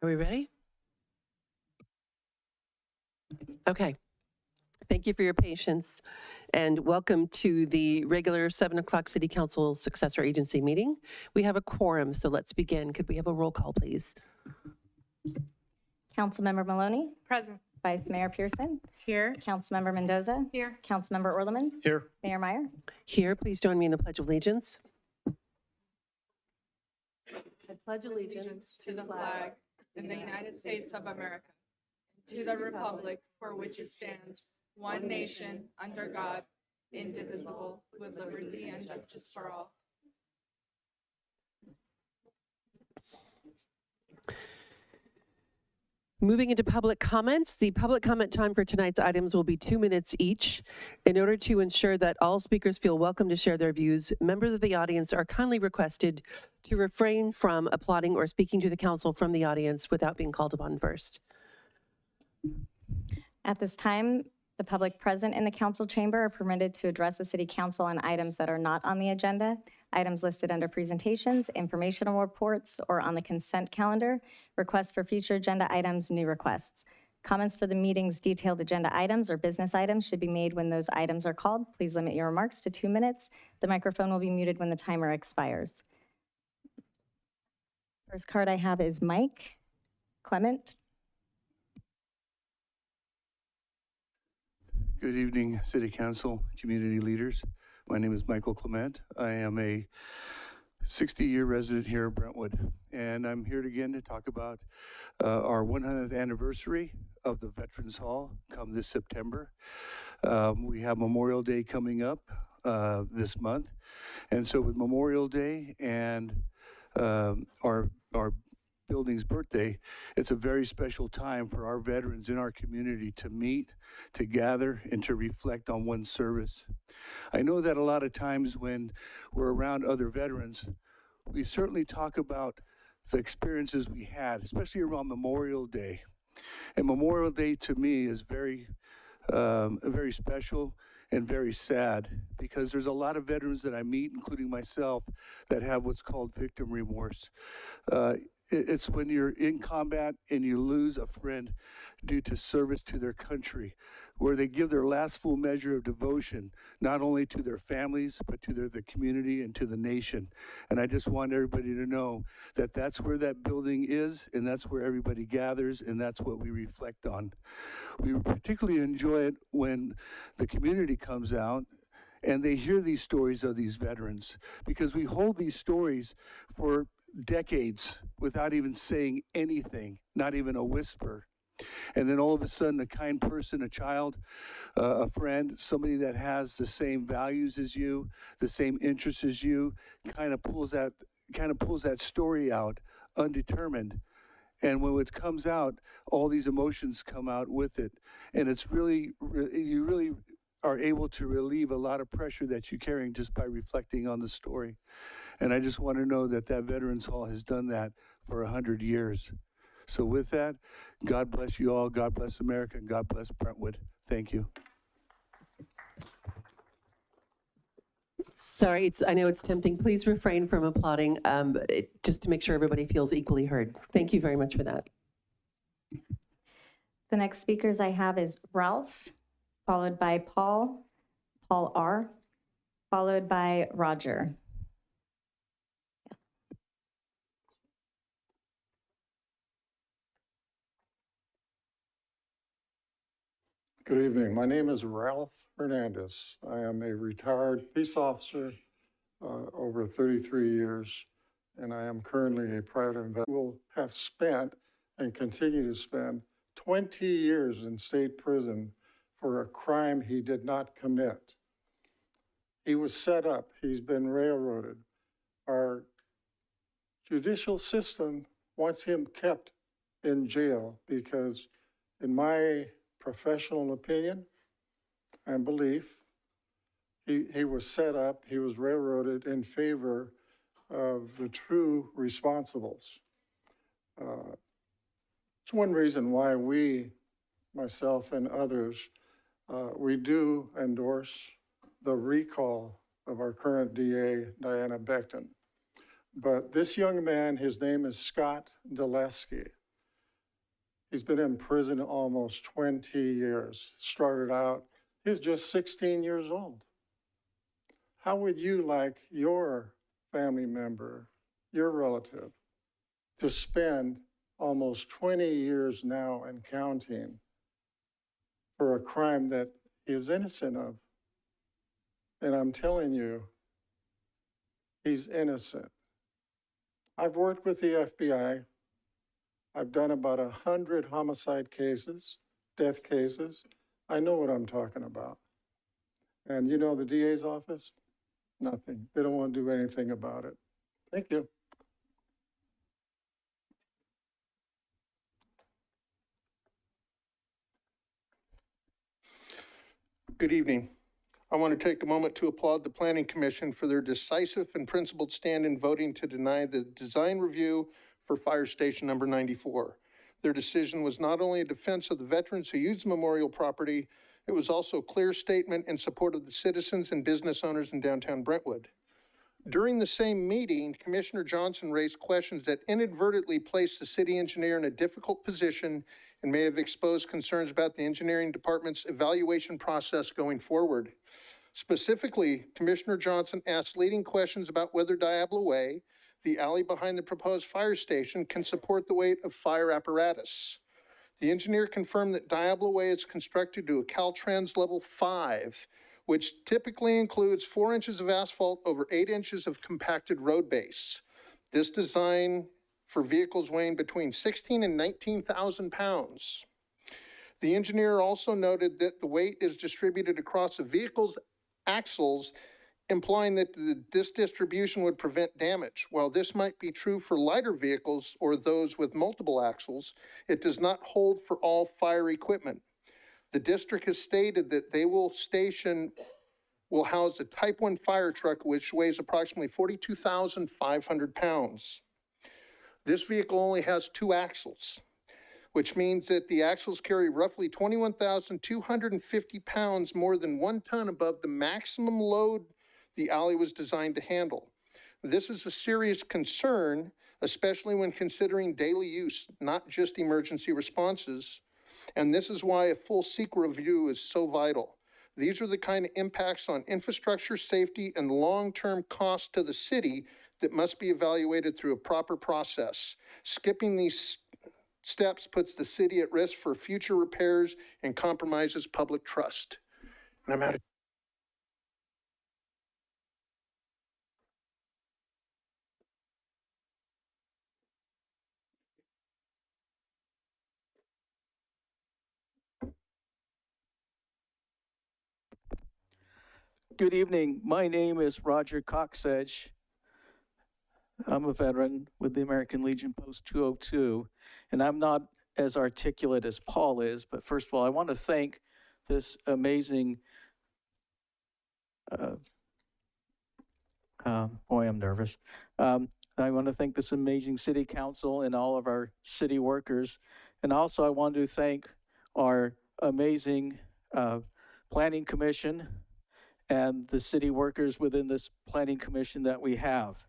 Are we ready? Okay. Thank you for your patience and welcome to the regular 7 o'clock City Council Successor Agency meeting. We have a quorum, so let's begin. Could we have a roll call, please? Councilmember Maloney. Present. Vice Mayor Pearson. Here. Councilmember Mendoza. Here. Councilmember Orlemans. Here. Mayor Meyer. Here, please join me in the Pledge of Allegiance. I pledge allegiance to the flag of the United States of America, and to the republic for which it stands, one nation, under God, indivisible, with liberty and justice for all. Moving into public comments, the public comment time for tonight's items will be 2 minutes each. In order to ensure that all speakers feel welcome to share their views, members of the audience are kindly requested to refrain from applauding or speaking to the council from the audience without being called upon first. At this time, the public present in the council chamber are permitted to address the city council on items that are not on the agenda, items listed under presentations, informational reports, or on the consent calendar, requests for future agenda items, new requests. Comments for the meeting's detailed agenda items or business items should be made when those items are called. Please limit your remarks to 2 minutes. The microphone will be muted when the timer expires. First card I have is Mike Clement. Good evening, City Council, community leaders. My name is Michael Clement. I am a 60-year resident here in Brentwood, and I'm here again to talk about our 100th anniversary of the Veterans Hall come this September. We have Memorial Day coming up this month, and so with Memorial Day and our building's birthday, it's a very special time for our veterans in our community to meet, to gather, and to reflect on one's service. I know that a lot of times when we're around other veterans, we certainly talk about the experiences we had, especially around Memorial Day. And Memorial Day to me is very special and very sad, because there's a lot of veterans that I meet, including myself, that have what's called victim remorse. It's when you're in combat and you lose a friend due to service to their country, where they give their last full measure of devotion, not only to their families, but to the community and to the nation. And I just want everybody to know that that's where that building is, and that's where everybody gathers, and that's what we reflect on. We particularly enjoy it when the community comes out and they hear these stories of these veterans, because we hold these stories for decades without even saying anything, not even a whisper. And then all of a sudden, a kind person, a child, a friend, somebody that has the same values as you, the same interests as you, kind of pulls that story out undetermined. And when it comes out, all these emotions come out with it. And it's really, you really are able to relieve a lot of pressure that you're carrying just by reflecting on the story. And I just want to know that that Veterans Hall has done that for 100 years. So with that, God bless you all, God bless America, and God bless Brentwood. Thank you. Sorry, I know it's tempting. Please refrain from applauding, just to make sure everybody feels equally heard. Thank you very much for that. The next speakers I have is Ralph, followed by Paul R., followed by Roger. Good evening. My name is Ralph Hernandez. I am a retired peace officer over 33 years, and I am currently a private investigator. Will have spent and continue to spend 20 years in state prison for a crime he did not commit. He was set up. He's been railroaded. Our judicial system wants him kept in jail because, in my professional opinion and belief, he was set up, he was railroaded in favor of the true responsibles. It's one reason why we, myself and others, we do endorse the recall of our current DA, Diana Becton. But this young man, his name is Scott Dulesky. He's been in prison almost 20 years. Started out, he was just 16 years old. How would you like your family member, your relative, to spend almost 20 years now and counting for a crime that he is innocent of? And I'm telling you, he's innocent. I've worked with the FBI. I've done about 100 homicide cases, death cases. I know what I'm talking about. And you know the DA's office? Nothing. They don't want to do anything about it. Thank you. Good evening. I want to take a moment to applaud the Planning Commission for their decisive and principled stand in voting to deny the design review for Fire Station number 94. Their decision was not only a defense of the veterans who used the memorial property, it was also a clear statement in support of the citizens and business owners in downtown Brentwood. During the same meeting, Commissioner Johnson raised questions that inadvertently placed the city engineer in a difficult position and may have exposed concerns about the engineering department's evaluation process going forward. Specifically, Commissioner Johnson asked leading questions about whether Diablo Way, the alley behind the proposed fire station, can support the weight of fire apparatus. The engineer confirmed that Diablo Way is constructed to a Caltrans level 5, which typically includes 4 inches of asphalt over 8 inches of compacted road base. This design for vehicles weighing between 16 and 19,000 pounds. The engineer also noted that the weight is distributed across a vehicle's axles, implying that this distribution would prevent damage. While this might be true for lighter vehicles or those with multiple axles, it does not hold for all fire equipment. The district has stated that they will house a Type 1 fire truck, which weighs approximately 42,500 pounds. This vehicle only has 2 axles, which means that the axles carry roughly 21,250 pounds, more than 1 ton above the maximum load the alley was designed to handle. This is a serious concern, especially when considering daily use, not just emergency responses. And this is why a full SEQA review is so vital. These are the kind of impacts on infrastructure, safety, and long-term costs to the city that must be evaluated through a proper process. Skipping these steps puts the city at risk for future repairs and compromises public trust. And I'm out of Good evening. My name is Roger Coxedge. I'm a veteran with the American Legion Post 202, and I'm not as articulate as Paul is, but first of all, I want to thank this amazing, boy, I'm nervous. I want to thank this amazing city council and all of our city workers. And also I want to thank our amazing planning commission and the city workers within this planning commission that we have.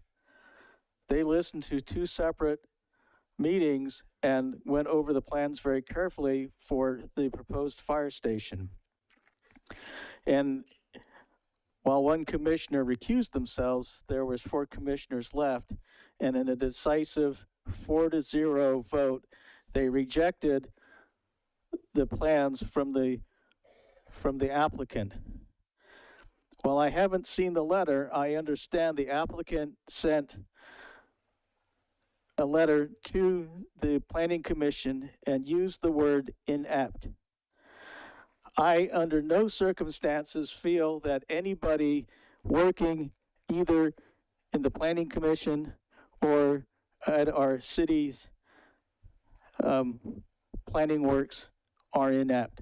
They listened to 2 separate meetings and went over the plans very carefully for the proposed fire station. And while 1 commissioner recused themselves, there was 4 commissioners left, and in a decisive 4-0 vote, they rejected the plans from the applicant. While I haven't seen the letter, I understand the applicant sent a letter to the Planning Commission and used the word inept. I, under no circumstances, feel that anybody working either in the Planning Commission or at our city's planning works are inept.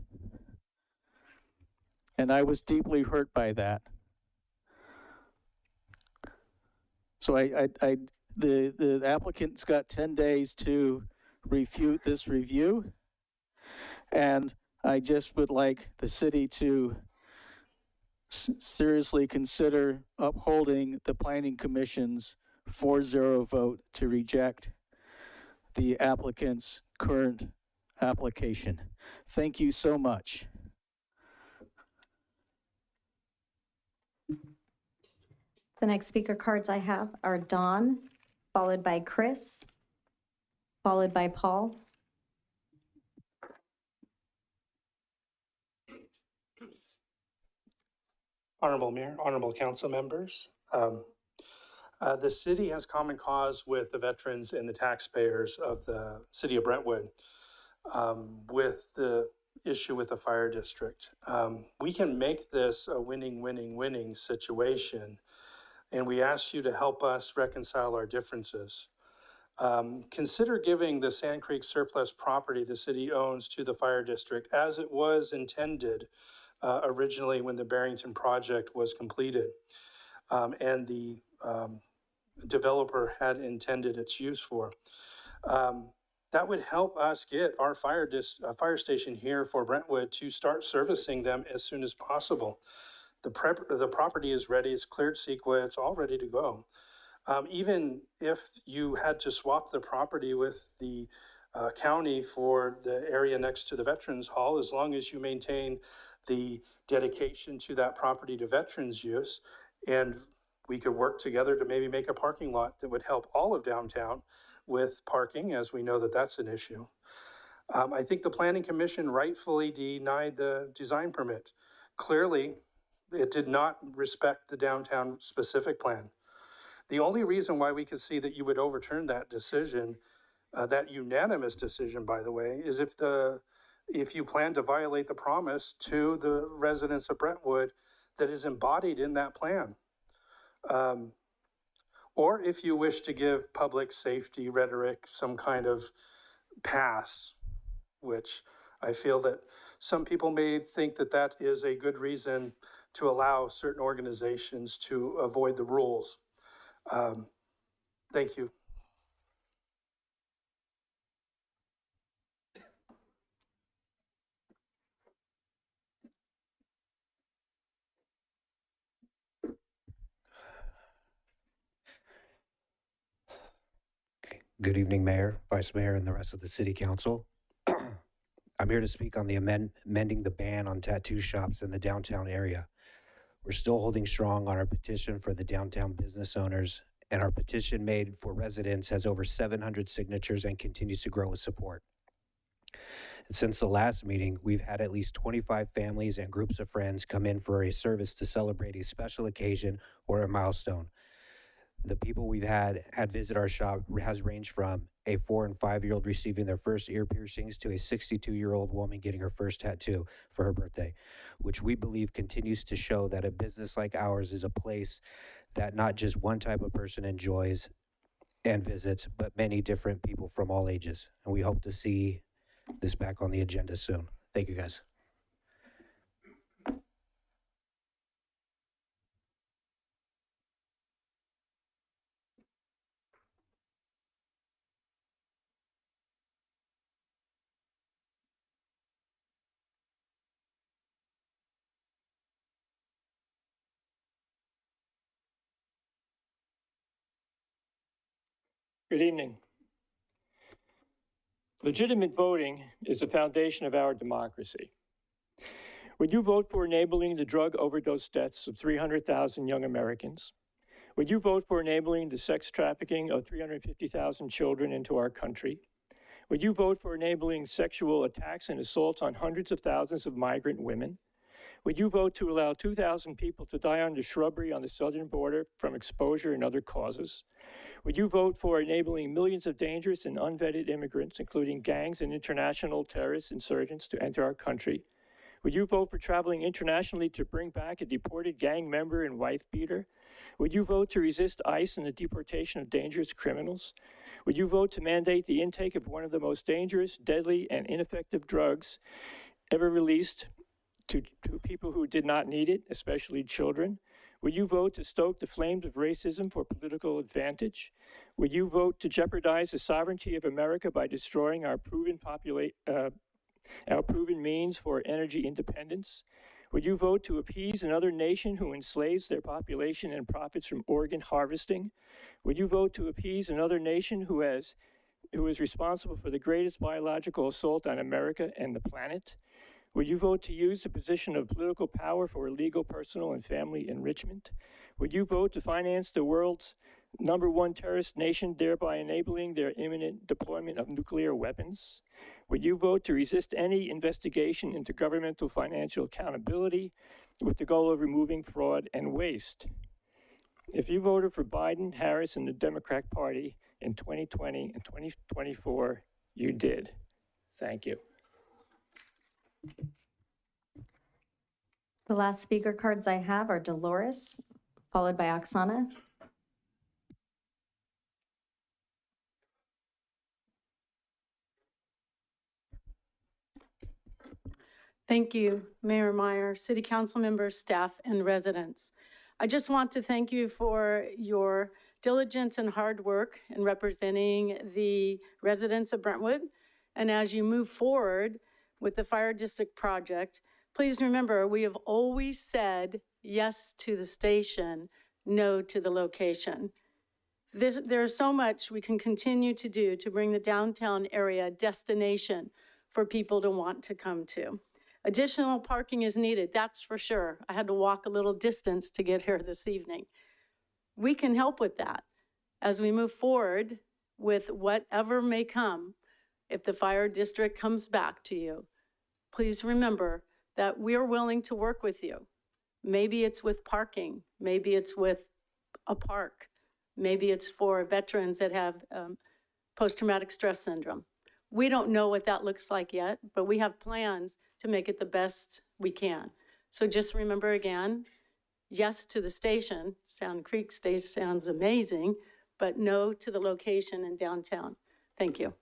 And I was deeply hurt by that. So the applicant's got 10 days to refute this review. And I just would like the city to seriously consider upholding the Planning Commission's 4-0 vote to reject the applicant's current application. Thank you so much. The next speaker cards I have are Dawn, followed by Chris, followed by Paul. Honorable Mayor, honorable council members, the city has common cause with the veterans and the taxpayers of the city of Brentwood with the issue with the fire district. We can make this a winning, winning, winning situation, and we ask you to help us reconcile our differences. Consider giving the Sand Creek surplus property the city owns to the fire district as it was intended originally when the Barrington project was completed and the developer had intended its use for. That would help us get our fire station here for Brentwood to start servicing them as soon as possible. The property is ready, it's cleared CEQA, it's all ready to go. Even if you had to swap the property with the county for the area next to the Veterans Hall, as long as you maintain the dedication to that property to veterans use, and we could work together to maybe make a parking lot that would help all of downtown with parking, as we know that that's an issue. I think the Planning Commission rightfully denied the design permit. Clearly, it did not respect the downtown specific plan. The only reason why we could see that you would overturn that decision, that unanimous decision, by the way, is if you plan to violate the promise to the residents of Brentwood that is embodied in that plan. Or if you wish to give public safety rhetoric some kind of pass, which I feel that some people may think that that is a good reason to allow certain organizations to avoid the rules. Thank you. Good evening, Mayor, Vice Mayor, and the rest of the City Council. I'm here to speak on the amending the ban on tattoo shops in the downtown area. We're still holding strong on our petition for the downtown business owners, and our petition made for residents has over 700 signatures and continues to grow with support. And since the last meeting, we've had at least 25 families and groups of friends come in for a service to celebrate a special occasion or a milestone. The people we've had visit our shop has ranged from a 4- and 5-year-old receiving their first ear piercings to a 62-year-old woman getting her first tattoo for her birthday, which we believe continues to show that a business like ours is a place that not just one type of person enjoys and visits, but many different people from all ages. And we hope to see this back on the agenda soon. Thank you, guys. Good evening. Legitimate voting is the foundation of our democracy. Would you vote for enabling the drug overdose deaths of 300,000 young Americans? Would you vote for enabling the sex trafficking of 350,000 children into our country? Would you vote for enabling sexual attacks and assaults on hundreds of thousands of migrant women? Would you vote to allow 2,000 people to die under shrubbery on the southern border from exposure and other causes? Would you vote for enabling millions of dangerous and unvetted immigrants, including gangs and international terrorist insurgents, to enter our country? Would you vote for traveling internationally to bring back a deported gang member and wife beater? Would you vote to resist ICE and the deportation of dangerous criminals? Would you vote to mandate the intake of one of the most dangerous, deadly, and ineffective drugs ever released to people who did not need it, especially children? Would you vote to stoke the flames of racism for political advantage? Would you vote to jeopardize the sovereignty of America by destroying our proven means for energy independence? Would you vote to appease another nation who enslaves their population and profits from organ harvesting? Would you vote to appease another nation who has who is responsible for the greatest biological assault on America and the planet? Would you vote to use the position of political power for illegal, personal, and family enrichment? Would you vote to finance the world's #1 terrorist nation, thereby enabling their imminent deployment of nuclear weapons? Would you vote to resist any investigation into governmental financial accountability with the goal of removing fraud and waste? If you voted for Biden, Harris, and the Democrat Party in 2020 and 2024, you did. Thank you. The last speaker cards I have are Dolores, followed by Oksana. Thank you, Mayor Meyer, City Council members, staff, and residents. I just want to thank you for your diligence and hard work in representing the residents of Brentwood. And as you move forward with the Fire District project, please remember, we have always said yes to the station, no to the location. There's so much we can continue to do to bring the downtown area a destination for people to want to come to. Additional parking is needed, that's for sure. I had to walk a little distance to get here this evening. We can help with that as we move forward with whatever may come. If the fire district comes back to you, please remember that we're willing to work with you. Maybe it's with parking, maybe it's with a park, maybe it's for veterans that have post-traumatic stress syndrome. We don't know what that looks like yet, but we have plans to make it the best we can. So just remember again, yes to the station. Sound Creek sounds amazing, but no to the location in downtown. Thank you.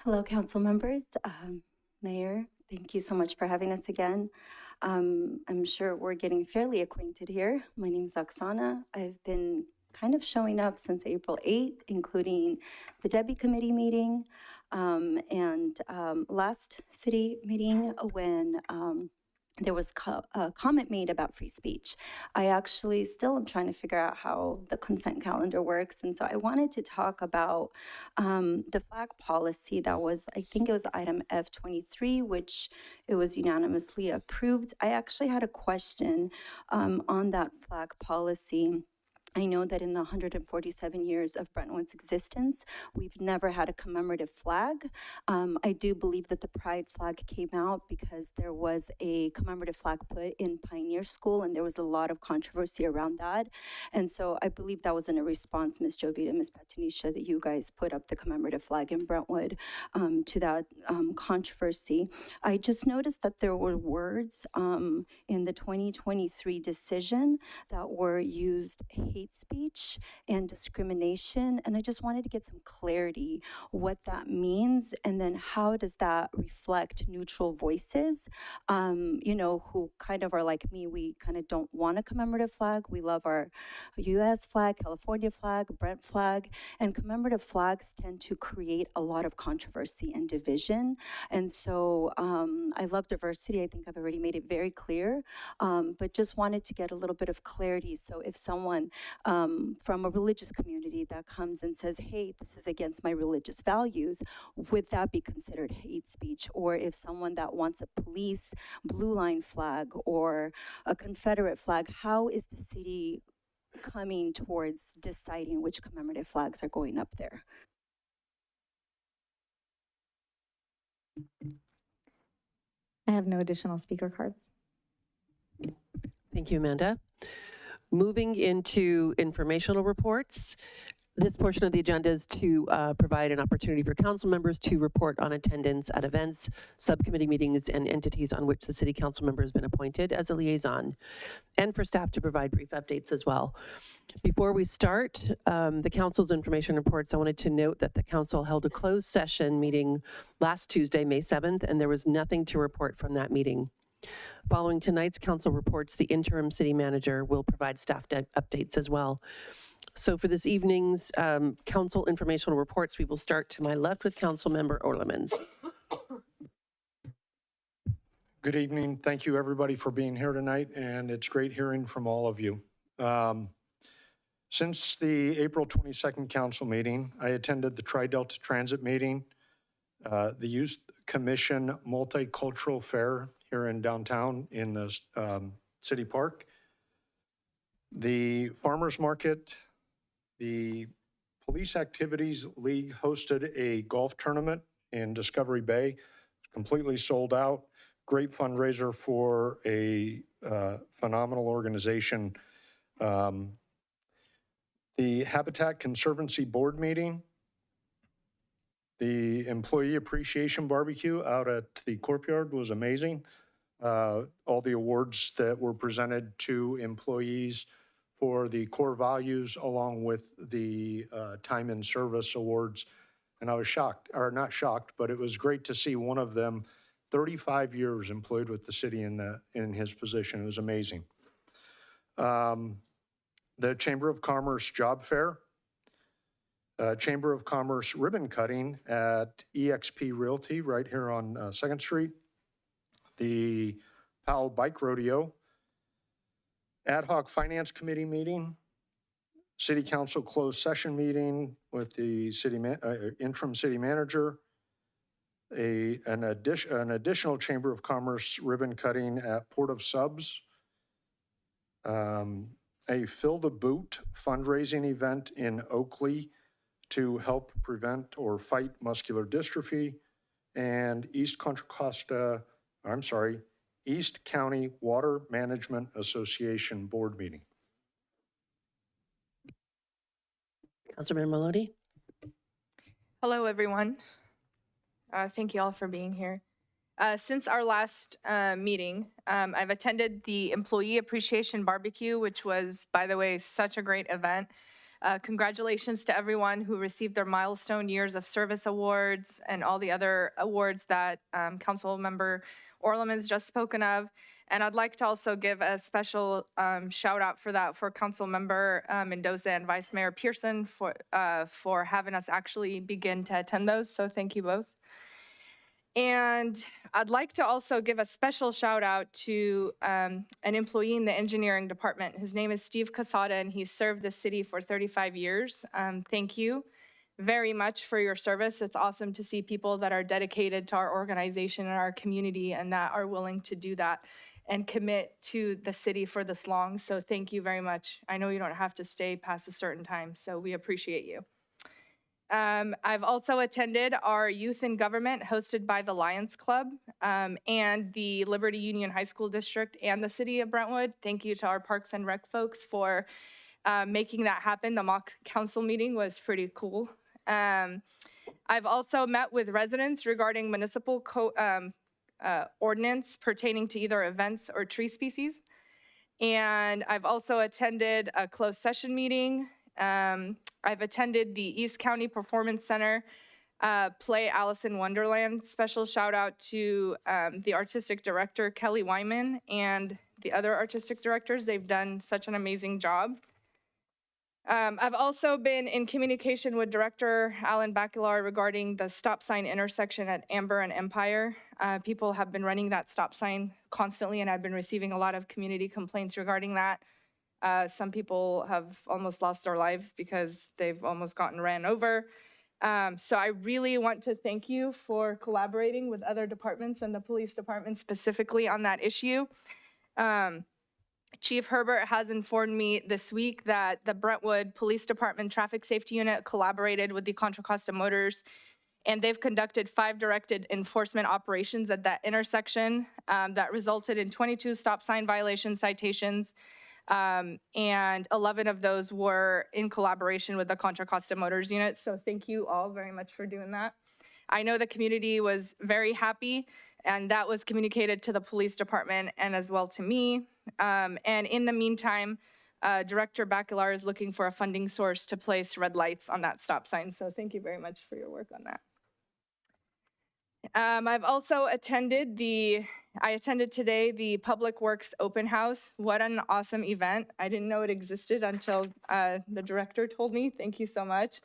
Hello, council members. Mayor, thank you so much for having us again. I'm sure we're getting fairly acquainted here. My name is Oksana. I've been kind of showing up since April 8th, including the Debbie Committee meeting and last city meeting when there was a comment made about free speech. I actually still am trying to figure out how the consent calendar works. And so I wanted to talk about the flag policy that was, I think it was item F23, which it was unanimously approved. I actually had a question on that flag policy. I know that in the 147 years of Brentwood's existence, we've never had a commemorative flag. I do believe that the Pride flag came out because there was a commemorative flag put in Pioneer School, and there was a lot of controversy around that. And so I believe that was in a response, Ms. Jovita, Ms. Patinisha, that you guys put up the commemorative flag in Brentwood to that controversy. I just noticed that there were words in the 2023 decision that were used, hate speech and discrimination, and I just wanted to get some clarity what that means, and then how does that reflect neutral voices, you know, who kind of are like me. We kind of don't want a commemorative flag. We love our U.S. flag, California flag, Brent flag, and commemorative flags tend to create a lot of controversy and division. And so I love diversity. I think I've already made it very clear, but just wanted to get a little bit of clarity. So if someone from a religious community that comes and says, hey, this is against my religious values, would that be considered hate speech? Or if someone that wants a police blue line flag or a Confederate flag, how is the city coming towards deciding which commemorative flags are going up there? I have no additional speaker cards. Thank you, Amanda. Moving into informational reports, This portion of the agenda is to provide an opportunity for council members to report on attendance at events, subcommittee meetings, and entities on which the city council member has been appointed as a liaison, and for staff to provide brief updates as well. Before we start the council's information reports, I wanted to note that the council held a closed session meeting last Tuesday, May 7th, and there was nothing to report from that meeting. Following tonight's council reports, the interim city manager will provide staff updates as well. So for this evening's council informational reports, we will start to my left with Council Member Orlemans. Good evening. Thank you, everybody, for being here tonight, and it's great hearing from all of you. Since the April 22nd council meeting, I attended the Tri-Delta Transit meeting, the Youth Commission Multicultural Fair here in downtown in the City Park, the Farmers Market, the Police Activities League hosted a golf tournament in Discovery Bay, completely sold out. Great fundraiser for a phenomenal organization. The Habitat Conservancy Board meeting, the Employee Appreciation Barbecue out at the Courtyard was amazing. All the awards that were presented to employees for the core values along with the time in service awards. And I was shocked, or not shocked, but it was great to see one of them 35 years employed with the city in his position. It was amazing. The Chamber of Commerce Job Fair, Chamber of Commerce ribbon cutting at EXP Realty right here on 2nd Street, the Powell Bike Rodeo, Ad hoc Finance Committee meeting, City Council closed session meeting with the interim city manager, an additional Chamber of Commerce ribbon cutting at Port of Subs, a Fill the Boot fundraising event in Oakley to help prevent or fight muscular dystrophy, and East County Water Management Association Board meeting. Councilmember Maloney. Hello, everyone. Thank you all for being here. Since our last meeting, I've attended the Employee Appreciation Barbecue, which was, by the way, such a great event. Congratulations to everyone who received their milestone years of service awards and all the other awards that Council Member Orlemans just spoken of. And I'd like to also give a special shout out for that for Council Member Mendoza and Vice Mayor Pearson for having us actually begin to attend those. So thank you both. And I'd like to also give a special shout out to an employee in the engineering department. His name is Steve Casada, and he's served the city for 35 years. Thank you very much for your service. It's awesome to see people that are dedicated to our organization and our community and that are willing to do that and commit to the city for this long. So thank you very much. I know you don't have to stay past a certain time, so we appreciate you. I've also attended our Youth in Government hosted by the Lions Club and the Liberty Union High School District and the City of Brentwood. Thank you to our Parks and Rec folks for making that happen. The mock council meeting was pretty cool. I've also met with residents regarding municipal ordinance pertaining to either events or tree species. And I've also attended a closed session meeting. I've attended the East County Performance Center play Alice in Wonderland. Special shout out to the artistic director, Kelly Wyman, and the other artistic directors. They've done such an amazing job. I've also been in communication with Director Alan Bacalar regarding the stop sign intersection at Amber and Empire. People have been running that stop sign constantly, and I've been receiving a lot of community complaints regarding that. Some people have almost lost their lives because they've almost gotten ran over. So I really want to thank you for collaborating with other departments and the police department specifically on that issue. Chief Herbert has informed me this week that the Brentwood Police Department Traffic Safety Unit collaborated with the Contra Costa Motors, and they've conducted 5 directed enforcement operations at that intersection that resulted in 22 stop sign violation citations, And 11 of those were in collaboration with the Contra Costa Motors unit. So thank you all very much for doing that. I know the community was very happy, and that was communicated to the police department and as well to me. And in the meantime, Director Bacalar is looking for a funding source to place red lights on that stop sign. So thank you very much for your work on that. I've also attended today the Public Works Open House. What an awesome event. I didn't know it existed until the director told me. Thank you so much.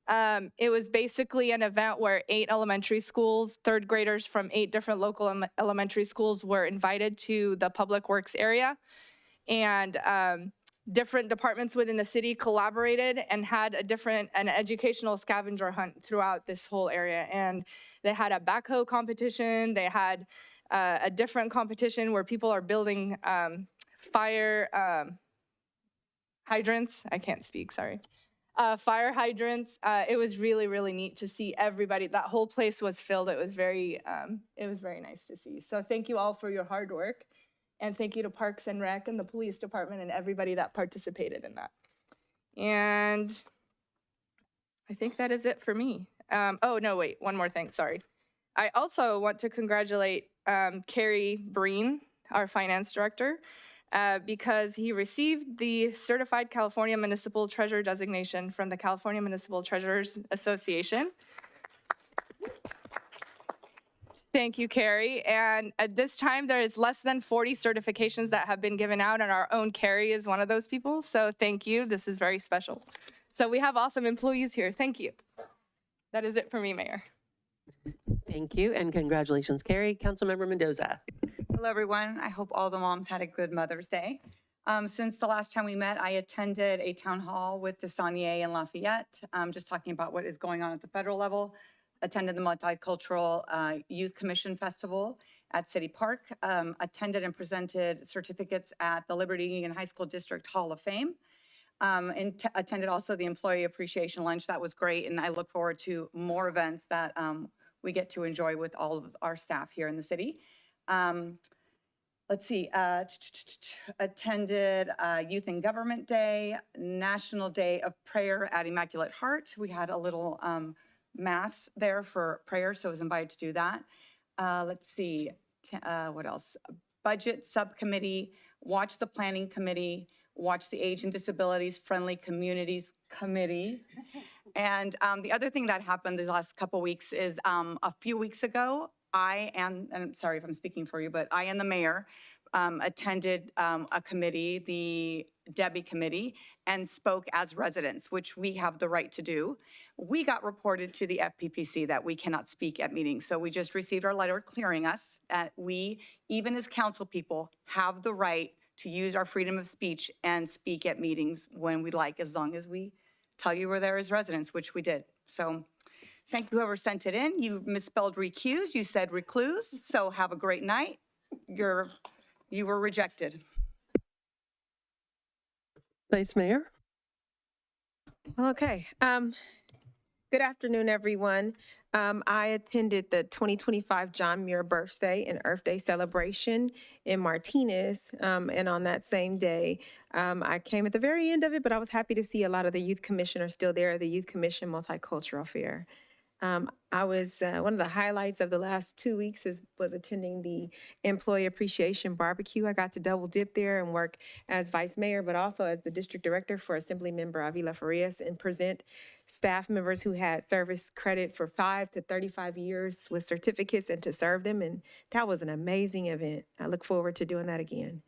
It was basically an event where 8 elementary schools, third graders from 8 different local elementary schools were invited to the Public Works area. And different departments within the city collaborated and had an educational scavenger hunt throughout this whole area. And they had a backhoe competition. They had a different competition where people are building fire hydrants. I can't speak, sorry. Fire hydrants. It was really, really neat to see everybody. That whole place was filled. It was very nice to see. So thank you all for your hard work. And thank you to Parks and Rec and the police department and everybody that participated in that. And I think that is it for me. Oh, no, wait, one more thing, sorry. I also want to congratulate Carrie Breen, our finance director, because he received the Certified California Municipal Treasurer designation from the California Municipal Treasurers Association. Thank you, Carrie. And at this time, there is less than 40 certifications that have been given out, and our own Carrie is one of those people. So thank you. This is very special. So we have awesome employees here. Thank you. That is it for me, Mayor. Thank you, and congratulations, Carrie. Councilmember Mendoza. Hello, everyone. I hope all the moms had a good Mother's Day. Since the last time we met, I attended a town hall with DeSaulnier and Lafayette, just talking about what is going on at the federal level. Attended the Multicultural Youth Commission Festival at City Park, attended and presented certificates at the Liberty Union High School District Hall of Fame, and attended also the Employee Appreciation Lunch. That was great, and I look forward to more events that we get to enjoy with all of our staff here in the city. Let's see, attended Youth and Government Day, National Day of Prayer at Immaculate Heart. We had a little mass there for prayer, so I was invited to do that. Let's see, what else? Budget Subcommittee, watch the Planning Committee, watch the Age and Disabilities Friendly Communities Committee. And the other thing that happened the last couple weeks is a few weeks ago, and I'm sorry if I'm speaking for you, but I and the mayor attended a committee, the Debbie Committee, and spoke as residents, which we have the right to do. We got reported to the FPPC that we cannot speak at meetings. So we just received our letter clearing us that we, even as council people, have the right to use our freedom of speech and speak at meetings when we like, as long as we tell you we're there as residents, which we did. So thank you, whoever sent it in. You misspelled recuse, you said recluse, so have a great night. You were rejected. Vice Mayor. Okay. Good afternoon, everyone. I attended the 2025 John Muir Birthday and Earth Day celebration in Martinez. And on that same day, I came at the very end of it, but I was happy to see a lot of the youth commissioners still there, the Youth Commission Multicultural Fair. I was, one of the highlights of the last 2 weeks was attending the Employee Appreciation Barbecue. I got to double dip there and work as vice mayor, but also as the district director for Assemblymember Avila Farias and present staff members who had service credit for 5 to 35 years with certificates and to serve them. And that was an amazing event. I look forward to doing that again.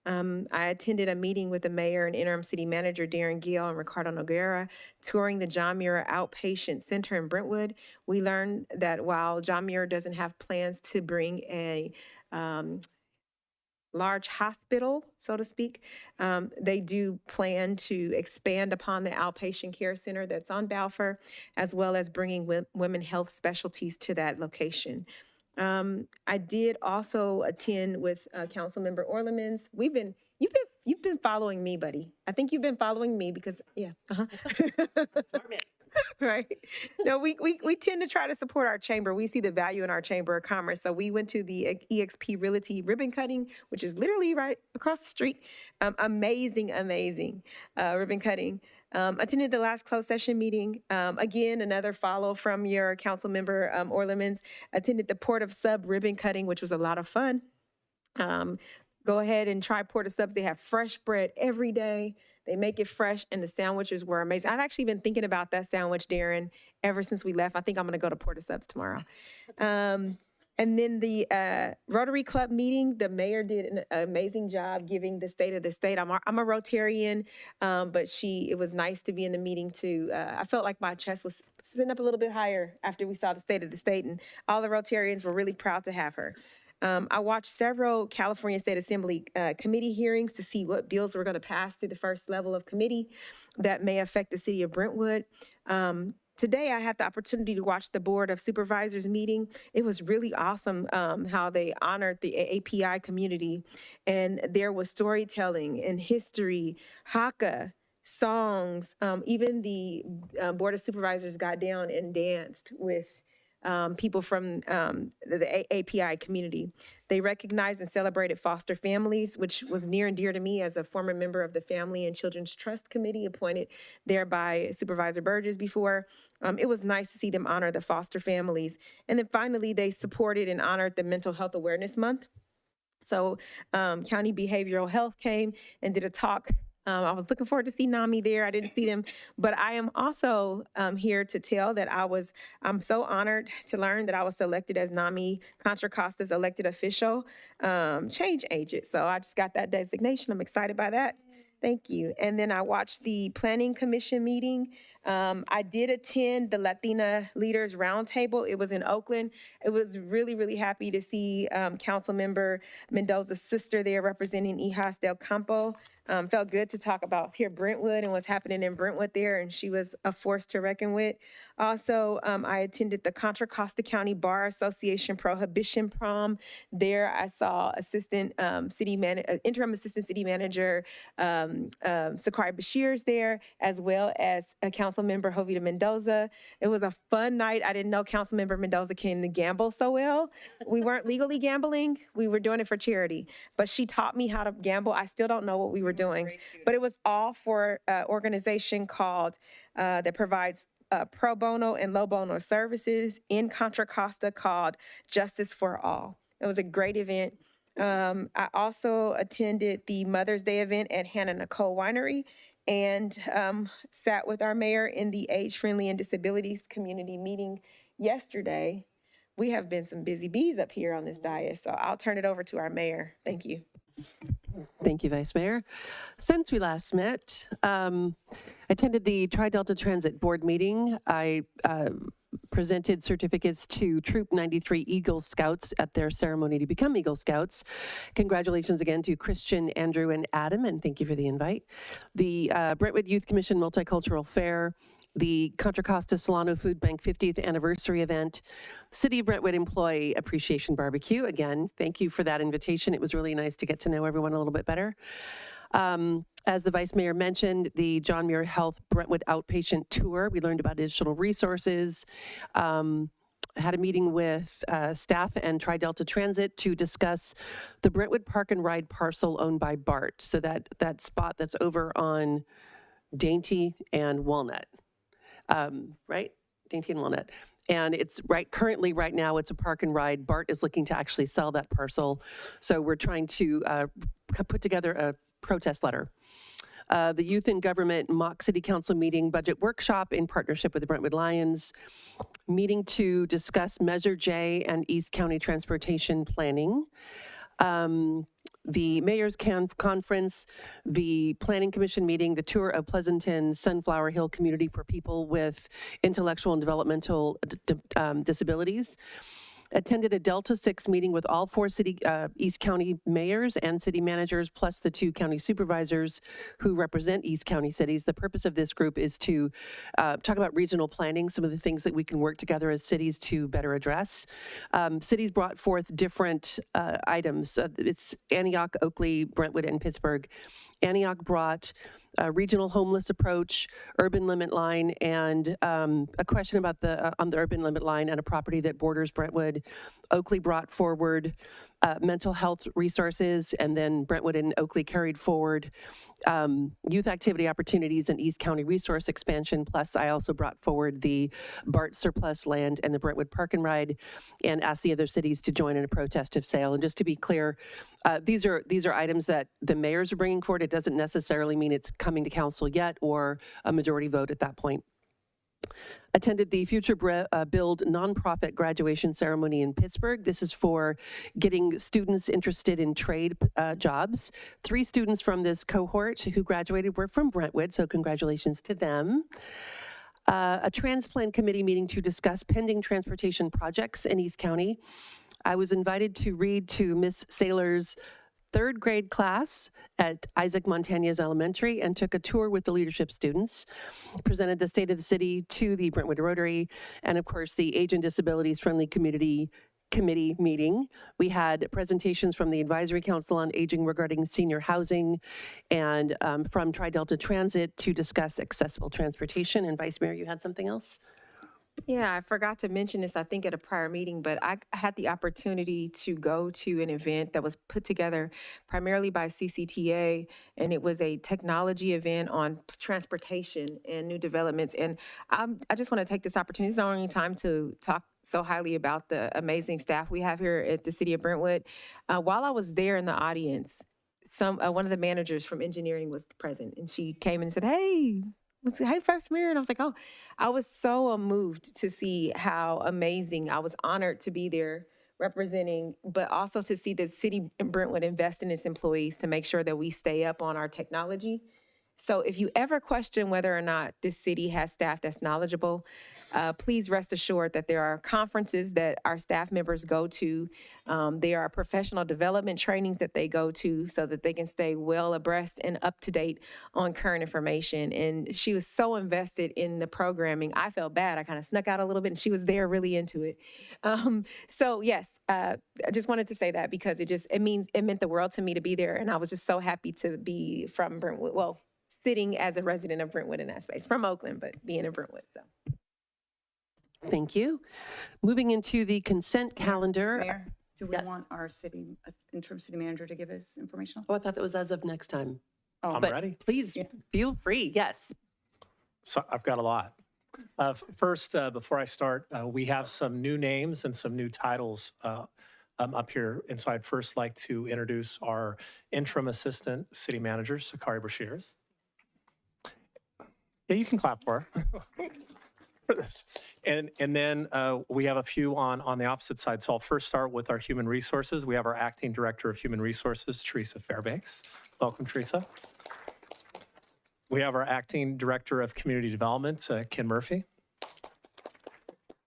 I attended a meeting with the mayor and interim city manager, Darren Gill and Ricardo Noguera, touring the John Muir Outpatient Center in Brentwood. We learned that while John Muir doesn't have plans to bring a large hospital, so to speak, they do plan to expand upon the outpatient care center that's on Balfour, as well as bringing women health specialties to that location. I did also attend with Councilmember Orlemans. You've been following me, buddy. I think you've been following me because, yeah. Right? No, we tend to try to support our chamber. We see the value in our Chamber of Commerce. So we went to the EXP Realty ribbon cutting, which is literally right across the street. Amazing ribbon cutting. Attended the last closed session meeting. Again, another follow from your council member, Orlemans. Attended the Port of Sub ribbon cutting, which was a lot of fun. Go ahead and try Port of Subs. They have fresh bread every day. They make it fresh, and the sandwiches were amazing. I've actually been thinking about that sandwich, Darren, ever since we left. I think I'm going to go to Port of Subs tomorrow. And then the Rotary Club meeting, the mayor did an amazing job giving the state of the state. I'm a Rotarian, but it was nice to be in the meeting too. I felt like my chest was sitting up a little bit higher after we saw the state of the state, and all the Rotarians were really proud to have her. I watched several California State Assembly committee hearings to see what bills were going to pass through the first level of committee that may affect the city of Brentwood. Today, I had the opportunity to watch the Board of Supervisors meeting. It was really awesome how they honored the API community, and there was storytelling and history, haka, songs. Even the Board of Supervisors got down and danced with people from the API community. They recognized and celebrated foster families, which was near and dear to me as a former member of the Family and Children's Trust Committee appointed there by Supervisor Burgess before. It was nice to see them honor the foster families. And then finally, they supported and honored the Mental Health Awareness Month. So County Behavioral Health came and did a talk. I was looking forward to see NAMI there. I didn't see them, but I am also here to tell that I'm so honored to learn that I was selected as NAMI Contra Costa's elected official change agent. So I just got that designation. I'm excited by that. Thank you. And then I watched the Planning Commission meeting. I did attend the Latina Leaders Roundtable. It was in Oakland. It was really, really happy to see Councilmember Mendoza's sister there representing Hijas del Campo. Felt good to talk about here Brentwood and what's happening in Brentwood there, and she was a force to reckon with. Also, I attended the Contra Costa County Bar Association Prohibition Prom. There I saw interim assistant city manager Sakari Bashir's there, as well as a council member Jovita Mendoza. It was a fun night. I didn't know council member Mendoza can gamble so well. We weren't legally gambling. We were doing it for charity, but she taught me how to gamble. I still don't know what we were doing, but it was all for an organization called that provides pro bono and low bono services in Contra Costa called Justice for All. It was a great event. I also attended the Mother's Day event at Hannah Nicole Winery and sat with our mayor in the Age Friendly and Disabilities Community meeting yesterday. We have been some busy bees up here on this dais, so I'll turn it over to our mayor. Thank you. Thank you, Vice Mayor. Since we last met, attended the Tri-Delta Transit Board meeting. I presented certificates to Troop 93 Eagle Scouts at their ceremony to become Eagle Scouts. Congratulations again to Christian, Andrew, and Adam, and thank you for the invite. The Brentwood Youth Commission Multicultural Fair, the Contra Costa Solano Food Bank 50th anniversary event, City of Brentwood Employee Appreciation Barbecue. Again, thank you for that invitation. It was really nice to get to know everyone a little bit better. As the Vice Mayor mentioned, the John Muir Health Brentwood Outpatient Tour. We learned about digital resources, had a meeting with staff and Tri-Delta Transit to discuss the Brentwood Park and Ride parcel owned by BART. So that spot that's over on Dainty and Walnut. Right? Dainty and Walnut. And it's currently right now it's a park and ride. BART is looking to actually sell that parcel. So we're trying to put together a protest letter. The Youth in Government Mock City Council meeting budget workshop in partnership with the Brentwood Lions, meeting to discuss Measure J and East County transportation planning. The Mayor's Conference, the Planning Commission meeting, the tour of Pleasanton Sunflower Hill community for people with intellectual and developmental disabilities. Attended a Delta 6 meeting with all 4 East County mayors and city managers, plus the 2 county supervisors who represent East County cities. The purpose of this group is to talk about regional planning, some of the things that we can work together as cities to better address. Cities brought forth different items. It's Antioch, Oakley, Brentwood, and Pittsburgh. Antioch brought regional homeless approach, urban limit line, and a question about on the urban limit line and a property that borders Brentwood. Oakley brought forward mental health resources, and then Brentwood and Oakley carried forward youth activity opportunities and East County resource expansion. Plus, I also brought forward the BART surplus land and the Brentwood Park and Ride, and asked the other cities to join in a protest of sale. And just to be clear, these are items that the mayors are bringing forward. It doesn't necessarily mean it's coming to council yet or a majority vote at that point. Attended the Future Build nonprofit graduation ceremony in Pittsburgh. This is for getting students interested in trade jobs. 3 students from this cohort who graduated were from Brentwood, so congratulations to them. A transplant committee meeting to discuss pending transportation projects in East County. I was invited to read to Miss Saylor's 3rd grade class at Isaac Montañez Elementary and took a tour with the leadership students, presented the state of the city to the Brentwood Rotary, and of course the Age and Disabilities Friendly Community Committee meeting. We had presentations from the Advisory Council on Aging regarding senior housing, and from Tri-Delta Transit to discuss accessible transportation. And Vice Mayor, you had something else? Yeah, I forgot to mention this, I think, at a prior meeting, but I had the opportunity to go to an event that was put together primarily by CCTA, and it was a technology event on transportation and new developments. And I just want to take this opportunity. This is the only time to talk so highly about the amazing staff we have here at the City of Brentwood. While I was there in the audience, one of the managers from engineering was present, and she came in and said, "Hey, Vice Mayor," and I was like, oh, I was so moved to see how amazing. I was honored to be there representing, but also to see the city in Brentwood invest in its employees to make sure that we stay up on our technology. So if you ever question whether or not this city has staff that's knowledgeable, please rest assured that there are conferences that our staff members go to. There are professional development trainings that they go to so that they can stay well abreast and up to date on current information. And she was so invested in the programming. I felt bad. I kind of snuck out a little bit, and she was there really into it. So yes, I just wanted to say that because it meant the world to me to be there. And I was just so happy to be from Brentwood. Well, sitting as a resident of Brentwood in that space, from Oakland, but being in Brentwood, so. Thank you. Moving into the consent calendar. Mayor, do we Yes. want our interim city manager to give us information? Oh, I thought that was as of next time. Oh, I'm But ready. please feel free. Yes. So I've got a lot. First, before I start, we have some new names and some new titles up here. And so I'd first like to introduce our interim assistant city manager, Sakari Brashears. Yeah, you can clap for her. For this. And then we have a few on the opposite side. So I'll first start with our human resources. We have our acting director of human resources, Teresa Fairbanks. Welcome, Teresa. We have our acting director of community development, Ken Murphy.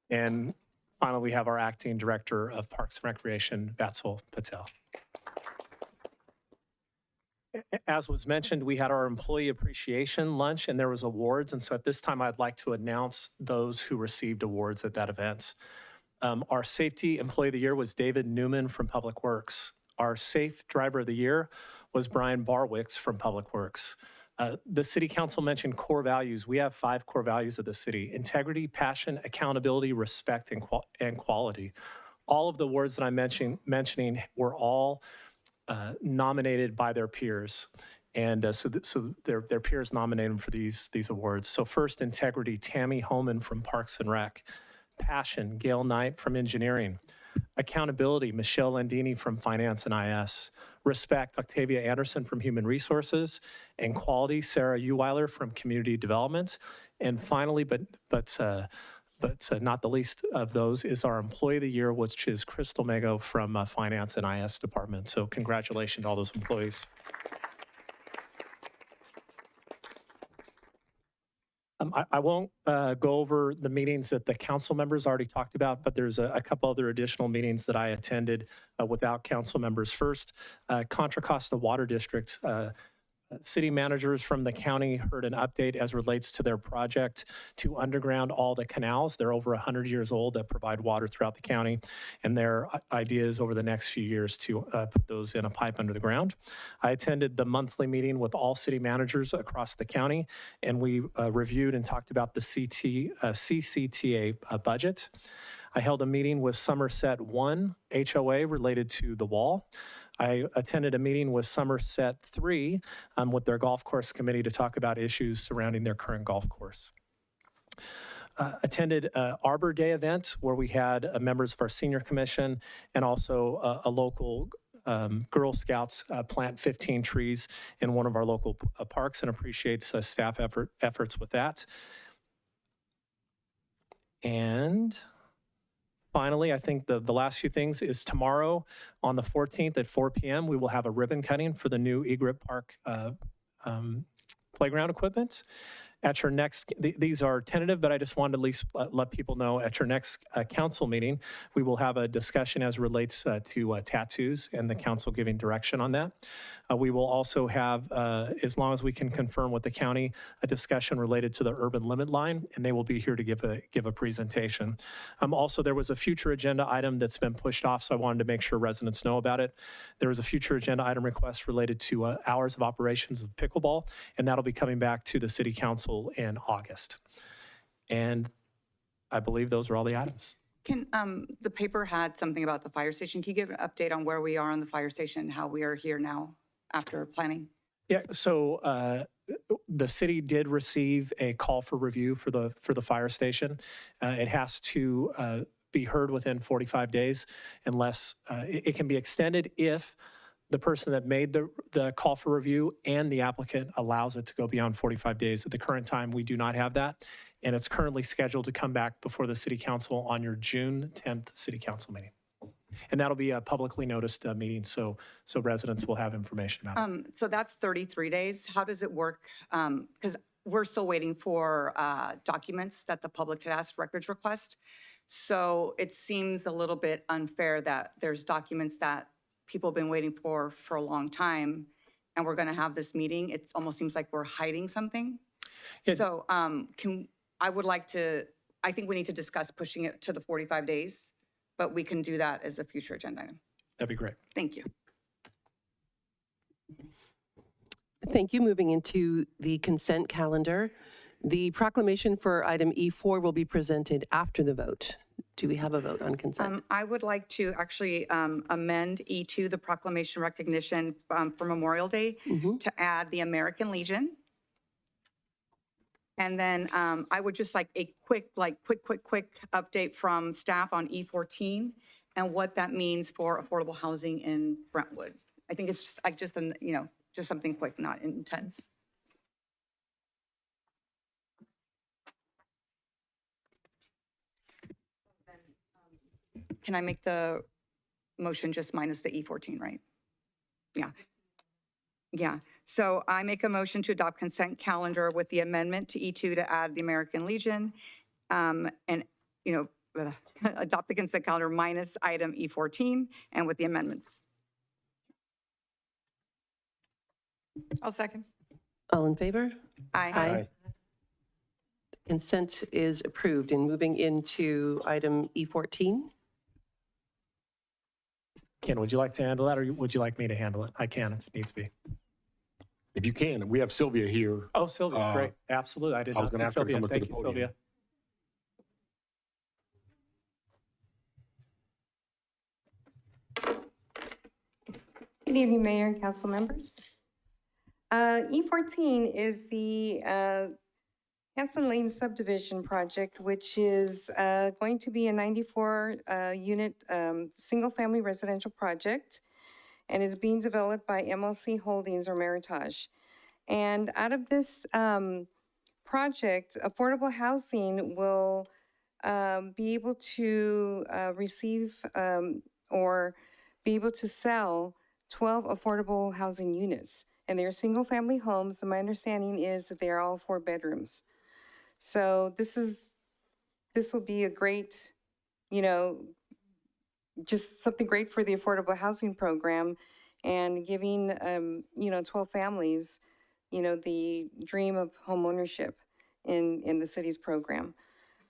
And finally, we have our acting director of parks and recreation, Vatsal Patel. As was mentioned, we had our employee appreciation lunch and there was awards. And so at this time, I'd like to announce those who received awards at that event. Our safety employee of the year was David Newman from Public Works. Our safe driver of the year was Brian Barwicks from Public Works. The city council mentioned core values. We have 5 core values of the city: integrity, passion, accountability, respect, and quality. All of the words that I'm mentioning were all nominated by their peers. And so their peers nominated them for these awards. So first, integrity, Tammy Homan from Parks and Rec. Passion, Gail Knight from Engineering. Accountability, Michelle Landini from Finance and IS. Respect, Octavia Anderson from Human Resources. And quality, Sarah Uweiler from Community Development. And finally, but not the least of those, is our Employee of the Year, which is Crystal Mago from Finance and IS Department. So congratulations to all those employees. I won't go over the meetings that the council members already talked about, but there's a couple other additional meetings that I attended without council members. First, Contra Costa Water District city managers from the county heard an update as relates to their project to underground all the canals. They're over 100 years old that provide water throughout the county, and their idea is over the next few years to put those in a pipe under the ground. I attended the monthly meeting with all city managers across the county, and we reviewed and talked about the CCTA budget. I held a meeting with Somerset 1 HOA related to the wall. I attended a meeting with Somerset 3 with their golf course committee to talk about issues surrounding their current golf course. Attended Arbor Day event where we had members of our senior commission and also a local Girl Scouts plant 15 trees in one of our local parks, and appreciates staff efforts with that. And finally, I think the last few things is tomorrow on the 14th at 4 p.m., we will have a ribbon cutting for the new Egret Park playground equipment. At your next, these are tentative, but I just wanted to at least let people know at your next council meeting, we will have a discussion as relates to tattoos and the council giving direction on that. We will also have, as long as we can confirm with the county, a discussion related to the urban limit line, and they will be here to give a presentation. Also, there was a future agenda item that's been pushed off, so I wanted to make sure residents know about it. There was a future agenda item request related to hours of operations of pickleball, and that'll be coming back to the city council in August. And I believe those are all the items. Can, the paper had something about the fire station. Can you give an update on where we are on the fire station and how we are here now after planning? Yeah, so the city did receive a call for review for the fire station. It has to be heard within 45 days unless it can be extended if the person that made the call for review and the applicant allows it to go beyond 45 days. At the current time, we do not have that, and it's currently scheduled to come back before the city council on your June 10th city council meeting. And that'll be a publicly noticed meeting, so residents will have information about it. So that's 33 days. How does it work? Because we're still waiting for documents that the public had asked records request. So it seems a little bit unfair that there's documents that people have been waiting for a long time, and we're going to have this meeting. It almost seems like we're hiding something. So I would like to, I think we need to discuss pushing it to the 45 days, but we can do that as a future agenda item. That'd be great. Thank you. Thank you. Moving into the consent calendar. The proclamation for item E4 will be presented after the vote. Do we have a vote on consent? I would like to actually amend E2, the proclamation recognition for Memorial Day, to add the American Legion. And then I would just like a quick update from staff on E14 and what that means for affordable housing in Brentwood. I think it's just like just something quick, not intense. Can I make the motion just minus the E14, right? Yeah. Yeah. So I make a motion to adopt consent calendar with the amendment to E2 to add the American Legion and, adopt the consent calendar minus item E14 and with the amendments. I'll second. All in favor? Aye. Consent is approved. And moving into item E14. Ken, would you like to handle that, or would you like me to handle it? I can if it needs to be. If you can, we have Sylvia here. Oh, Sylvia, great. Absolutely. I did I was not gonna see ask her to Sylvia. come up to Thank the you, podium. Sylvia. Good evening, Mayor and council members. E14 is the Hanson Lane subdivision project, which is going to be a 94-unit single-family residential project and is being developed by MLC Holdings or Meritage. And out of this project, affordable housing will be able to receive or be able to sell 12 affordable housing units. And they're single-family homes. And my understanding is that they're all 4 bedrooms. So this will be a great, just something great for the affordable housing program and giving, 12 families the dream of homeownership in the city's program.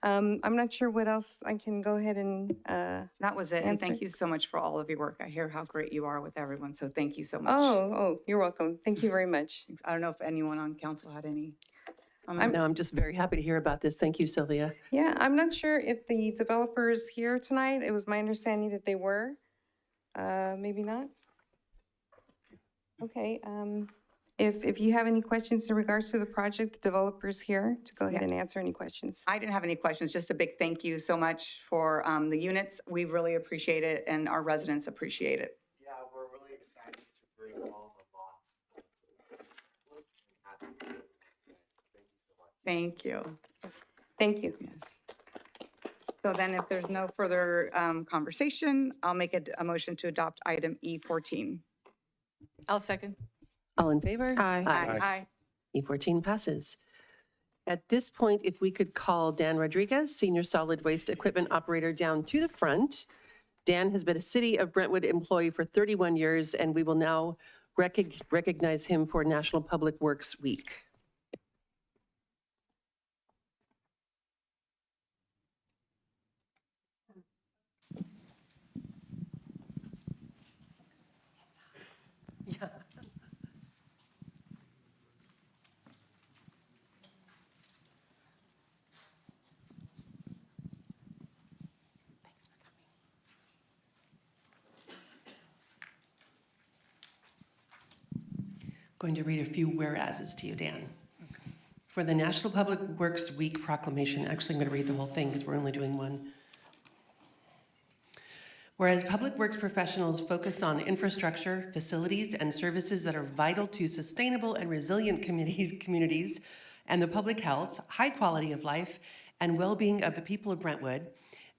I'm not sure what else I can go ahead and, That was it. And answer. thank you so much for all of your work. I hear how great you are with everyone, so thank you so much. Oh, you're welcome. Thank you very much. I don't know if anyone on council had any. No, I'm just very happy to hear about this. Thank you, Sylvia. Yeah, I'm not sure if the developer's here tonight. It was my understanding that they were. Maybe not. Okay, if you have any questions in regards to the project, the developer's here to go ahead and answer any questions. I didn't have any questions, just a big thank you so much for the units. We really appreciate it, and our residents appreciate it. Yeah, we're really excited to bring all the lots. Thank you. Thank you. Yes. So then if there's no further conversation, I'll make a motion to adopt item E14. I'll second. All in favor? Aye. Aye. E14 passes. At this point, if we could call Dan Rodriguez, Senior Solid Waste Equipment Operator, down to the front. Dan has been a City of Brentwood employee for 31 years, and we will now recognize him for National Public Works Week. Yeah. Going to read a few whereases to you, Dan. For the National Public Works Week proclamation, actually I'm going to read the whole thing because we're only doing one. Whereas public works professionals focus on infrastructure, facilities, and services that are vital to sustainable and resilient communities and the public health, high quality of life, and well-being of the people of Brentwood,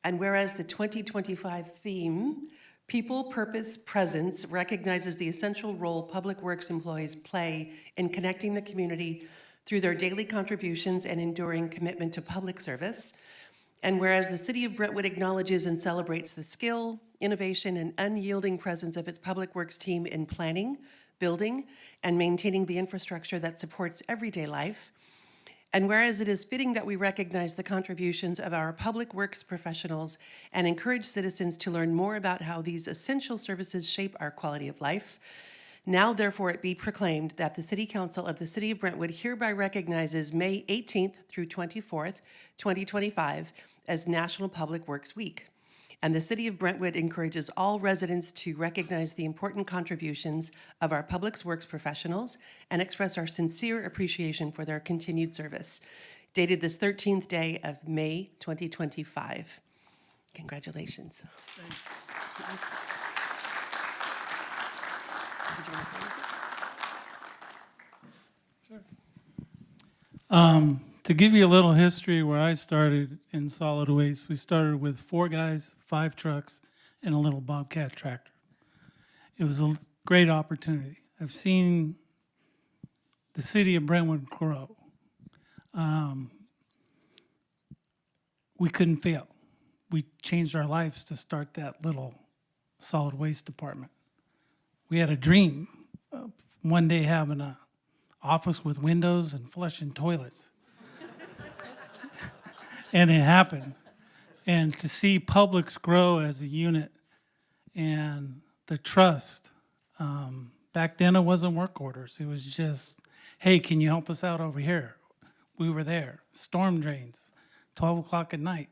and whereas the 2025 theme, People, Purpose, Presence, recognizes the essential role public works employees play in connecting the community through their daily contributions and enduring commitment to public service. And whereas the City of Brentwood acknowledges and celebrates the skill, innovation, and unyielding presence of its public works team in planning, building, and maintaining the infrastructure that supports everyday life. And whereas it is fitting that we recognize the contributions of our public works professionals and encourage citizens to learn more about how these essential services shape our quality of life, now therefore it be proclaimed that the City Council of the City of Brentwood hereby recognizes May 18th through 24th, 2025 as National Public Works Week. And the City of Brentwood encourages all residents to recognize the important contributions of our public works professionals and express our sincere appreciation for their continued service. Dated this 13th day of May 2025. Congratulations. To give you a little history where I started in solid waste, we started with 4 guys, 5 trucks, and a little Bobcat tractor. It was a great opportunity. I've seen the city of Brentwood grow. We couldn't fail. We changed our lives to start that little solid waste department. We had a dream of one day having an office with windows and flushing toilets. And it happened. And to see Publix grow as a unit and the trust, back then it wasn't work orders. It was just, hey, can you help us out over here? We were there. Storm drains, 12 o'clock at night.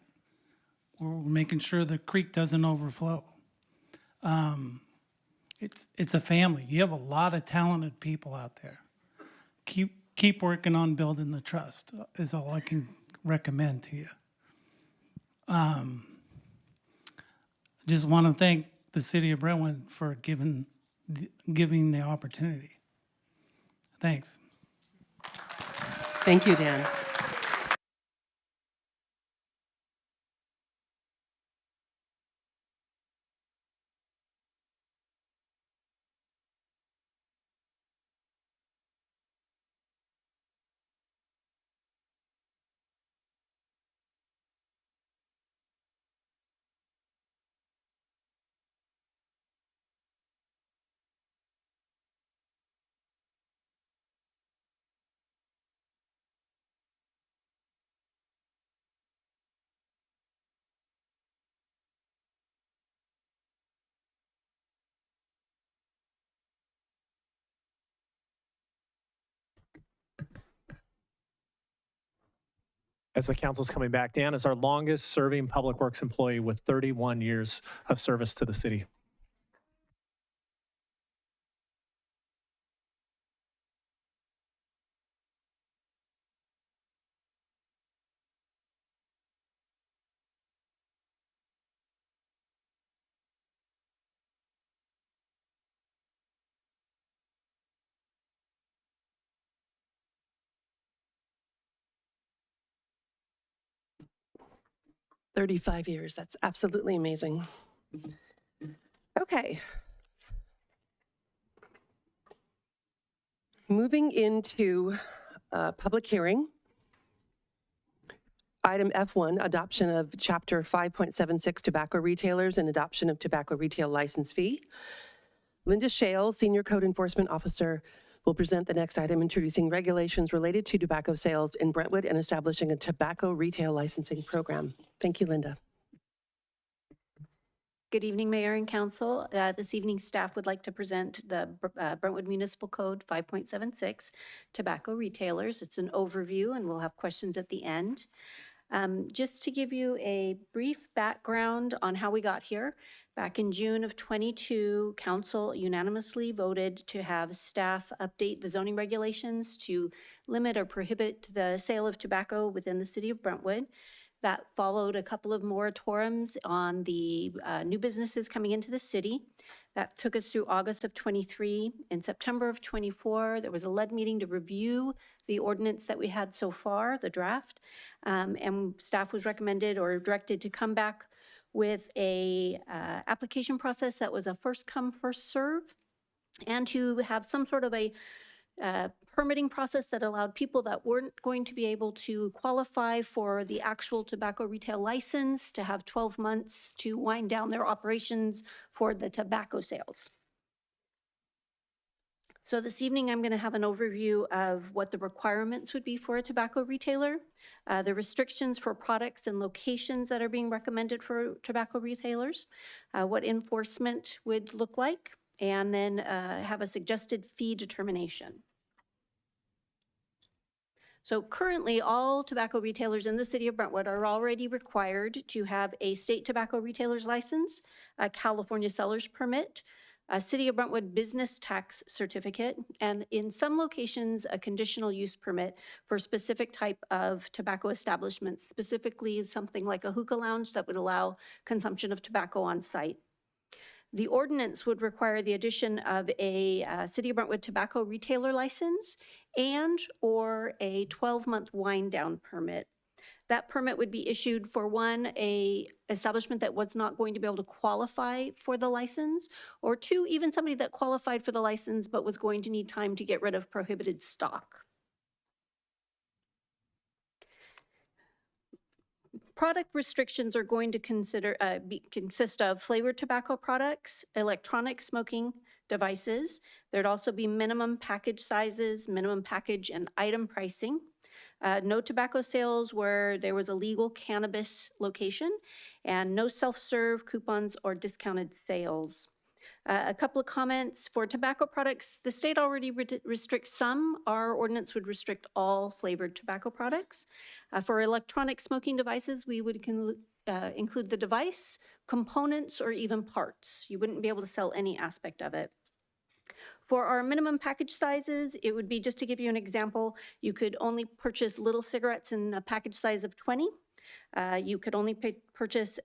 We're making sure the creek doesn't overflow. It's a family. You have a lot of talented people out there. Keep working on building the trust is all I can recommend to you. Just want to thank the city of Brentwood for giving the opportunity. Thanks. Thank you, Dan. as the council's coming back, Dan is our longest serving Public Works employee with 31 years of service to the city. "35 years, that's absolutely amazing." Okay. Moving into public hearing. Item F1, adoption of Chapter 5.76 tobacco retailers and adoption of tobacco retail license fee. Linda Shale, Senior Code Enforcement Officer, will present the next item introducing regulations related to tobacco sales in Brentwood and establishing a tobacco retail licensing program. Thank you, Linda. Good evening, Mayor and Council. This evening, staff would like to present the Brentwood Municipal Code 5.76, tobacco retailers. It's an overview, and we'll have questions at the end. Just to give you a brief background on how we got here, back in June of 22, Council unanimously voted to have staff update the zoning regulations to limit or prohibit the sale of tobacco within the city of Brentwood. That followed a couple of moratoriums on the new businesses coming into the city. That took us through August of 23. In September of 24, there was a lead meeting to review the ordinance that we had so far, the draft, and staff was recommended or directed to come back with a application process that was a first come, first serve, and to have some sort of a permitting process that allowed people that weren't going to be able to qualify for the actual tobacco retail license to have 12 months to wind down their operations for the tobacco sales. So this evening, I'm going to have an overview of what the requirements would be for a tobacco retailer, the restrictions for products and locations that are being recommended for tobacco retailers, what enforcement would look like, and then have a suggested fee determination. So currently, all tobacco retailers in the city of Brentwood are already required to have a state tobacco retailer's license, a California seller's permit, a City of Brentwood business tax certificate, and in some locations, a conditional use permit for specific type of tobacco establishments, specifically something like a hookah lounge that would allow consumption of tobacco on site. The ordinance would require the addition of a City of Brentwood tobacco retailer license and or a 12-month wind down permit. That permit would be issued for one, a establishment that was not going to be able to qualify for the license, or two, even somebody that qualified for the license but was going to need time to get rid of prohibited stock. Product restrictions are going to consist of flavored tobacco products, electronic smoking devices. There'd also be minimum package sizes, minimum package and item pricing. No tobacco sales where there was a legal cannabis location, and no self-serve coupons or discounted sales. A couple of comments for tobacco products. The state already restricts some. Our ordinance would restrict all flavored tobacco products. For electronic smoking devices, we would include the device, components, or even parts. You wouldn't be able to sell any aspect of it. For our minimum package sizes, it would be, just to give you an example, you could only purchase little cigarettes in a package size of 20. You could only purchase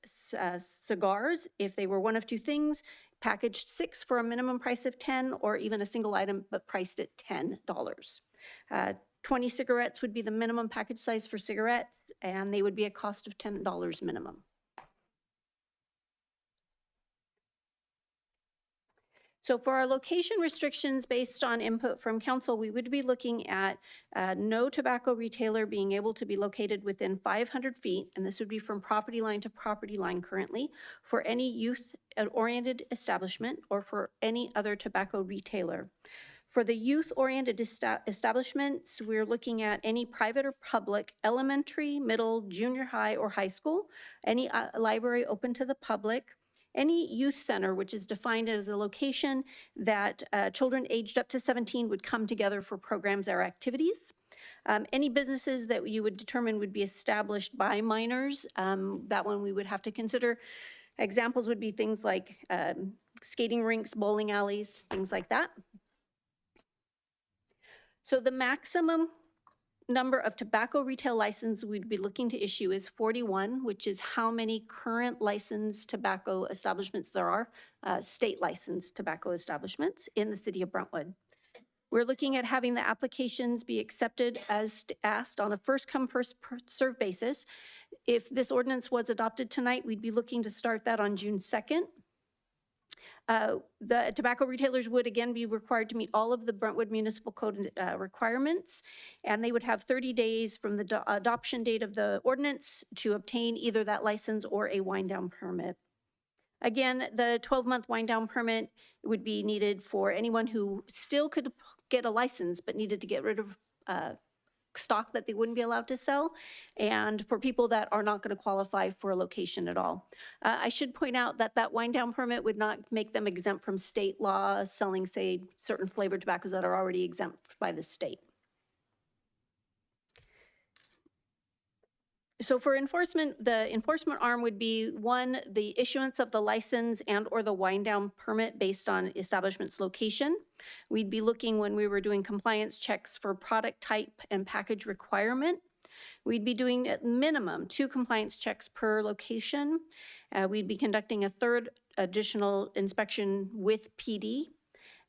cigars if they were one of two things, packaged 6 for a minimum price of 10, or even a single item but priced at $10. 20 cigarettes would be the minimum package size for cigarettes, and they would be a cost of $10 minimum. So for our location restrictions based on input from council, we would be looking at no tobacco retailer being able to be located within 500 feet, and this would be from property line to property line currently, for any youth-oriented establishment or for any other tobacco retailer. For the youth-oriented establishments, we're looking at any private or public, elementary, middle, junior high, or high school, any library open to the public, any youth center, which is defined as a location that children aged up to 17 would come together for programs or activities. Any businesses that you would determine would be established by minors, that one we would have to consider. Examples would be things like skating rinks, bowling alleys, things like that. So the maximum number of tobacco retail license we'd be looking to issue is 41, which is how many current licensed tobacco establishments there are, state licensed tobacco establishments in the city of Brentwood. We're looking at having the applications be accepted as asked on a first come, first served basis. If this ordinance was adopted tonight, we'd be looking to start that on June 2nd. The tobacco retailers would again be required to meet all of the Brentwood Municipal Code requirements, and they would have 30 days from the adoption date of the ordinance to obtain either that license or a wind down permit. Again, the 12-month wind down permit would be needed for anyone who still could get a license but needed to get rid of stock that they wouldn't be allowed to sell, and for people that are not going to qualify for a location at all. I should point out that that wind down permit would not make them exempt from state law selling, say, certain flavored tobaccos that are already exempt by the state. So for enforcement, the enforcement arm would be one, the issuance of the license and or the wind down permit based on establishment's location. We'd be looking when we were doing compliance checks for product type and package requirement. We'd be doing at minimum 2 compliance checks per location. We'd be conducting a 3rd additional inspection with PD.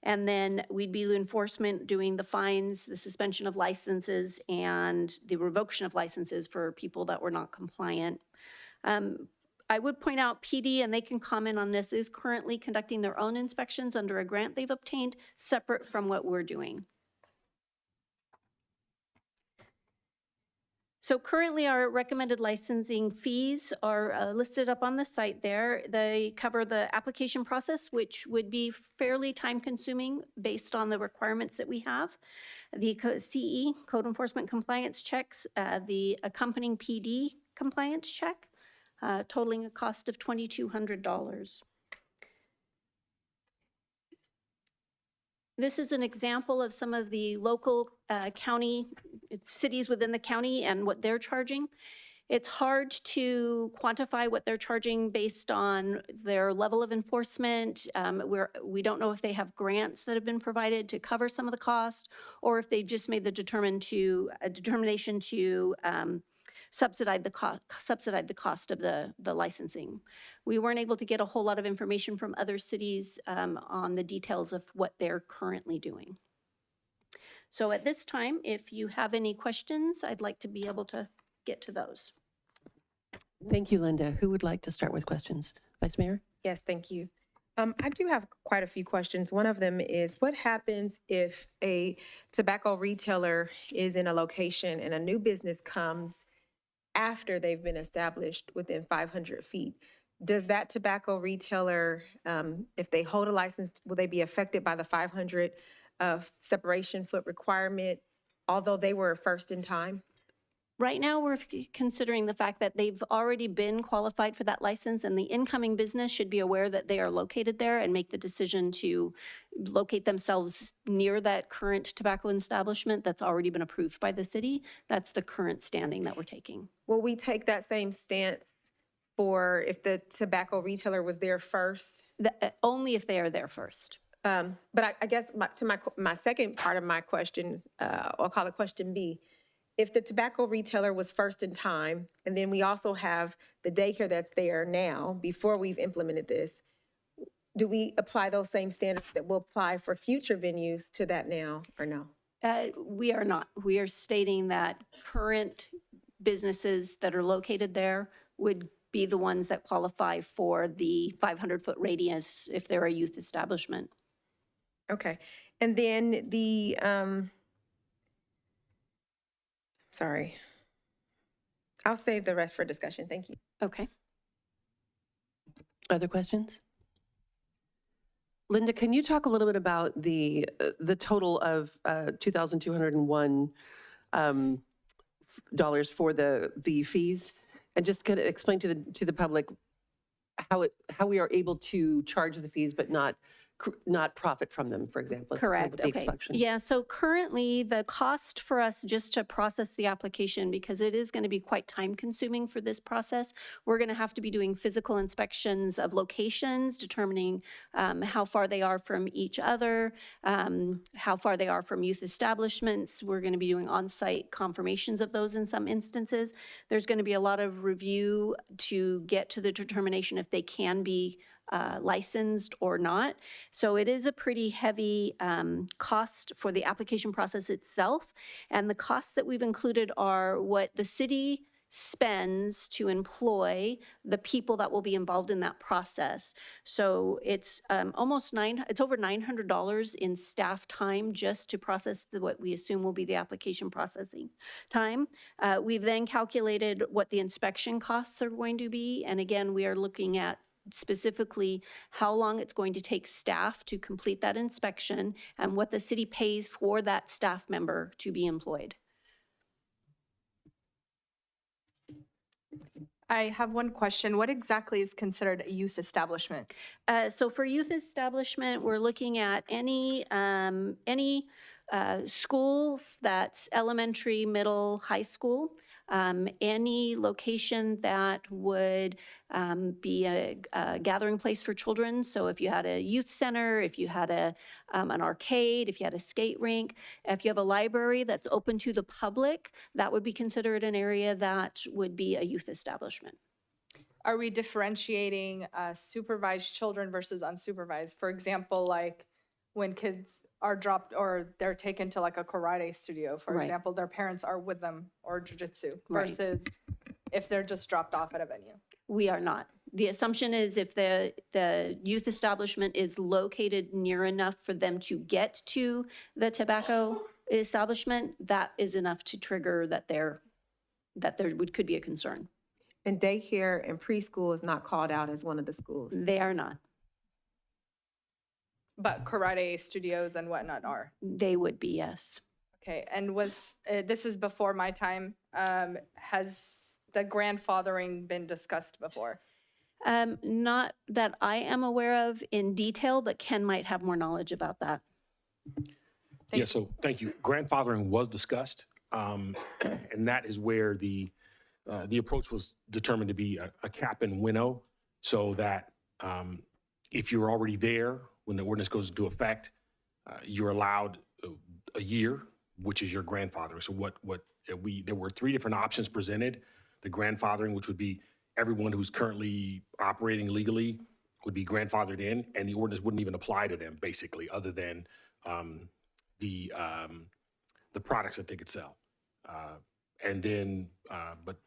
And then we'd be enforcement doing the fines, the suspension of licenses, and the revocation of licenses for people that were not compliant. I would point out PD, and they can comment on this, is currently conducting their own inspections under a grant they've obtained separate from what we're doing. So currently our recommended licensing fees are listed up on the site there. They cover the application process, which would be fairly time consuming based on the requirements that we have. The CE, code enforcement compliance checks, the accompanying PD compliance check, totaling a cost of $2,200. This is an example of some of the local county cities within the county and what they're charging. It's hard to quantify what they're charging based on their level of enforcement. We don't know if they have grants that have been provided to cover some of the cost, or if they've just made the determination to subsidize the cost of the licensing. We weren't able to get a whole lot of information from other cities on the details of what they're currently doing. So at this time, if you have any questions, I'd like to be able to get to those. Thank you, Linda. Who would like to start with questions? Vice Mayor? Yes, thank you. I do have quite a few questions. One of them is, what happens if a tobacco retailer is in a location and a new business comes after they've been established within 500 feet? Does that tobacco retailer, if they hold a license, will they be affected by the 500 separation foot requirement, although they were first in time? Right now, we're considering the fact that they've already been qualified for that license, and the incoming business should be aware that they are located there and make the decision to locate themselves near that current tobacco establishment that's already been approved by the city. That's the current standing that we're taking. Will we take that same stance for if the tobacco retailer was there first? Only if they are there first. But I guess my second part of my question, I'll call it question B. If the tobacco retailer was first in time, and then we also have the daycare that's there now, before we've implemented this, do we apply those same standards that will apply for future venues to that now, or no? We are not. We are stating that current businesses that are located there would be the ones that qualify for the 500-foot radius if they're a youth establishment. Okay. And then the, sorry. I'll save the rest for discussion. Thank you. Okay. Other questions? Linda, can you talk a little bit about the total of $2,201 dollars for the fees, and just kind of explain to the public how we are able to charge the fees but not not profit from them, for example. Correct, The okay. exception. Yeah, so currently, the cost for us just to process the application, because it is going to be quite time-consuming for this process, we're going to have to be doing physical inspections of locations, determining how far they are from each other, how far they are from youth establishments. We're going to be doing on-site confirmations of those in some instances. There's going to be a lot of review to get to the determination if they can be licensed or not. So it is a pretty heavy cost for the application process itself. And the costs that we've included are what the city spends to employ the people that will be involved in that process. So it's it's over $900 in staff time just to process what we assume will be the application processing time. We've then calculated what the inspection costs are going to be. And again, we are looking at specifically how long it's going to take staff to complete that inspection and what the city pays for that staff member to be employed. I have one question. What exactly is considered a youth establishment? So for youth establishment, we're looking at any school that's elementary, middle, high school, any location that would be a gathering place for children. So if you had a youth center, if you had an arcade, if you had a skate rink, if you have a library that's open to the public, that would be considered an area that would be a youth establishment. Are we differentiating supervised children versus unsupervised? For example, like when kids are dropped or they're taken to like a karate studio, for Right. example, their parents are with them, or jujitsu, Right. versus if they're just dropped off at a venue. We are not. The assumption is if the youth establishment is located near enough for them to get to the tobacco establishment, that is enough to trigger that there could be a concern. And daycare and preschool is not called out as one of the schools. They are not. But karate studios and whatnot are. They would be, yes. Okay, and this is before my time. Has the grandfathering been discussed before? Not that I am aware of in detail, but Ken might have more knowledge about that. Yeah, so thank you. Grandfathering was discussed, and that is where the approach was determined to be a cap and winnow, so that if you're already there when the ordinance goes into effect, you're allowed a year, which is your grandfathering. So there were three different options presented. The grandfathering, which would be everyone who's currently operating legally would be grandfathered in, and the ordinance wouldn't even apply to them, basically, other than the products that they could sell. But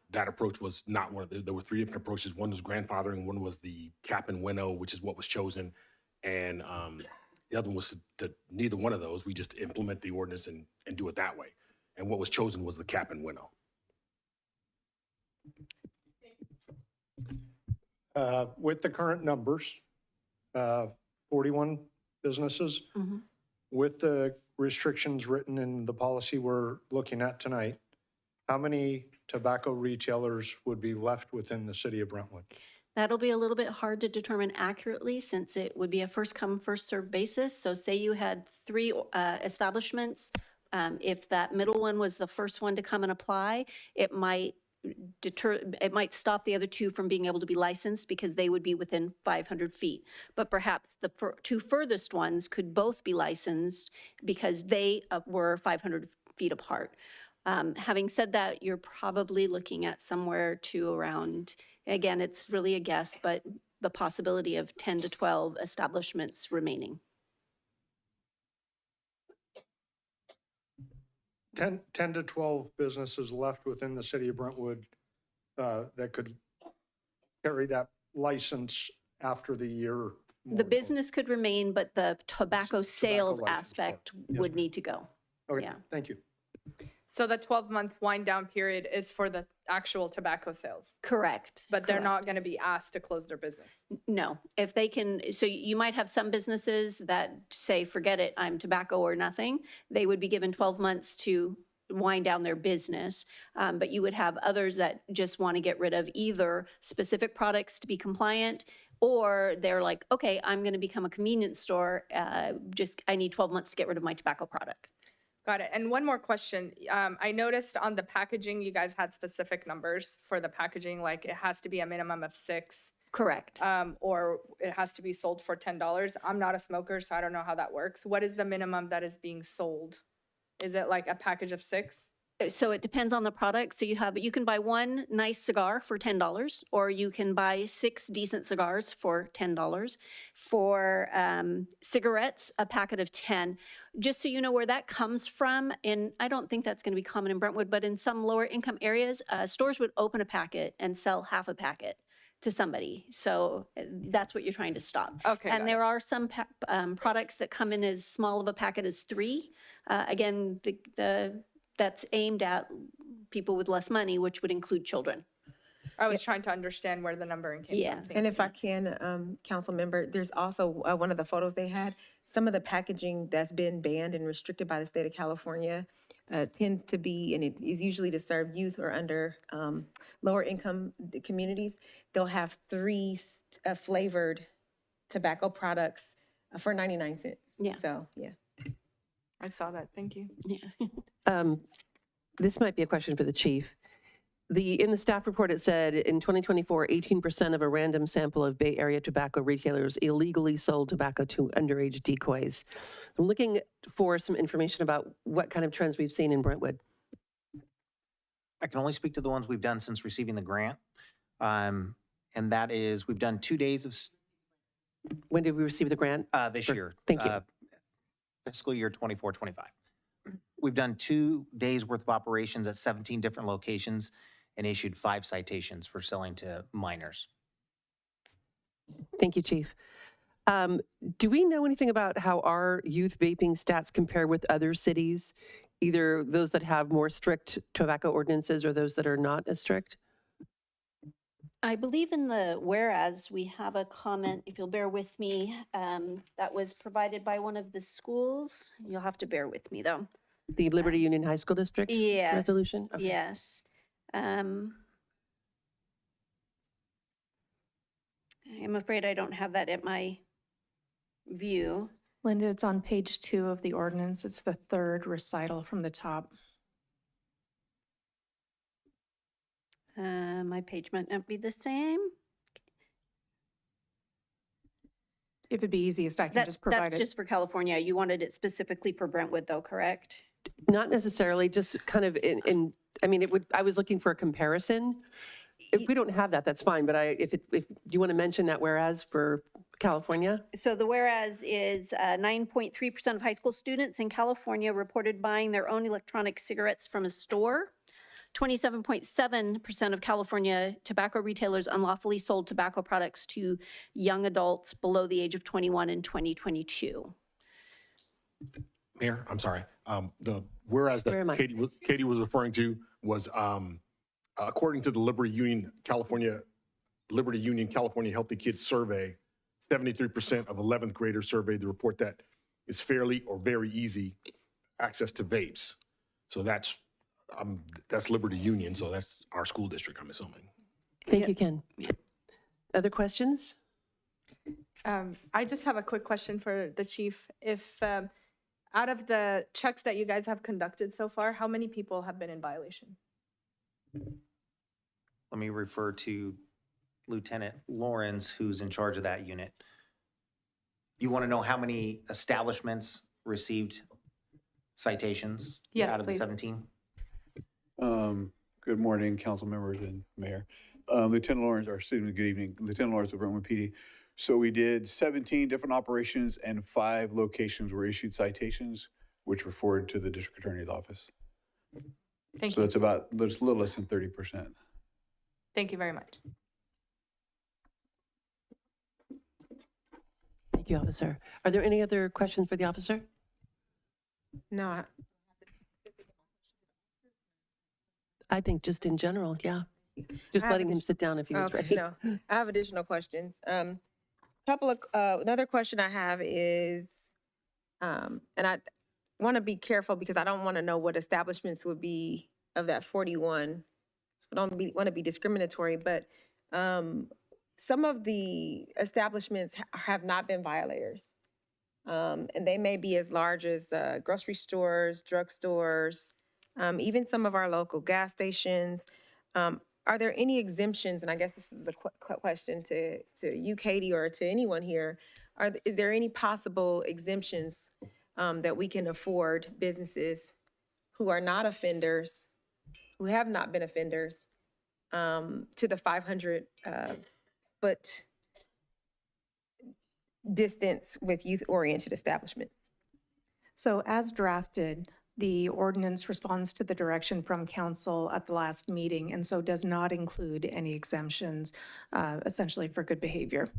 that approach was not one of there were three different approaches. One was grandfathering, one was the cap and winnow, which is what was chosen, and the other one was to neither one of those. We just implement the ordinance and do it that way. And what was chosen was the cap and winnow. With the current numbers, 41 businesses, with the restrictions written in the policy we're looking at tonight, how many tobacco retailers would be left within the city of Brentwood? That'll be a little bit hard to determine accurately since it would be a first come, first served basis. So say you had 3 establishments, if that middle one was the first one to come and apply, it might stop the other 2 from being able to be licensed because they would be within 500 feet. But perhaps the 2 furthest ones could both be licensed because they were 500 feet apart. Having said that, you're probably looking at somewhere to around, again, it's really a guess, but the possibility of 10 to 12 establishments remaining. 10 to 12 businesses left within the city of Brentwood that could carry that license after the year. The business could remain, but the tobacco sales license aspect Yes, would ma'am. need to go. Okay, Yeah. thank you. So the 12-month wind down period is for the actual tobacco sales, Correct. but they're correct. not going to be asked to close their business. No, if they can, so you might have some businesses that say, forget it, I'm tobacco or nothing. They would be given 12 months to wind down their business. But you would have others that just want to get rid of either specific products to be compliant Or they're like, okay, I'm going to become a convenience store. I need 12 months to get rid of my tobacco product. Got it. And one more question. I noticed on the packaging, you guys had specific numbers for the packaging, like it has to be a minimum of 6. Correct. Or it has to be sold for $10. I'm not a smoker, so I don't know how that works. What is the minimum that is being sold? Is it like a package of 6? So it depends on the product. So you can buy one nice cigar for $10, or you can buy 6 decent cigars for $10. For cigarettes, a packet of 10. Just so you know where that comes from, and I don't think that's going to be common in Brentwood, but in some lower income areas, stores would open a packet and sell half a packet to somebody. So that's what you're trying to stop. Okay. And there are some products that come in as small of a packet as 3. Again, that's aimed at people with less money, which would include children. I was trying to understand where the numbering came Yeah. from. And if I can, council member, there's also one of the photos they had, some of the packaging that's been banned and restricted by the state of California tends to be, and it is usually to serve youth or under lower income communities. They'll have 3 flavored tobacco products for 99 cents. Yeah. So, yeah. I saw that. Thank you. Yeah. This might be a question for the chief. In the staff report, it said in 2024, 18% of a random sample of Bay Area tobacco retailers illegally sold tobacco to underage decoys. I'm looking for some information about what kind of trends we've seen in Brentwood. I can only speak to the ones we've done since receiving the grant. And that is, we've done 2 days of. When did we receive the grant? This year. Thank you. Fiscal year 24-25. We've done 2 days worth of operations at 17 different locations and issued 5 citations for selling to minors. Thank you, Chief. Do we know anything about how our youth vaping stats compare with other cities, either those that have more strict tobacco ordinances or those that are not as strict? I believe in the whereas we have a comment, if you'll bear with me, that was provided by one of the schools. You'll have to bear with me, though. The Liberty Union High School District resolution? Okay. Yes. I'm afraid I don't have that at my view. Linda, it's on page 2 of the ordinance. It's the 3rd recital from the top. My page might not be the same. If it'd be easiest, I can just provide That's it. just for California. You wanted it specifically for Brentwood, though, correct? Not necessarily, just kind of I was looking for a comparison. If we don't have that, that's fine, but if do you want to mention that whereas for California? So the whereas is 9.3% of high school students in California reported buying their own electronic cigarettes from a store. 27.7% of California tobacco retailers unlawfully sold tobacco products to young adults below the age of 21 in 2022. Mayor, I'm sorry. Whereas that Katie was referring to was according to the Liberty Union California Healthy Kids Survey, 73% of 11th graders surveyed the report that it's fairly or very easy access to vapes. So that's Liberty Union, so that's our school district, I'm assuming. Thank you, Ken. Other questions? I just have a quick question for the chief. If out of the checks that you guys have conducted so far, how many people have been in violation? Let me refer to Lieutenant Lawrence, who's in charge of that unit. You want to know how many establishments received citations out of the 17? Good morning, council members and mayor. Lieutenant Lawrence, good evening. Lieutenant Lawrence of Brentwood PD. So we did 17 different operations and 5 locations were issued citations, which were forwarded to the district attorney's office. Thank So you. it's a little less than 30%. Thank you very much. Thank you, officer. Are there any other questions for the officer? No, I I think just in general, yeah. Just letting him sit down if he was ready. No, I have additional questions. Another question I have is, and I want to be careful because I don't want to know what establishments would be of that 41. I don't want to be discriminatory, but some of the establishments have not been violators. And they may be as large as grocery stores, drugstores, even some of our local gas stations. Are there any exemptions? And I guess this is the question to you, Katie, or to anyone here. Is there any possible exemptions that we can afford businesses who are not offenders, who have not been offenders, to the 500 foot distance with youth-oriented establishments? So as drafted, the ordinance responds to the direction from council at the last meeting, and so does not include any exemptions, essentially for good behavior.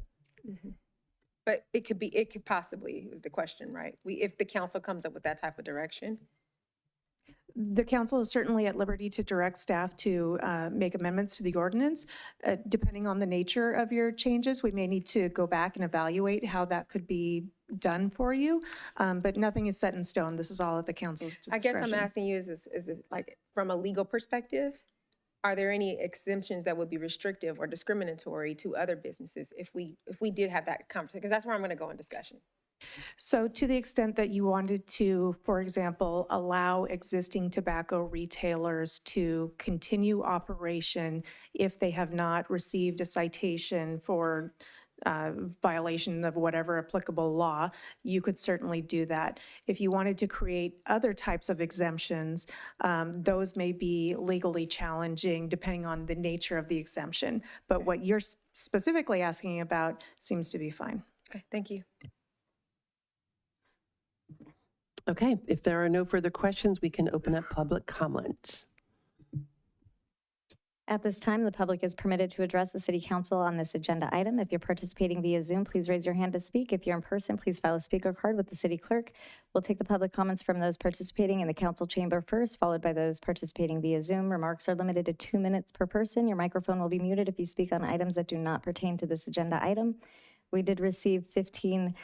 But it could possibly, is the question, right? If the council comes up with that type of direction. The council is certainly at liberty to direct staff to make amendments to the ordinance. Depending on the nature of your changes, we may need to go back and evaluate how that could be done for you, but nothing is set in stone. This is all at the council's discretion. I guess I'm asking you, is it like from a legal perspective, are there any exemptions that would be restrictive or discriminatory to other businesses if we did have that conversation? Because that's where I'm going to go in discussion. So to the extent that you wanted to, for example, allow existing tobacco retailers to continue operation if they have not received a citation for violation of whatever applicable law, you could certainly do that. If you wanted to create other types of exemptions, those may be legally challenging depending on the nature of the exemption. But what you're specifically asking about seems to be fine. Okay, thank you. Okay, if there are no further questions, we can open up public comment. At this time, the public is permitted to address the city council on this agenda item. If you're participating via Zoom, please raise your hand to speak. If you're in person, please file a speaker card with the city clerk. We'll take the public comments from those participating in the council chamber first, followed by those participating via Zoom. Remarks are limited to 2 minutes per person. Your microphone will be muted if you speak on items that do not pertain to this agenda item. We did receive 15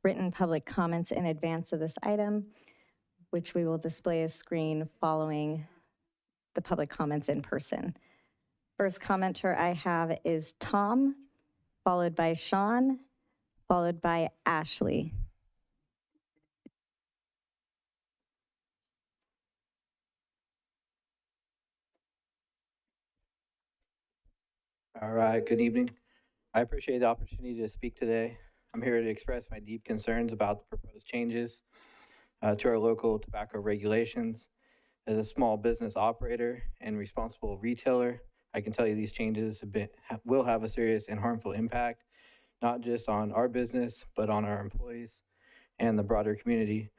written public comments in advance of this item, which we will display a screen following the public comments in person. First commenter I have is Tom, followed by Sean, followed by Ashley. All right, good evening. I appreciate the opportunity to speak today. I'm here to express my deep concerns about the proposed changes to our local tobacco regulations. As a small business operator and responsible retailer, I can tell you these changes will have a serious and harmful impact, not just on our business, but on our employees and the broader community.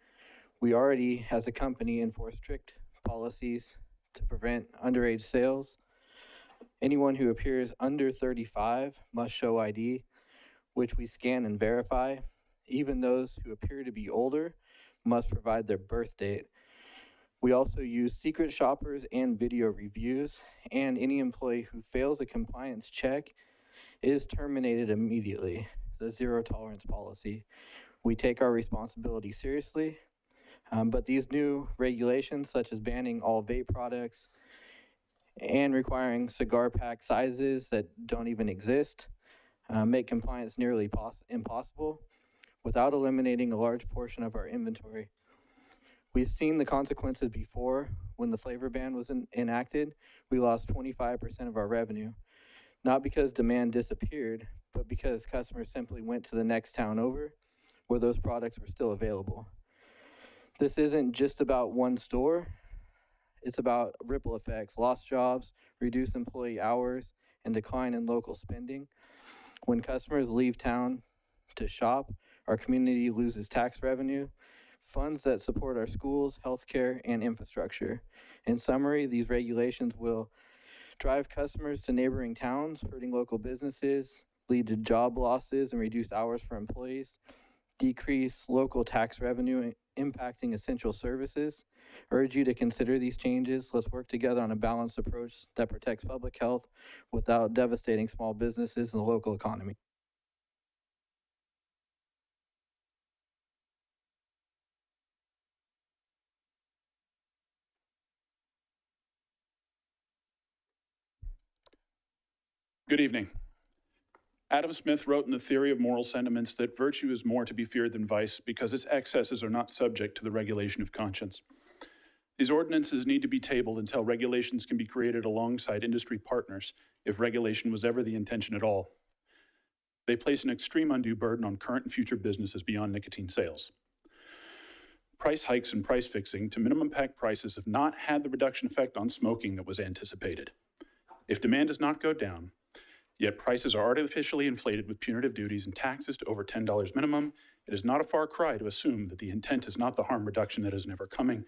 We already, as a company, enforce strict policies to prevent underage sales. Anyone who appears under 35 must show ID, which we scan and verify. Even those who appear to be older must provide their birth date. We also use secret shoppers and video reviews, and any employee who fails a compliance check is terminated immediately. The zero tolerance policy. We take our responsibility seriously, but these new regulations, such as banning all vape products and requiring cigar pack sizes that don't even exist, make compliance nearly impossible without eliminating a large portion of our inventory. We've seen the consequences before. When the flavor ban was enacted, we lost 25% of our revenue, not because demand disappeared, but because customers simply went to the next town over where those products were still available. This isn't just about one store. It's about ripple effects, lost jobs, reduced employee hours, and decline in local spending. When customers leave town to shop, our community loses tax revenue, funds that support our schools, healthcare, and infrastructure. In summary, these regulations will drive customers to neighboring towns, hurting local businesses, lead to job losses and reduced hours for employees, decrease local tax revenue, impacting essential services. Urge you to consider these changes. Let's work together on a balanced approach that protects public health without devastating small businesses and the local economy. Good evening. Adam Smith wrote in The Theory of Moral Sentiments that virtue is more to be feared than vice because its excesses are not subject to the regulation of conscience. These ordinances need to be tabled until regulations can be created alongside industry partners, if regulation was ever the intention at all. They place an extreme undue burden on current and future businesses beyond nicotine sales. Price hikes and price fixing to minimum pack prices have not had the reduction effect on smoking that was anticipated. If demand does not go down, yet prices are artificially inflated with punitive duties and taxes to over $10 minimum, it is not a far cry to assume that the intent is not the harm reduction that is never coming,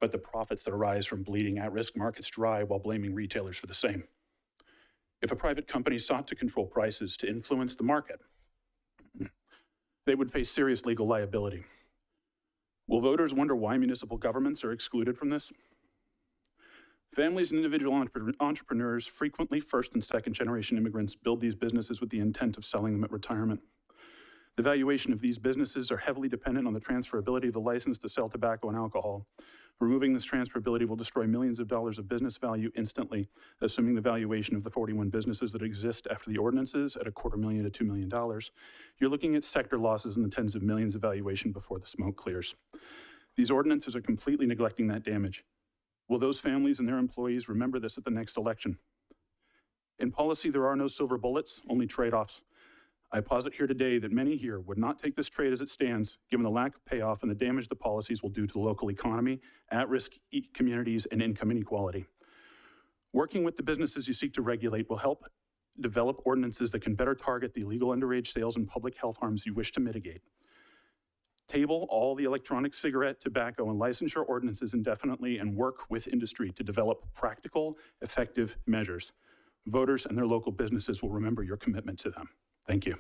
but the profits that arise from bleeding at-risk markets dry while blaming retailers for the same. If a private company sought to control prices to influence the market, they would face serious legal liability. Will voters wonder why municipal governments are excluded from this? Families and individual entrepreneurs, frequently first and second generation immigrants, build these businesses with the intent of selling them at retirement. The valuation of these businesses are heavily dependent on the transferability of the license to sell tobacco and alcohol. Removing this transferability will destroy millions of dollars of business value instantly, assuming the valuation of the 41 businesses that exist after the ordinances at $250,000 to $2 million. You're looking at sector losses in the tens of millions of valuation before the smoke clears. These ordinances are completely neglecting that damage. Will those families and their employees remember this at the next election? In policy, there are no silver bullets, only trade-offs. I posit here today that many here would not take this trade as it stands, given the lack of payoff and the damage the policies will do to the local economy, at-risk communities, and income inequality. Working with the businesses you seek to regulate will help develop ordinances that can better target the illegal underage sales and public health harms you wish to mitigate. Table all the electronic cigarette, tobacco, and licensure ordinances indefinitely and work with industry to develop practical, effective measures. Voters and their local businesses will remember your commitment to them. Thank you.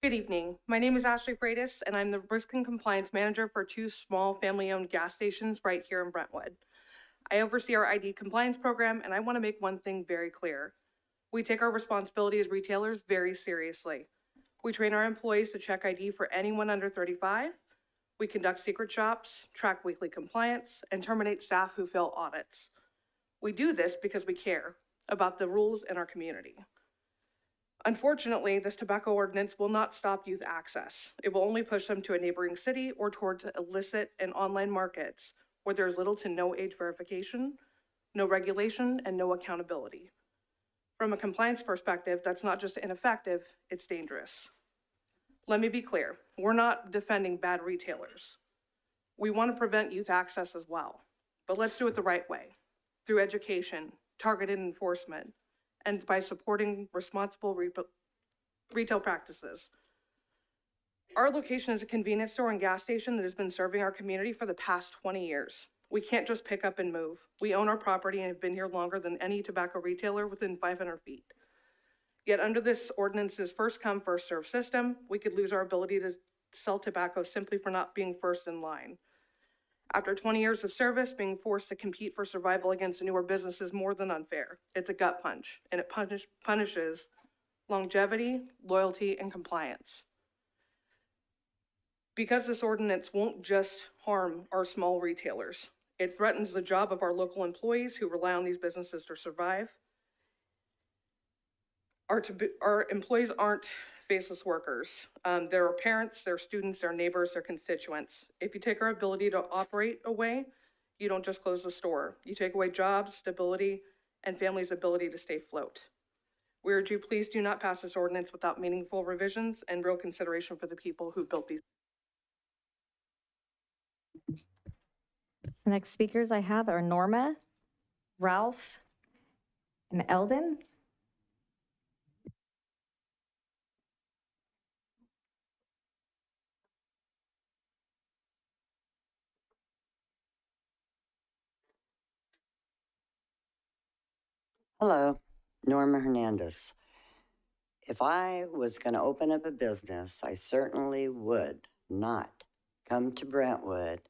Good evening. My name is Ashley Freitas, and I'm the Risk and Compliance Manager for 2 small family-owned gas stations right here in Brentwood. I oversee our ID compliance program, and I want to make one thing very clear. We take our responsibility as retailers very seriously. We train our employees to check ID for anyone under 35. We conduct secret shops, track weekly compliance, and terminate staff who fail audits. We do this because we care about the rules in our community. Unfortunately, this tobacco ordinance will not stop youth access. It will only push them to a neighboring city or towards illicit and online markets where there's little to no age verification, no regulation, and no accountability. From a compliance perspective, that's not just ineffective, it's dangerous. Let me be clear, we're not defending bad retailers. We want to prevent youth access as well, but let's do it the right way, through education, targeted enforcement, and by supporting responsible retail practices. Our location is a convenience store and gas station that has been serving our community for the past 20 years. We can't just pick up and move. We own our property and have been here longer than any tobacco retailer within 500 feet. Yet under this ordinance's first come, first served system, we could lose our ability to sell tobacco simply for not being first in line. After 20 years of service, being forced to compete for survival against a newer business is more than unfair. It's a gut punch, and it punishes longevity, loyalty, and compliance. Because this ordinance won't just harm our small retailers, it threatens the job of our local employees who rely on these businesses to survive. Our employees aren't faceless workers. They're our parents, their students, their neighbors, their constituents. If you take our ability to operate away, you don't just close the store. You take away jobs, stability, and families' ability to stay afloat. We urge you, please do not pass this ordinance without meaningful revisions and real consideration for the people who built these. The next speakers I have are Norma, Ralph, and Eldon. Hello, Norma Hernandez. If I was going to open up a business, I certainly would not come to Brentwood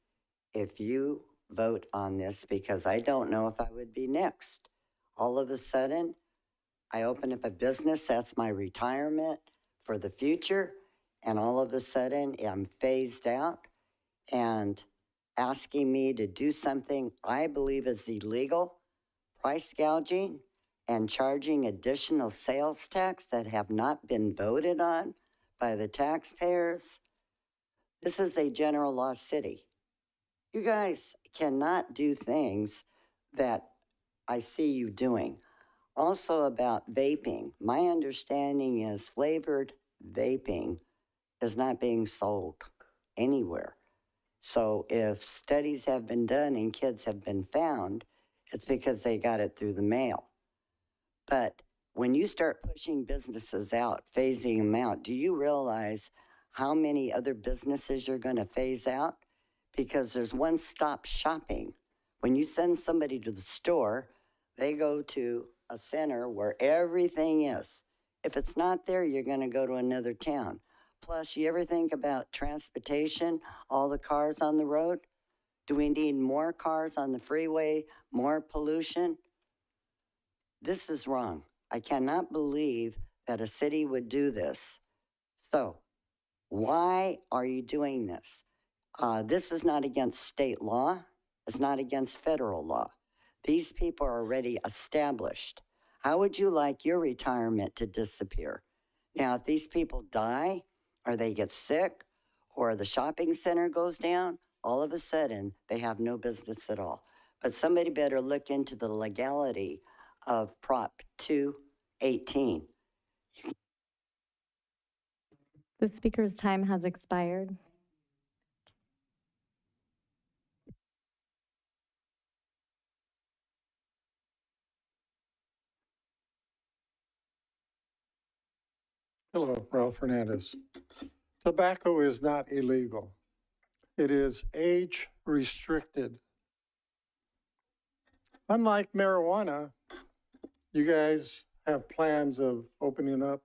if you vote on this, because I don't know if I would be next. All of a sudden, I open up a business, that's my retirement for the future, and all of a sudden I'm phased out and asking me to do something I believe is illegal, price gouging, and charging additional sales tax that have not been voted on by the taxpayers. This is a general law city. You guys cannot do things that I see you doing. Also about vaping, my understanding is flavored vaping is not being sold anywhere. So if studies have been done and kids have been found, it's because they got it through the mail. But when you start pushing businesses out, phasing them out, do you realize how many other businesses you're going to phase out? Because there's one-stop shopping. When you send somebody to the store, they go to a center where everything is. If it's not there, you're going to go to another town. Plus, you ever think about transportation, all the cars on the road? Do we need more cars on the freeway, more pollution? This is wrong. I cannot believe that a city would do this. So, why are you doing this? This is not against state law. It's not against federal law. These people are already established. How would you like your retirement to disappear? Now, if these people die, or they get sick, or the shopping center goes down, all of a sudden, they have no business at all. But somebody better look into the legality of Prop 218. The speaker's time has expired. Hello, Ralph Hernandez. Tobacco is not illegal. It is age restricted. Unlike marijuana, you guys have plans of opening up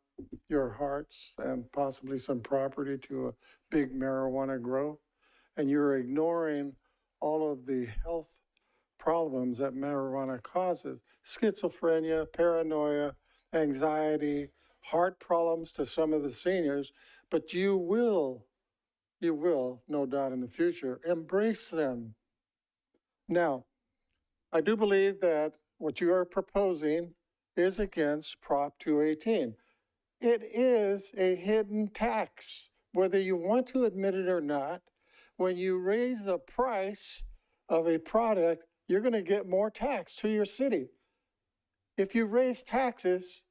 your hearts and possibly some property to a big marijuana grow, and you're ignoring all of the health problems that marijuana causes: schizophrenia, paranoia, anxiety, heart problems to some of the seniors. But you will, no doubt in the future, embrace them. Now, I do believe that what you are proposing is against Prop 218. It is a hidden tax, whether you want to admit it or not. When you raise the price of a product, you're going to get more tax to your city. If you raise taxes,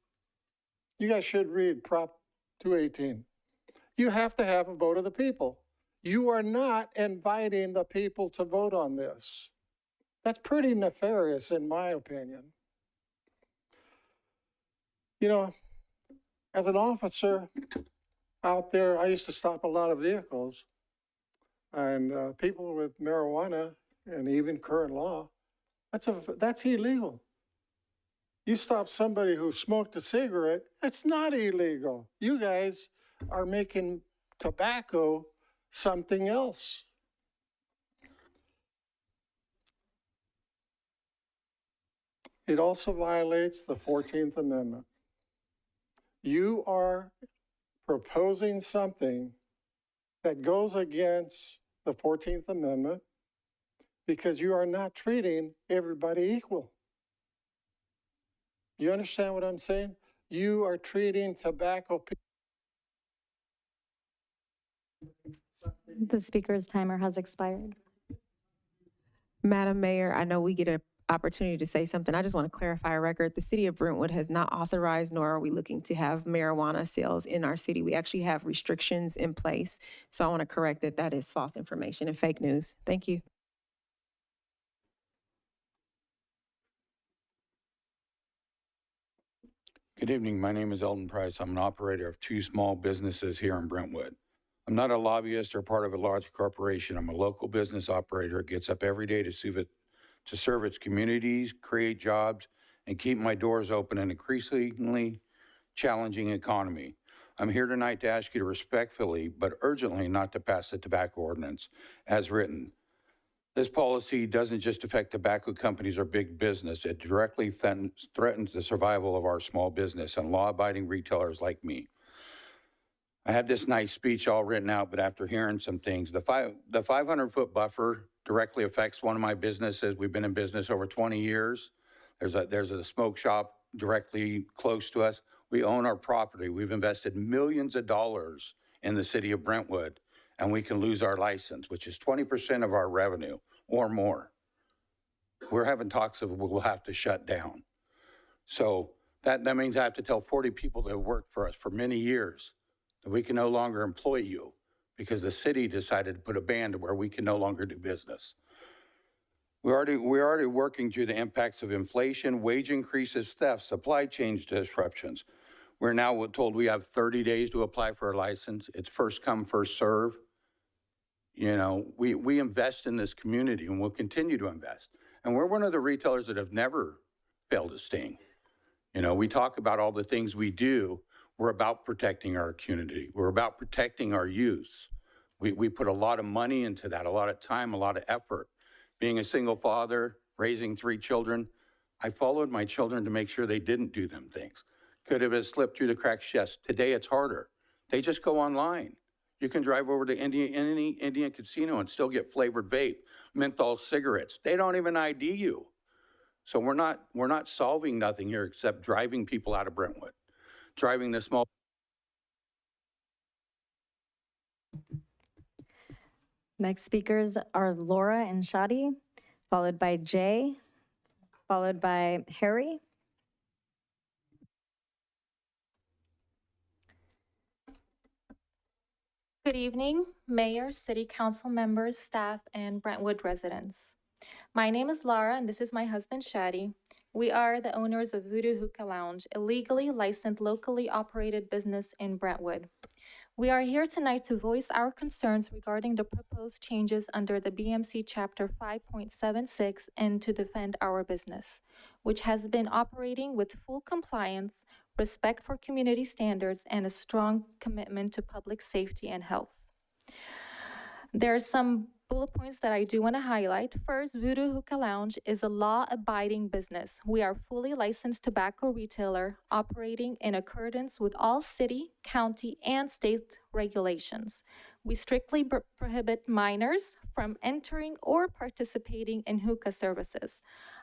you guys should read Prop 218. You have to have a vote of the people. You are not inviting the people to vote on this. That's pretty nefarious, in my opinion. You know, as an officer out there, I used to stop a lot of vehicles, and people with marijuana and even current law, that's illegal. You stop somebody who smoked a cigarette, it's not illegal. You guys are making tobacco something else. It also violates the 14th Amendment. You are proposing something that goes against the 14th Amendment because you are not treating everybody equal. You understand what I'm saying? You are treating tobacco. The speaker's timer has expired. Madam Mayor, I know we get an opportunity to say something. I just want to clarify a record. The city of Brentwood has not authorized, nor are we looking to have marijuana sales in our city. We actually have restrictions in place. So I want to correct that. That is false information and fake news. Thank you. Good evening. My name is Eldon Price. I'm an operator of 2 small businesses here in Brentwood. I'm not a lobbyist or part of a large corporation. I'm a local business operator that gets up every day to serve its communities, create jobs, and keep my doors open in an increasingly challenging economy. I'm here tonight to ask you to respectfully but urgently not to pass the tobacco ordinance as written. This policy doesn't just affect tobacco companies or big business. It directly threatens the survival of our small business and law-abiding retailers like me. I had this nice speech all written out, but after hearing some things, the 500-foot buffer directly affects one of my businesses. We've been in business over 20 years. There's a smoke shop directly close to us. We own our property. We've invested millions of dollars in the city of Brentwood, and we can lose our license, which is 20% of our revenue or more. We're having talks of we'll have to shut down. So that means I have to tell 40 people that have worked for us for many years that we can no longer employ you because the city decided to put a ban to where we can no longer do business. We're already working through the impacts of inflation, wage increases, theft, supply chain disruptions. We're now told we have 30 days to apply for a license. It's first come, first serve. You know, we invest in this community and we'll continue to invest. And we're one of the retailers that have never failed a sting. You know, we talk about all the things we do. We're about protecting our community. We're about protecting our youth. We put a lot of money into that, a lot of time, a lot of effort. Being a single father, raising 3 children, I followed my children to make sure they didn't do them things. Could have slipped through the cracks, yes. Today it's harder. They just go online. You can drive over to any Indian casino and still get flavored vape, menthol cigarettes. They don't even ID you. So we're not solving nothing here except driving people out of Brentwood, driving the small. Next speakers are Laura and Shadi, followed by Jay, followed by Harry. Good evening, Mayor, City Council members, staff, and Brentwood residents. My name is Laura, and this is my husband, Shadi. We are the owners of Voodoo Hookah Lounge, a legally licensed, locally operated business in Brentwood. We are here tonight to voice our concerns regarding the proposed changes under the BMC Chapter 5.76 and to defend our business, which has been operating with full compliance, respect for community standards, and a strong commitment to public safety and health. There are some bullet points that I do want to highlight. First, Voodoo Hookah Lounge is a law-abiding business. We are fully licensed tobacco retailer operating in accordance with all city, county, and state regulations. We strictly prohibit minors from entering or participating in hookah services.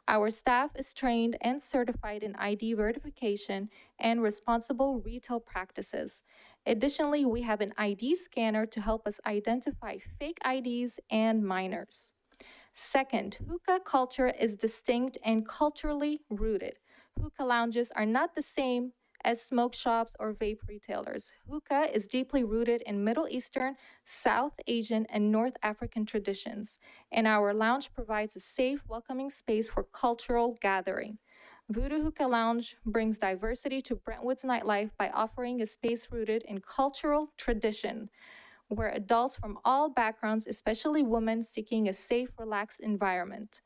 Our staff is trained and certified in ID verification and responsible retail practices. Additionally, we have an ID scanner to help us identify fake IDs and minors. Second, hookah culture is distinct and culturally rooted. Hookah lounges are not the same as smoke shops or vape retailers. Hookah is deeply rooted in Middle Eastern, South Asian, and North African traditions, and our lounge provides a safe, welcoming space for cultural gathering. Voodoo Hookah Lounge brings diversity to Brentwood's nightlife by offering a space rooted in cultural tradition, where adults from all backgrounds, especially women seeking a safe, relaxed environment,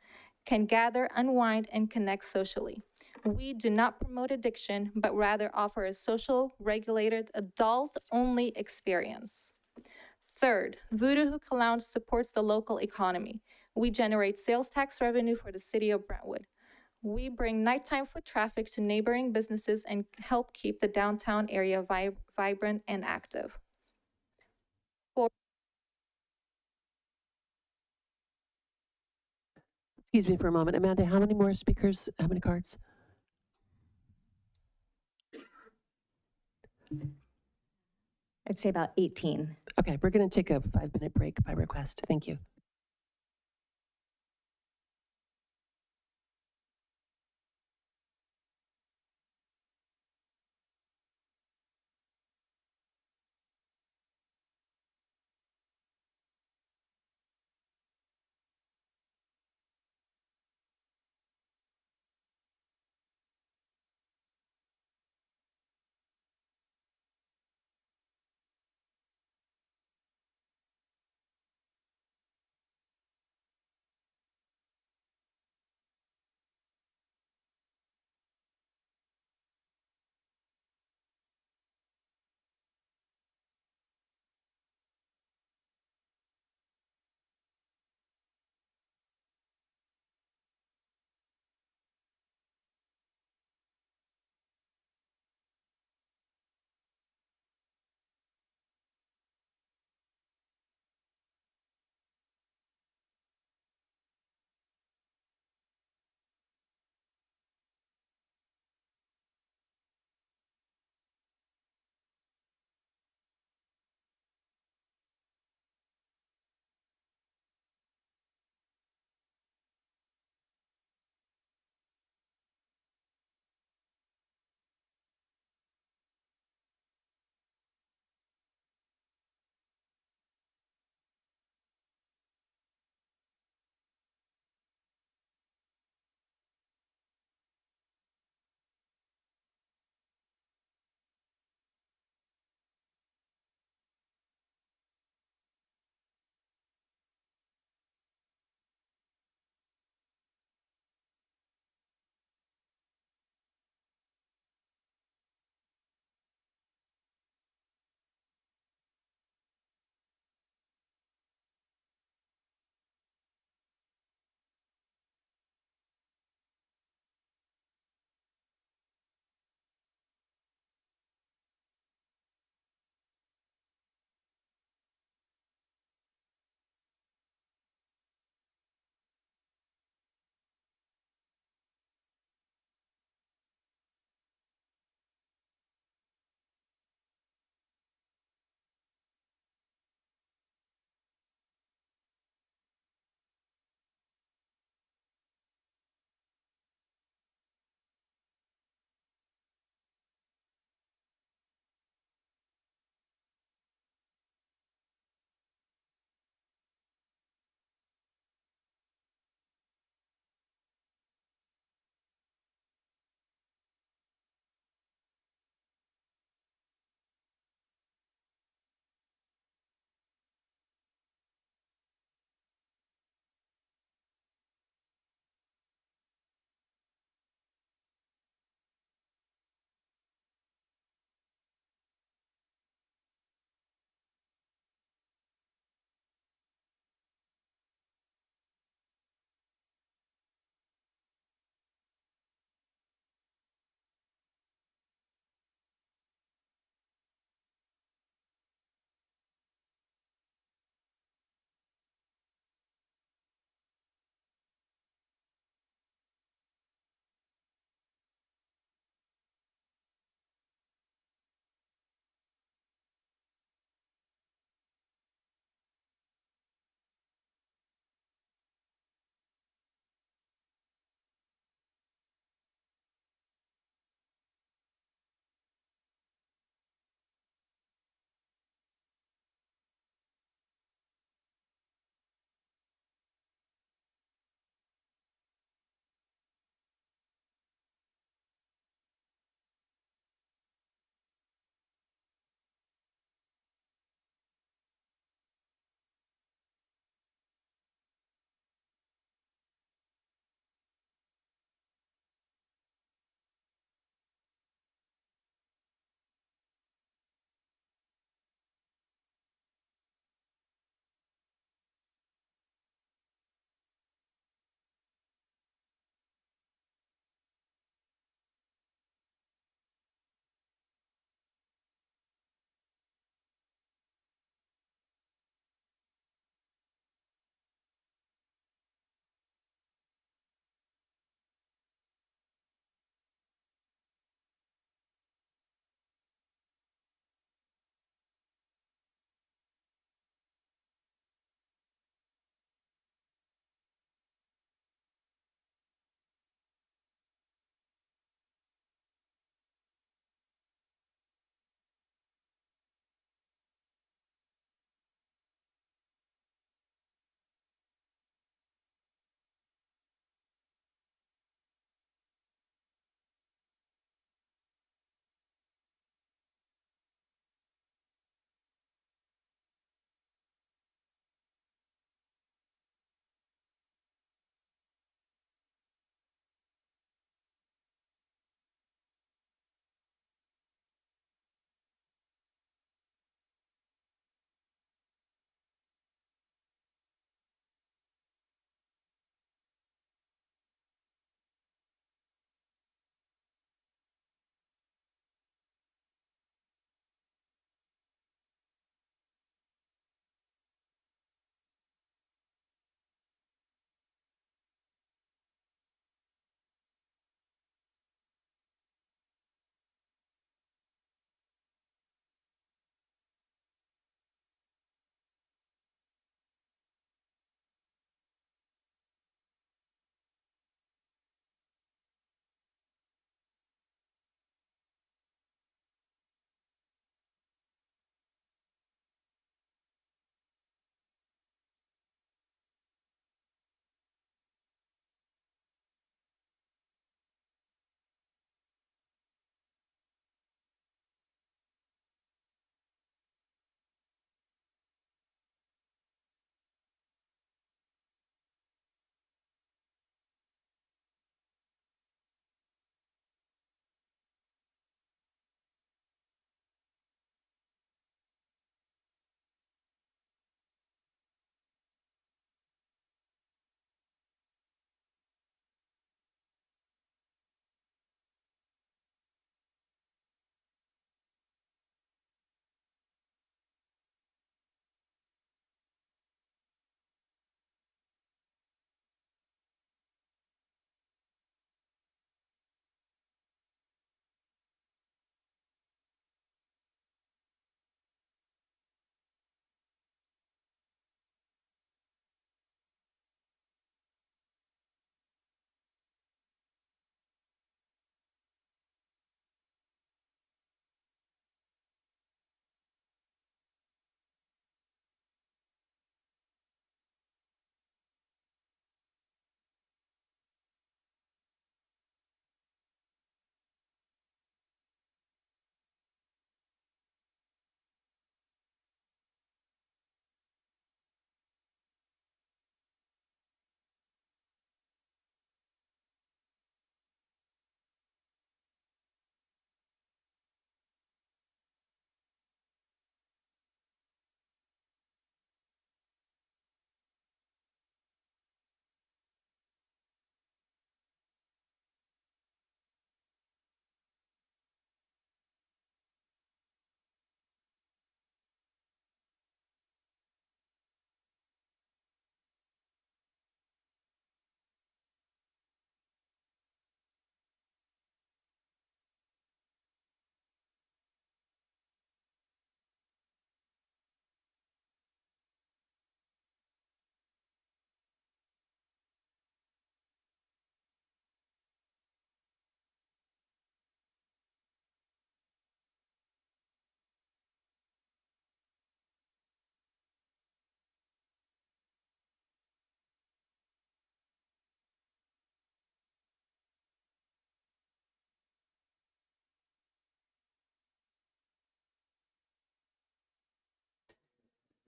can gather, unwind, and connect socially. We do not promote addiction, but rather offer a social, regulated, adult-only experience. Third, Voodoo Hookah Lounge supports the local economy. We generate sales tax revenue for the city of Brentwood. We bring nighttime foot traffic to neighboring businesses and help keep the downtown area vibrant and active. Excuse me for a moment. Amanda, how many more speakers, how many cards? I'd say about 18. Okay, we're going to take a 5-minute break by request. Thank you.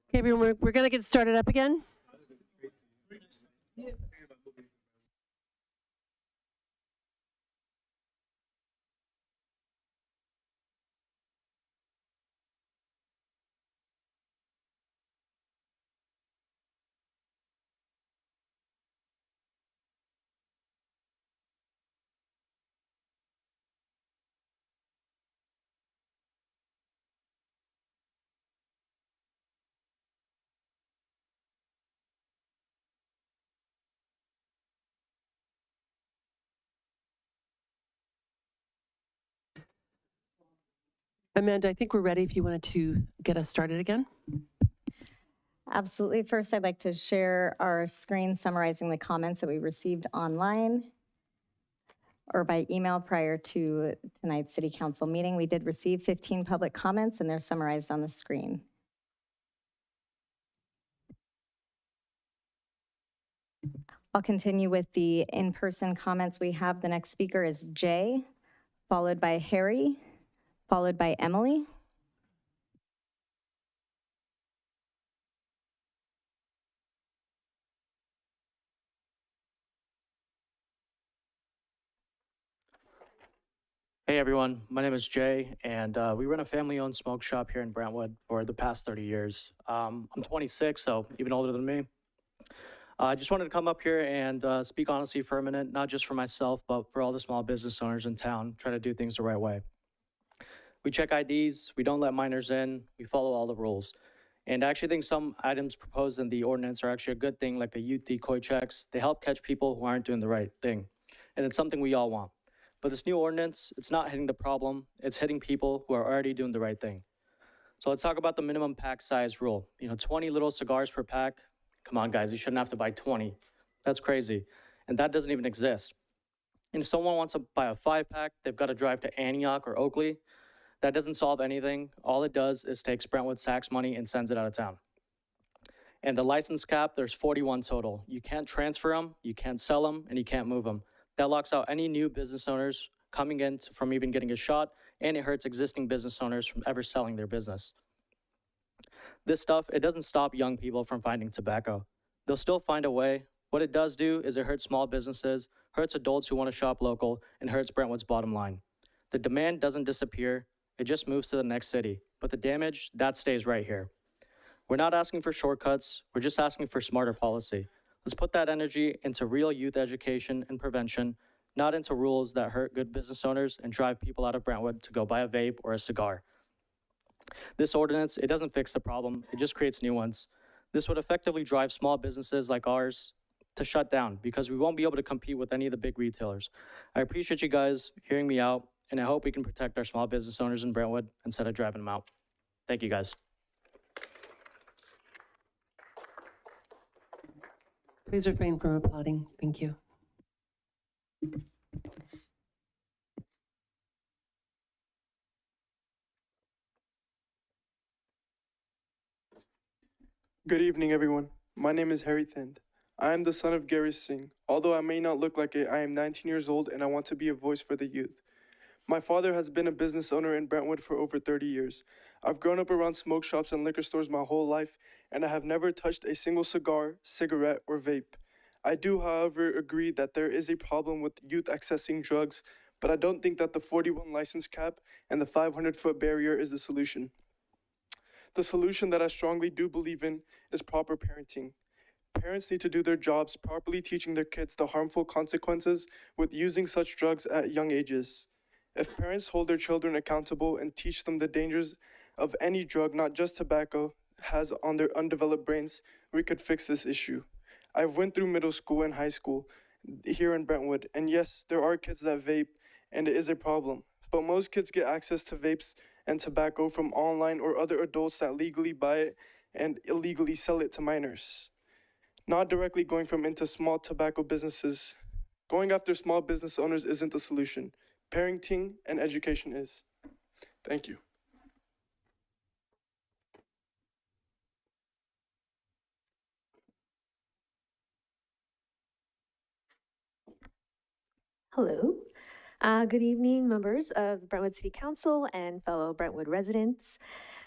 Okay, everyone, we're going to get started up again. Amanda, I think we're ready if you wanted to get us started again. Absolutely. First, I'd like to share our screen summarizing the comments that we received online or by email prior to tonight's city council meeting. We did receive 15 public comments, and they're summarized on the screen. I'll continue with the in-person comments we have. The next speaker is Jay, followed by Harry, followed by Emily. Hey everyone, my name is Jay, and we run a family-owned smoke shop here in Brentwood for the past 30 years. I'm 26, so even older than me. I just wanted to come up here and speak honestly for a minute, not just for myself, but for all the small business owners in town, trying to do things the right way. We check IDs, we don't let minors in, we follow all the rules. And I actually think some items proposed in the ordinance are actually a good thing, like the youth decoy checks. They help catch people who aren't doing the right thing. And it's something we all want. But this new ordinance, it's not hitting the problem, it's hitting people who are already doing the right thing. So let's talk about the minimum pack size rule. 20 little cigars per pack. Come on, guys, you shouldn't have to buy 20. That's crazy. And that doesn't even exist. And if someone wants to buy a 5-pack, they've got to drive to Antioch or Oakley. That doesn't solve anything. All it does is takes Brentwood's tax money and sends it out of town. And the license cap, there's 41 total. You can't transfer them, you can't sell them, and you can't move them. That locks out any new business owners coming in from even getting a shot, and it hurts existing business owners from ever selling their business. This stuff, it doesn't stop young people from finding tobacco. They'll still find a way. What it does do is it hurts small businesses, hurts adults who want to shop local, and hurts Brentwood's bottom line. The demand doesn't disappear, it just moves to the next city. But the damage, that stays right here. We're not asking for shortcuts, we're just asking for smarter policy. Let's put that energy into real youth education and prevention, not into rules that hurt good business owners and drive people out of Brentwood to go buy a vape or a cigar. This ordinance, it doesn't fix the problem, it just creates new ones. This would effectively drive small businesses like ours to shut down because we won't be able to compete with any of the big retailers. I appreciate you guys hearing me out, and I hope we can protect our small business owners in Brentwood instead of driving them out. Thank you, guys. Please refrain from applauding. Thank you. Good evening, everyone. My name is Harry Thind. I am the son of Gary Singh. Although I may not look like it, I am 19 years old and I want to be a voice for the youth. My father has been a business owner in Brentwood for over 30 years. I've grown up around smoke shops and liquor stores my whole life, and I have never touched a single cigar, cigarette, or vape. I do, however, agree that there is a problem with youth accessing drugs, but I don't think that the 41 license cap and the 500-foot barrier is the solution. The solution that I strongly do believe in is proper parenting. Parents need to do their jobs properly teaching their kids the harmful consequences with using such drugs at young ages. If parents hold their children accountable and teach them the dangers of any drug, not just tobacco, has on their undeveloped brains, we could fix this issue. I've went through middle school and high school here in Brentwood, and yes, there are kids that vape, and it is a problem. But most kids get access to vapes and tobacco from online or other adults that legally buy it and illegally sell it to minors. Not directly going from into small tobacco businesses. Going after small business owners isn't the solution. Parenting and education is. Thank you. Hello. Good evening, members of Brentwood City Council and fellow Brentwood residents.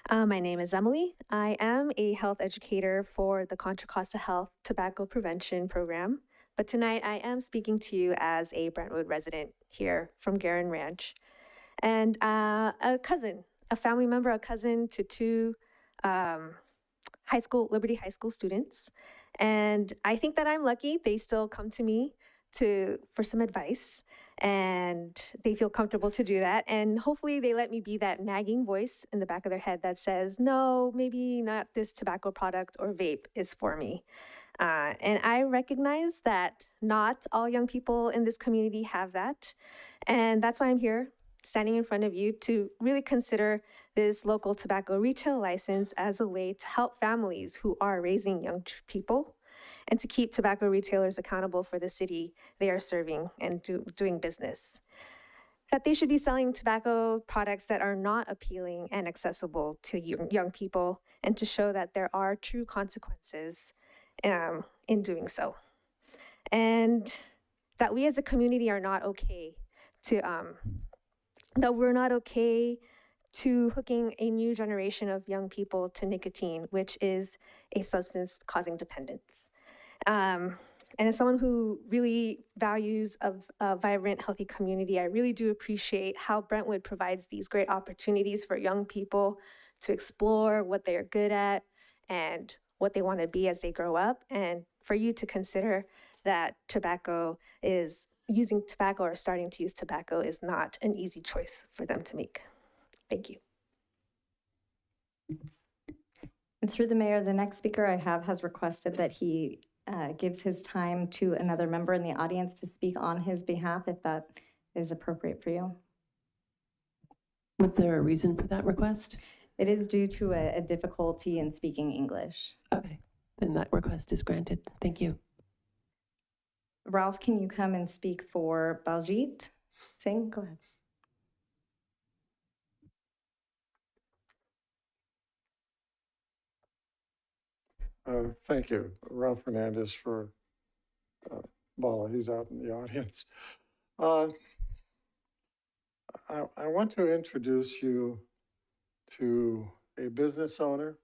My name is Emily. I am a health educator for the Contra Costa Health Tobacco Prevention Program, but tonight I am speaking to you as a Brentwood resident here from Garin Ranch, and a cousin, a family member, a cousin to two Liberty High School students. And I think that I'm lucky. They still come to me for some advice, and they feel comfortable to do that. And hopefully they let me be that nagging voice in the back of their head that says, no, maybe not this tobacco product or vape is for me. And I recognize that not all young people in this community have that. And that's why I'm here standing in front of you to really consider this local tobacco retail license as a way to help families who are raising young people and to keep tobacco retailers accountable for the city they are serving and doing business. That they should be selling tobacco products that are not appealing and accessible to young people, and to show that there are true consequences in doing so. And that we as a community are not okay that we're not okay to hooking a new generation of young people to nicotine, which is a substance causing dependence. And as someone who really values a vibrant, healthy community, I really do appreciate how Brentwood provides these great opportunities for young people to explore what they're good at and what they want to be as they grow up, and for you to consider that using tobacco or starting to use tobacco is not an easy choice for them to make. Thank you. And through the mayor, the next speaker I have has requested that he gives his time to another member in the audience to speak on his behalf, if that is appropriate for you. Was there a reason for that request? It is due to a difficulty in speaking English. Okay, then that request is granted. Thank you. Ralph, can you come and speak for Baljit Singh? Go ahead. Thank you, Ralph Hernandez for Bala. He's out in the audience. I want to introduce you to a business owner,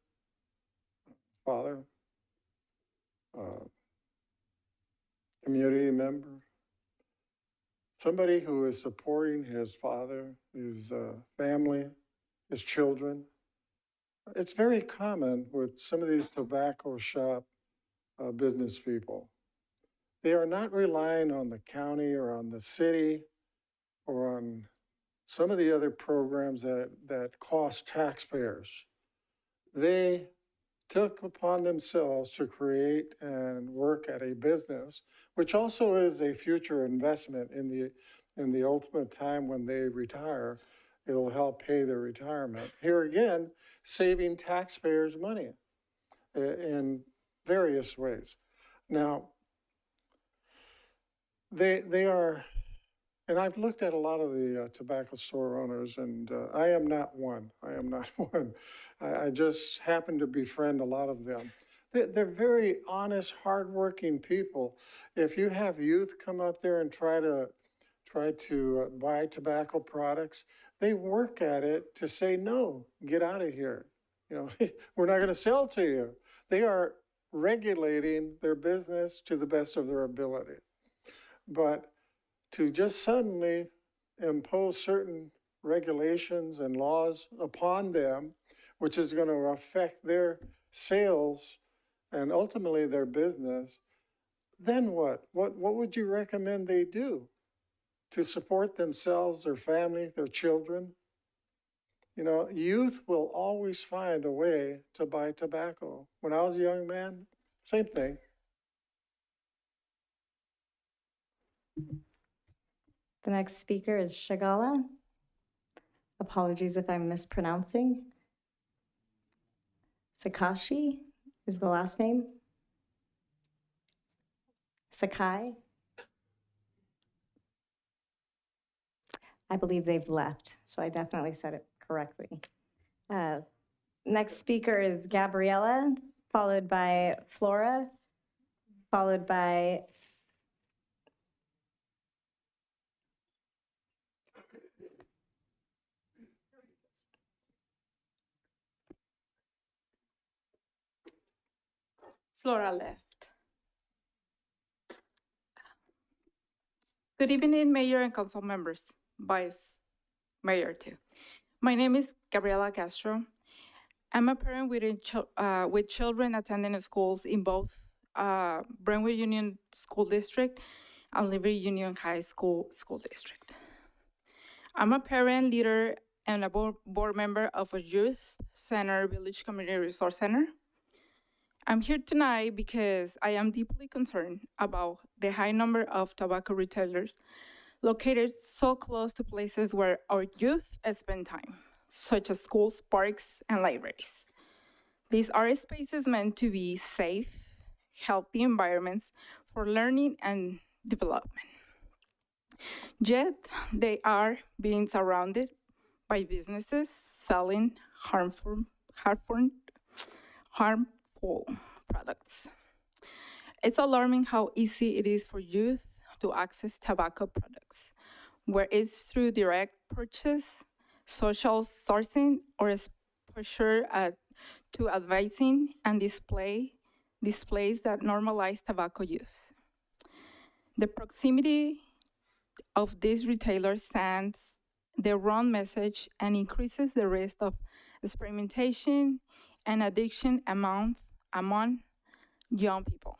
father, community member, somebody who is supporting his father, his family, his children. It's very common with some of these tobacco shop business people. They are not relying on the county or on the city or on some of the other programs that cost taxpayers. They took upon themselves to create and work at a business, which also is a future investment in the ultimate time when they retire. It'll help pay their retirement. Here again, saving taxpayers money in various ways. Now, they are, and I've looked at a lot of the tobacco store owners, and I am not one. I am not one. I just happen to befriend a lot of them. They're very honest, hardworking people. If you have youth come up there and try to buy tobacco products, they work at it to say, no, get out of here. You know, we're not going to sell to you. They are regulating their business to the best of their ability. But to just suddenly impose certain regulations and laws upon them, which is going to affect their sales and ultimately their business, then what? What would you recommend they do to support themselves, their family, their children? You know, youth will always find a way to buy tobacco. When I was a young man, same thing. The next speaker is Shagala. Apologies if I'm mispronouncing. Sakashi is the last name. Sakai. I believe they've left, so I definitely said it correctly. Next speaker is Gabriella, followed by Flora, followed by Flora left. Good evening, Mayor and Council members, Vice Mayor too. My name is Gabriela Castro. I'm a parent with children attending schools in both Brentwood Union School District and Liberty Union High School District. I'm a parent, leader, and a board member of a youth center, Village Community Resource Center. I'm here tonight because I am deeply concerned about the high number of tobacco retailers located so close to places where our youth spend time, such as schools, parks, and libraries. These are spaces meant to be safe, healthy environments for learning and development. Yet, they are being surrounded by businesses selling harmful products. It's alarming how easy it is for youth to access tobacco products, where it's through direct purchase, social sourcing, or exposure to advertising and displays that normalize tobacco use. The proximity of these retailers sends the wrong message and increases the risk of experimentation and addiction among young people.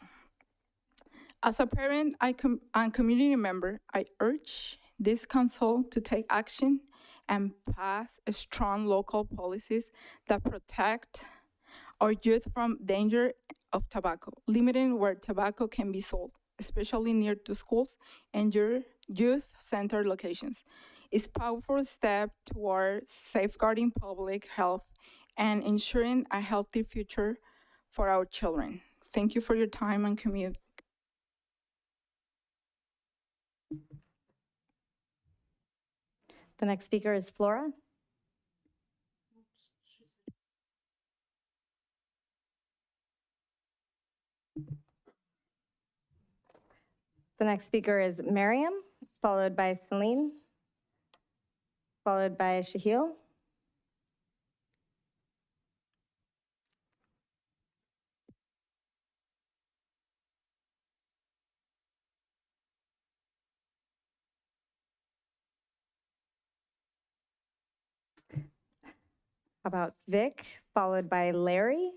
As a parent and community member, I urge this council to take action and pass strong local policies that protect our youth from danger of tobacco, limiting where tobacco can be sold, especially near to schools and your youth-centered locations. It's a powerful step towards safeguarding public health and ensuring a healthy future for our children. Thank you for your time and community. The next speaker is Flora. The next speaker is Miriam, followed by Celine, followed by Shahil. How about Vic, followed by Larry,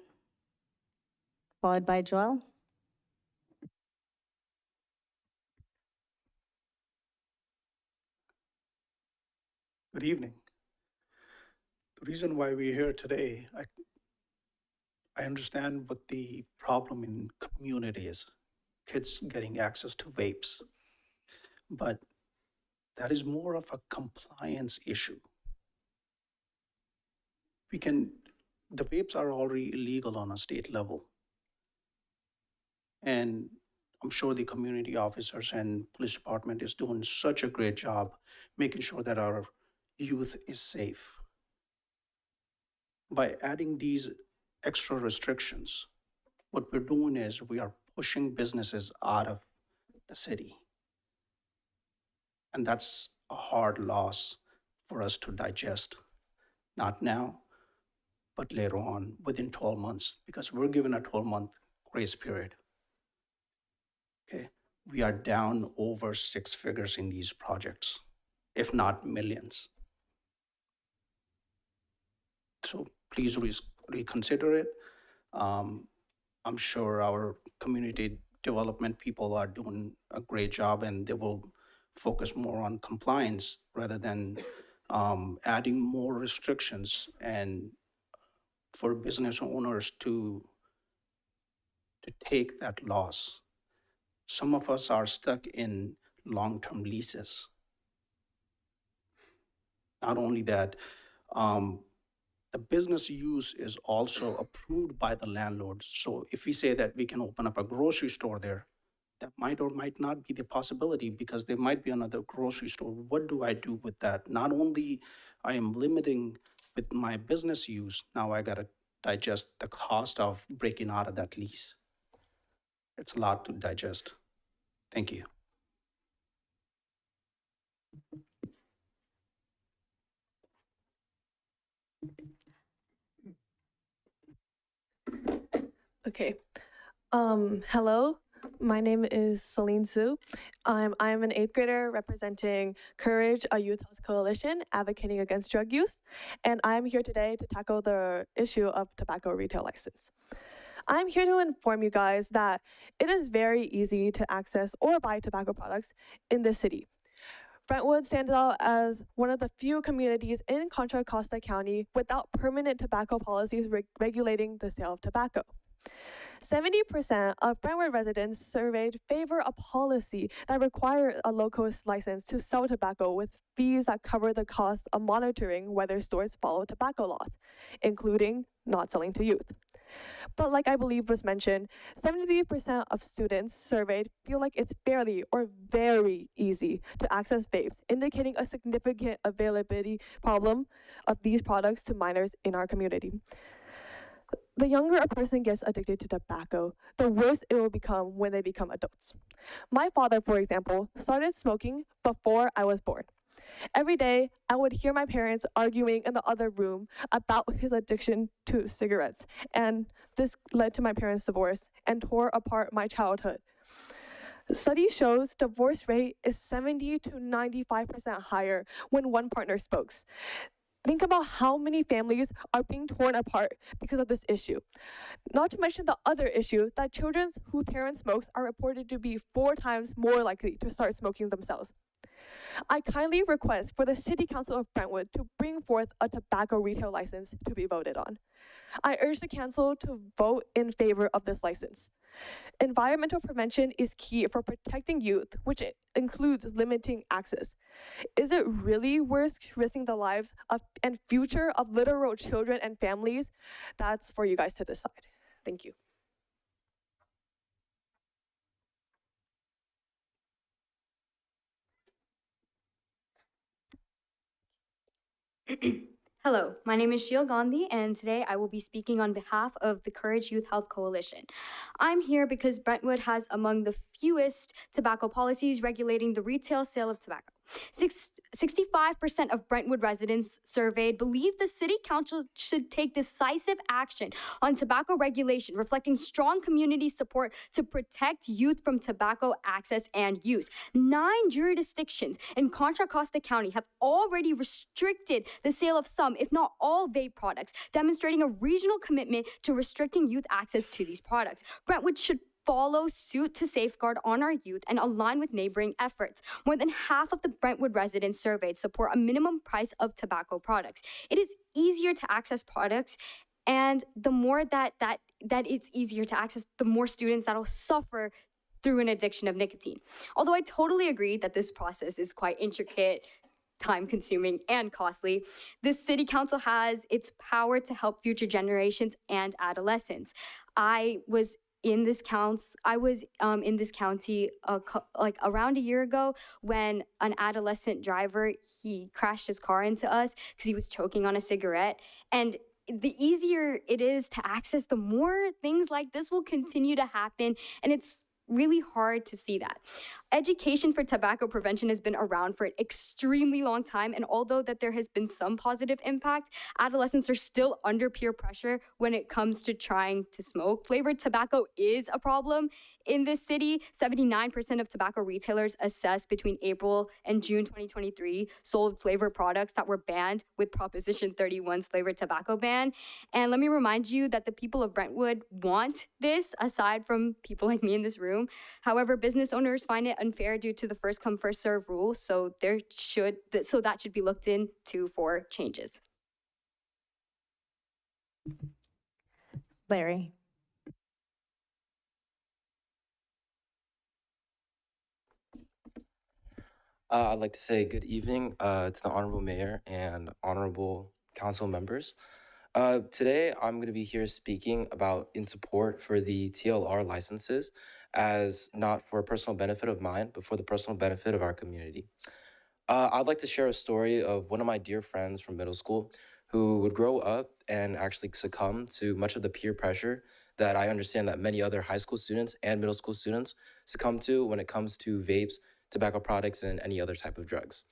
followed by Joel. Good evening. The reason why we're here today, I understand what the problem in community is, kids getting access to vapes. But that is more of a compliance issue. The vapes are already illegal on a state level. And I'm sure the community officers and police department is doing such a great job making sure that our youth is safe. By adding these extra restrictions, what we're doing is we are pushing businesses out of the city. And that's a hard loss for us to digest. Not now, but later on, within 12 months, because we're given a 12-month grace period. Okay, we are down over 6 figures in these projects, if not millions. So please reconsider it. I'm sure our community development people are doing a great job, and they will focus more on compliance rather than adding more restrictions and for business owners to take that loss. Some of us are stuck in long-term leases. Not only that, the business use is also approved by the landlord. So if we say that we can open up a grocery store there, that might or might not be the possibility because there might be another grocery store. What do I do with that? Not only I am limiting with my business use, now I gotta digest the cost of breaking out of that lease. It's a lot to digest. Thank you. Okay. Hello, my name is Celine Su. I'm an 8th grader representing Courage, a youth health coalition advocating against drug use, and I'm here today to tackle the issue of tobacco retail license. I'm here to inform you guys that it is very easy to access or buy tobacco products in this city. Brentwood stands out as one of the few communities in Contra Costa County without permanent tobacco policies regulating the sale of tobacco. 70% of Brentwood residents surveyed favor a policy that requires a local license to sell tobacco with fees that cover the cost of monitoring whether stores follow tobacco laws, including not selling to youth. But like I believe was mentioned, 73% of students surveyed feel like it's fairly or very easy to access vapes, indicating a significant availability problem of these products to minors in our community. The younger a person gets addicted to tobacco, the worse it will become when they become adults. My father, for example, started smoking before I was born. Every day, I would hear my parents arguing in the other room about his addiction to cigarettes, and this led to my parents' divorce and tore apart my childhood. Study shows divorce rate is 70 to 95% higher when one partner smokes. Think about how many families are being torn apart because of this issue. Not to mention the other issue that children whose parents smoke are reported to be 4 times more likely to start smoking themselves. I kindly request for the City Council of Brentwood to bring forth a tobacco retail license to be voted on. I urge the council to vote in favor of this license. Environmental prevention is key for protecting youth, which includes limiting access. Is it really worth risking the lives of and future of literal children and families? That's for you guys to decide. Thank you. Hello, my name is Sheil Gandhi, and today I will be speaking on behalf of the Courage Youth Health Coalition. I'm here because Brentwood has among the fewest tobacco policies regulating the retail sale of tobacco. 65% of Brentwood residents surveyed believe the city council should take decisive action on tobacco regulation, reflecting strong community support to protect youth from tobacco access and use. 9 jurisdictions in Contra Costa County have already restricted the sale of some, if not all, vape products, demonstrating a regional commitment to restricting youth access to these products. Brentwood should follow suit to safeguard on our youth and align with neighboring efforts. More than half of the Brentwood residents surveyed support a minimum price of tobacco products. It is easier to access products, and the more that it's easier to access, the more students that'll suffer through an addiction of nicotine. Although I totally agree that this process is quite intricate, time-consuming, and costly, this city council has its power to help future generations and adolescents. I was in this county like around a year ago when an adolescent driver, he crashed his car into us because he was choking on a cigarette. And the easier it is to access, the more things like this will continue to happen. And it's really hard to see that. Education for tobacco prevention has been around for an extremely long time, and although that there has been some positive impact, adolescents are still under peer pressure when it comes to trying to smoke. Flavored tobacco is a problem in this city. 79% of tobacco retailers assessed between April and June 2023 sold flavored products that were banned with Proposition 31's flavored tobacco ban. And let me remind you that the people of Brentwood want this, aside from people like me in this room. However, business owners find it unfair due to the first come first serve rule, so that should be looked into for changes. Larry. I'd like to say good evening to the Honorable Mayor and Honorable Council members. Today, I'm going to be here speaking about in support for the TLR licenses, as not for personal benefit of mine, but for the personal benefit of our community. I'd like to share a story of one of my dear friends from middle school who would grow up and actually succumb to much of the peer pressure that I understand that many other high school students and middle school students succumb to when it comes to vapes, tobacco products, and any other type of drugs.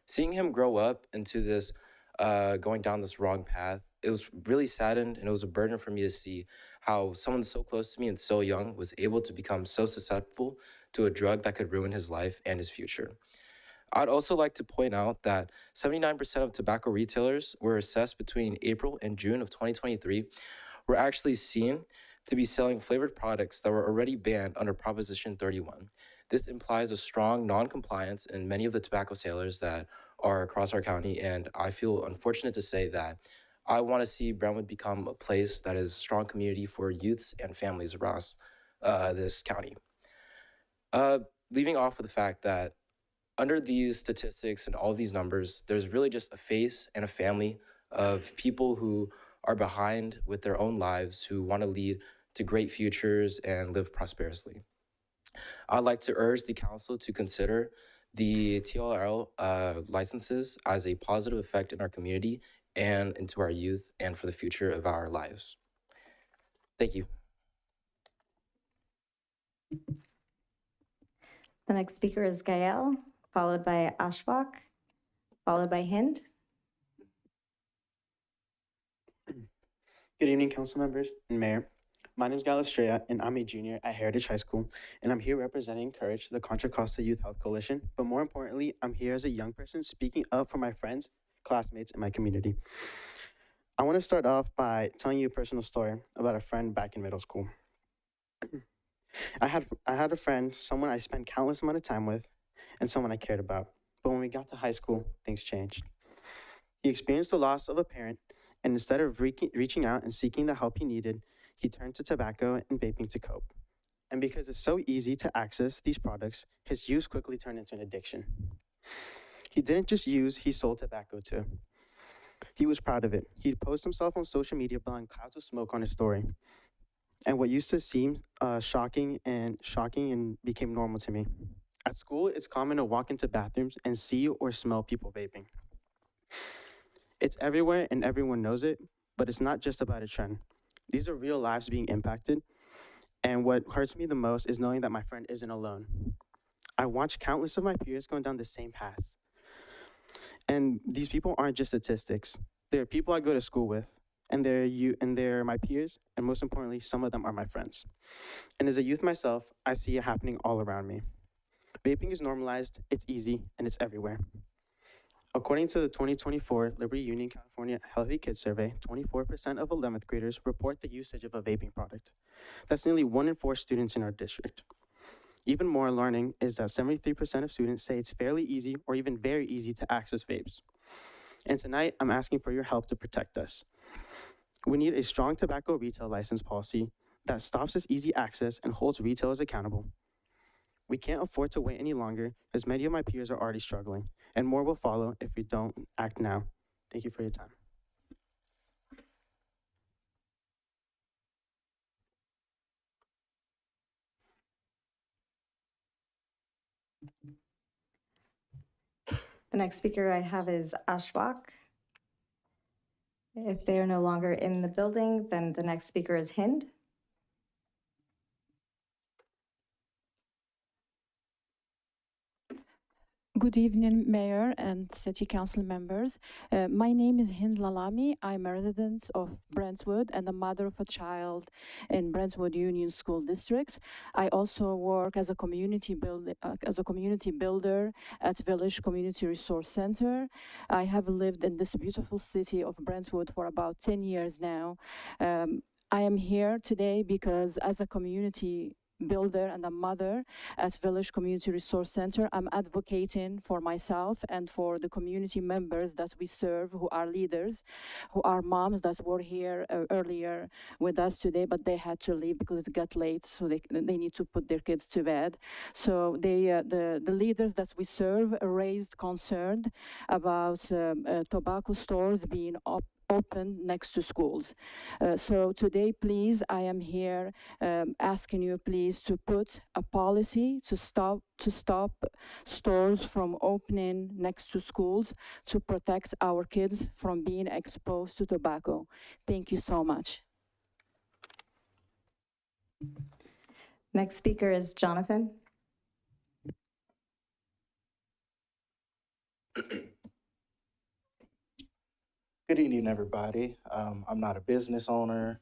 Seeing him grow up into this, going down this wrong path it was really saddened and it was a burden for me to see how someone so close to me and so young was able to become so susceptible to a drug that could ruin his life and his future. I'd also like to point out that 79% of tobacco retailers were assessed between April and June of 2023 were actually seen to be selling flavored products that were already banned under Proposition 31. This implies a strong non-compliance in many of the tobacco sellers that are across our county, and I feel unfortunate to say that I want to see Brentwood become a place that is a strong community for youths and families across this county. Leaving off with the fact that under these statistics and all these numbers, there's really just a face and a family of people who are behind with their own lives, who want to lead to great futures and live prosperously. I'd like to urge the council to consider the TLR licenses as a positive effect in our community and into our youth and for the future of our lives. Thank you. The next speaker is Gael, followed by Ashfaq, followed by Hind. Good evening, council members and mayor. My name is Gael Estrella, and I'm a junior at Heritage High School, and I'm here representing Courage, the Contra Costa Youth Health Coalition. But more importantly, I'm here as a young person speaking up for my friends, classmates, and my community. I want to start off by telling you a personal story about a friend back in middle school. I had a friend, someone I spent countless amount of time with, and someone I cared about. But when we got to high school, things changed. He experienced the loss of a parent, and instead of reaching out and seeking the help he needed, he turned to tobacco and vaping to cope. And because it's so easy to access these products, his use quickly turned into an addiction. He didn't just use, he sold tobacco too. He was proud of it. He'd post himself on social media blowing clouds of smoke on his story. And what used to seem shocking and became normal to me. At school, it's common to walk into bathrooms and see or smell people vaping. It's everywhere and everyone knows it, but it's not just about a trend. These are real lives being impacted, and what hurts me the most is knowing that my friend isn't alone. I watch countless of my peers going down the same path. And these people aren't just statistics. They're people I go to school with, and they're my peers, and most importantly, some of them are my friends. And as a youth myself, I see it happening all around me. Vaping is normalized, it's easy, and it's everywhere. According to the 2024 Liberty Union California Healthy Kids Survey, 24% of 11th graders report the usage of a vaping product. That's nearly 1 in 4 students in our district. Even more alarming is that 73% of students say it's fairly easy or even very easy to access vapes. And tonight, I'm asking for your help to protect us. We need a strong tobacco retail license policy that stops this easy access and holds retailers accountable. We can't afford to wait any longer, as many of my peers are already struggling, and more will follow if we don't act now. Thank you for your time. The next speaker I have is Ashfaq. If they are no longer in the building, then the next speaker is Hind. Good evening, Mayor and City Council members. My name is Hind Lalami. I'm a resident of Brentwood and a mother of a child in Brentwood Union School District. I also work as a community builder at Village Community Resource Center. I have lived in this beautiful city of Brentwood for about 10 years now. I am here today because as a community builder and a mother at Village Community Resource Center, I'm advocating for myself and for the community members that we serve, who are leaders, who are moms that were here earlier with us today, but they had to leave because it got late, so they need to put their kids to bed. So the leaders that we serve raised concern about tobacco stores being open next to schools. So today, please, I am here asking you, please, to put a policy to stop stores from opening next to schools to protect our kids from being exposed to tobacco. Thank you so much. Next speaker is Jonathan. Good evening, everybody. I'm not a business owner.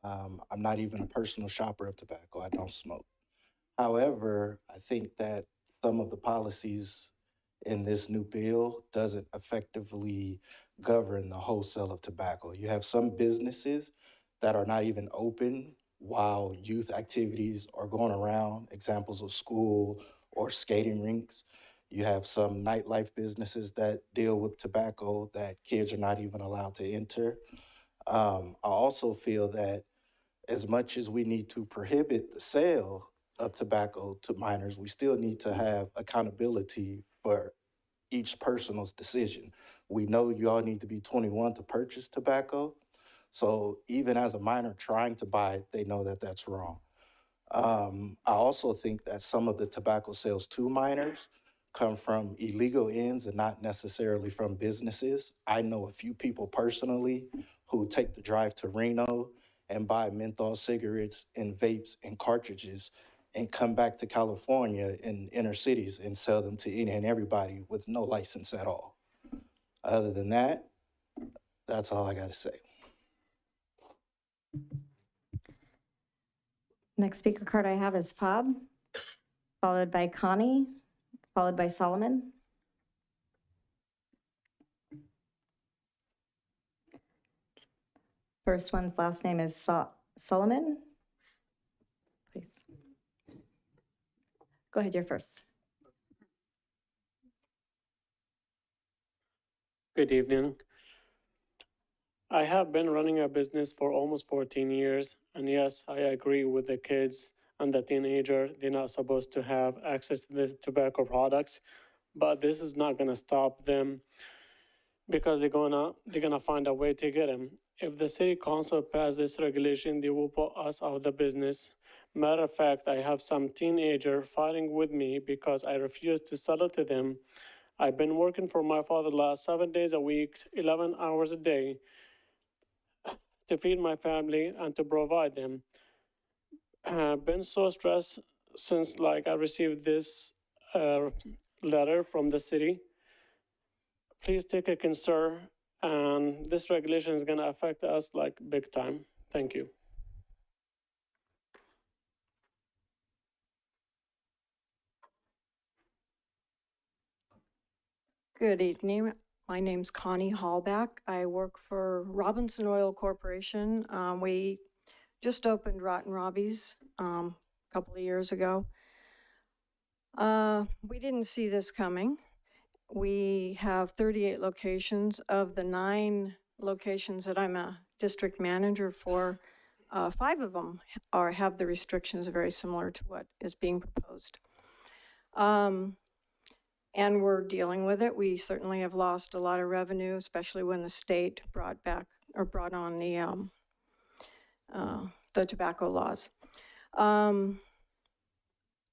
I'm not even a personal shopper of tobacco. I don't smoke. However, I think that some of the policies in this new bill doesn't effectively govern the wholesale of tobacco. You have some businesses that are not even open while youth activities are going around, examples of school or skating rinks. You have some nightlife businesses that deal with tobacco that kids are not even allowed to enter. I also feel that as much as we need to prohibit the sale of tobacco to minors, we still need to have accountability for each person's decision. We know you all need to be 21 to purchase tobacco. So even as a minor trying to buy it, they know that that's wrong. I also think that some of the tobacco sales to minors come from illegal ends and not necessarily from businesses. I know a few people personally who take the drive to Reno and buy menthol cigarettes and vapes and cartridges and come back to California in inner cities and sell them to any and everybody with no license at all. Other than that, that's all I got to say. Next speaker card I have is Fob, followed by Connie, followed by Solomon. First one's last name is Solomon. Please. Go ahead, you're first. Good evening. I have been running a business for almost 14 years, and yes, I agree with the kids and the teenager. They're not supposed to have access to the tobacco products, but this is not gonna stop them because they're gonna find a way to get them. If the city council passes this regulation, they will put us out of the business. Matter of fact, I have some teenager fighting with me because I refuse to sell it to them. I've been working for my father last 7 days a week, 11 hours a day, to feed my family and to provide them. Been so stressed since I received this letter from the city. Please take a concern, and this regulation is gonna affect us big time. Thank you. Good evening. My name's Connie Hallback. I work for Robinson Oil Corporation. We just opened Rotten Robbie's a couple of years ago. We didn't see this coming. We have 38 locations. Of the 9 locations that I'm a district manager for, 5 of them have the restrictions very similar to what is being proposed. And we're dealing with it. We certainly have lost a lot of revenue, especially when the state brought on the tobacco laws.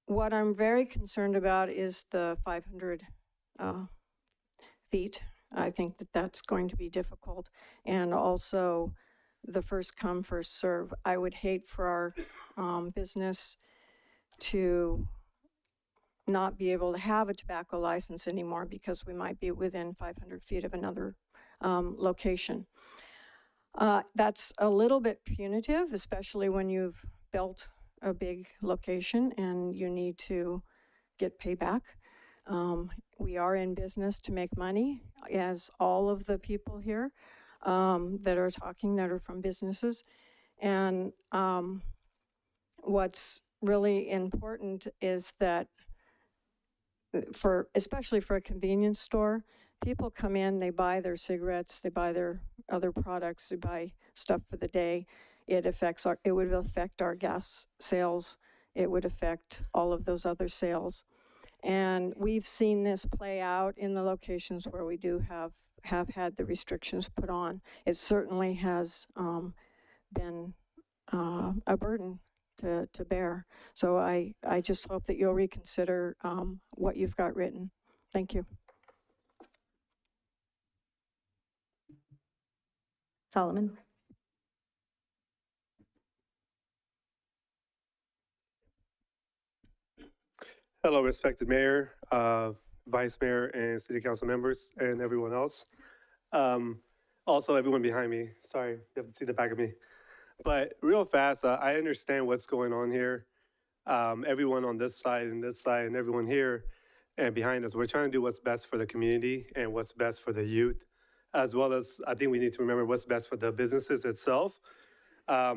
What I'm very concerned about is the 500 feet. I think that that's going to be difficult. And also the first come, first serve. I would hate for our business to not be able to have a tobacco license anymore because we might be within 500 feet of another location. That's a little bit punitive, especially when you've built a big location and you need to get payback. We are in business to make money, as all of the people here that are talking that are from businesses. And what's really important is that especially for a convenience store, people come in, they buy their cigarettes, they buy their other products, they buy stuff for the day. It would affect our gas sales. It would affect all of those other sales. And we've seen this play out in the locations where we do have had the restrictions put on. It certainly has been a burden to bear. So I just hope that you'll reconsider what you've got written. Thank you. Solomon. Hello, respected Mayor, Vice Mayor, and City Council members, and everyone else. Also, everyone behind me. Sorry, you have to see the back of me. But real fast, I understand what's going on here. Everyone on this side and this side and everyone here and behind us, we're trying to do what's best for the community and what's best for the youth, as well as I think we need to remember what's best for the businesses itself.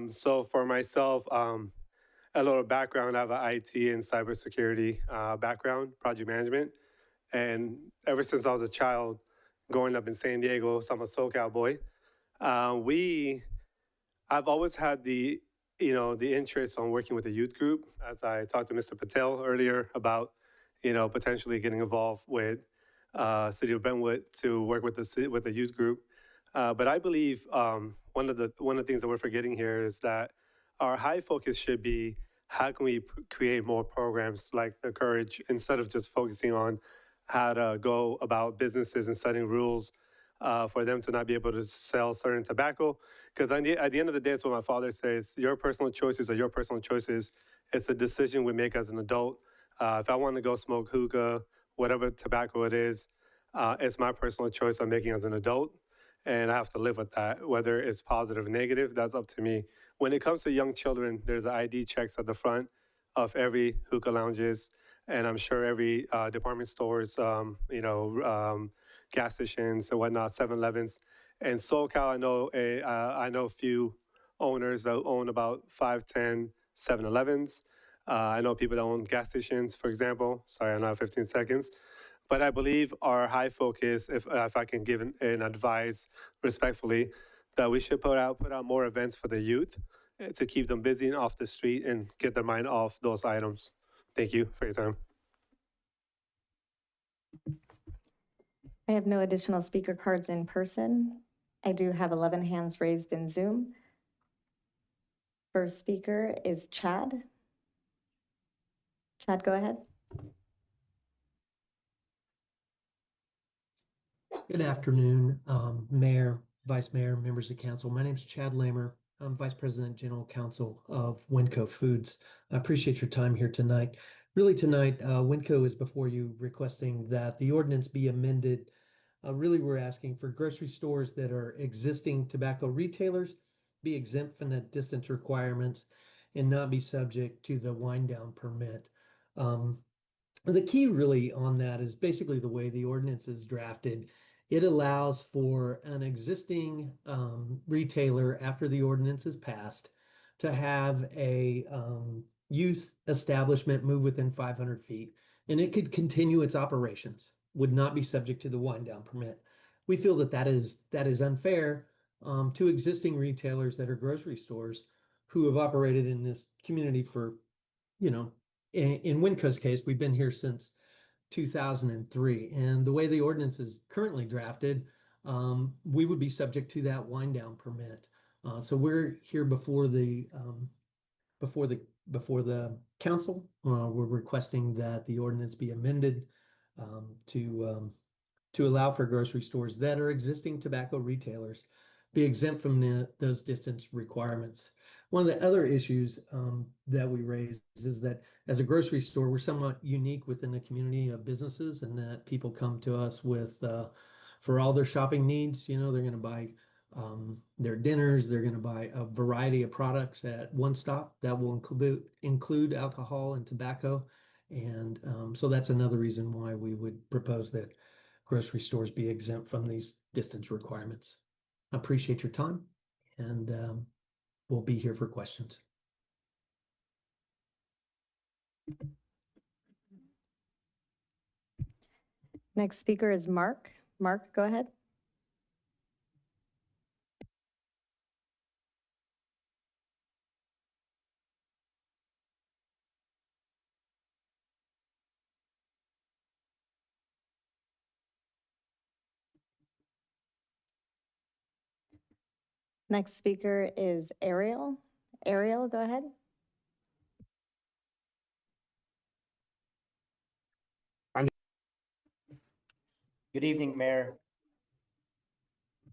So for myself, a little background, I have an IT and cybersecurity background, project management. And ever since I was a child, growing up in San Diego, so I'm a SoCal boy, I've always had the interest on working with the youth group. As I talked to Mr. Patel earlier about, potentially getting involved with City of Brentwood to work with the youth group. But I believe one of the things that we're forgetting here is that our high focus should be how can we create more programs like the Courage instead of just focusing on how to go about businesses and setting rules for them to not be able to sell certain tobacco. Because at the end of the day, it's what my father says, your personal choices are your personal choices. It's a decision we make as an adult. If I want to go smoke hookah, whatever tobacco it is, it's my personal choice I'm making as an adult. And I have to live with that. Whether it's positive or negative, that's up to me. When it comes to young children, there's ID checks at the front of every hookah lounges, and I'm sure every department stores, gas stations and whatnot, 7-Elevens. And SoCal, I know a few owners that own about 5, 10 7-Elevens. I know people that own gas stations, for example. Sorry, I don't have 15 seconds. But I believe our high focus, if I can give an advice respectfully, that we should put out more events for the youth to keep them busy and off the street and get their mind off those items. Thank you for your time. I have no additional speaker cards in person. I do have 11 hands raised in Zoom. First speaker is Chad. Chad, go ahead. Good afternoon, Mayor, Vice Mayor, members of council. My name is Chad Lamer. I'm Vice President General Counsel of Winco Foods. I appreciate your time here tonight. Really tonight, Winco is before you requesting that the ordinance be amended. Really, we're asking for grocery stores that are existing tobacco retailers be exempt from the distance requirements and not be subject to the wind down permit. The key really on that is basically the way the ordinance is drafted. It allows for an existing retailer, after the ordinance is passed, to have a youth establishment move within 500 feet, and it could continue its operations, would not be subject to the wind down permit. We feel that is unfair to existing retailers that are grocery stores who have operated in this community for, in Winco's case, we've been here since 2003. And the way the ordinance is currently drafted, we would be subject to that wind down permit. So we're here before the council. We're requesting that the ordinance be amended to allow for grocery stores that are existing tobacco retailers be exempt from those distance requirements. One of the other issues that we raise is that as a grocery store, we're somewhat unique within the community of businesses, and that people come to us with for all their shopping needs. They're going to buy their dinners. They're going to buy a variety of products at one stop that will include alcohol and tobacco. And so that's another reason why we would propose that grocery stores be exempt from these distance requirements. I appreciate your time, and we'll be here for questions. Next speaker is Mark. Mark, go ahead. Next speaker is Ariel. Ariel, go ahead. Good evening, Mayor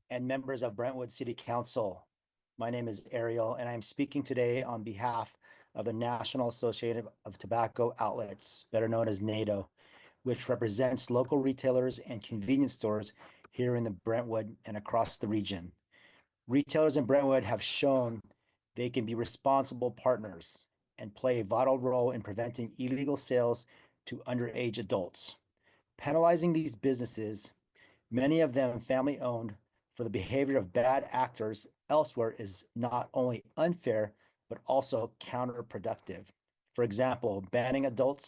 and members of Brentwood City Council. My name is Ariel, and I'm speaking today on behalf of the National Association of Tobacco Outlets, better known as NATO, which represents local retailers and convenience stores here in the Brentwood and across the region. Retailers in Brentwood have shown they can be responsible partners and play a vital role in preventing illegal sales to underage adults. Penalizing these businesses, many of them family-owned, for the behavior of bad actors elsewhere is not only unfair, but also counterproductive. For example, banning adult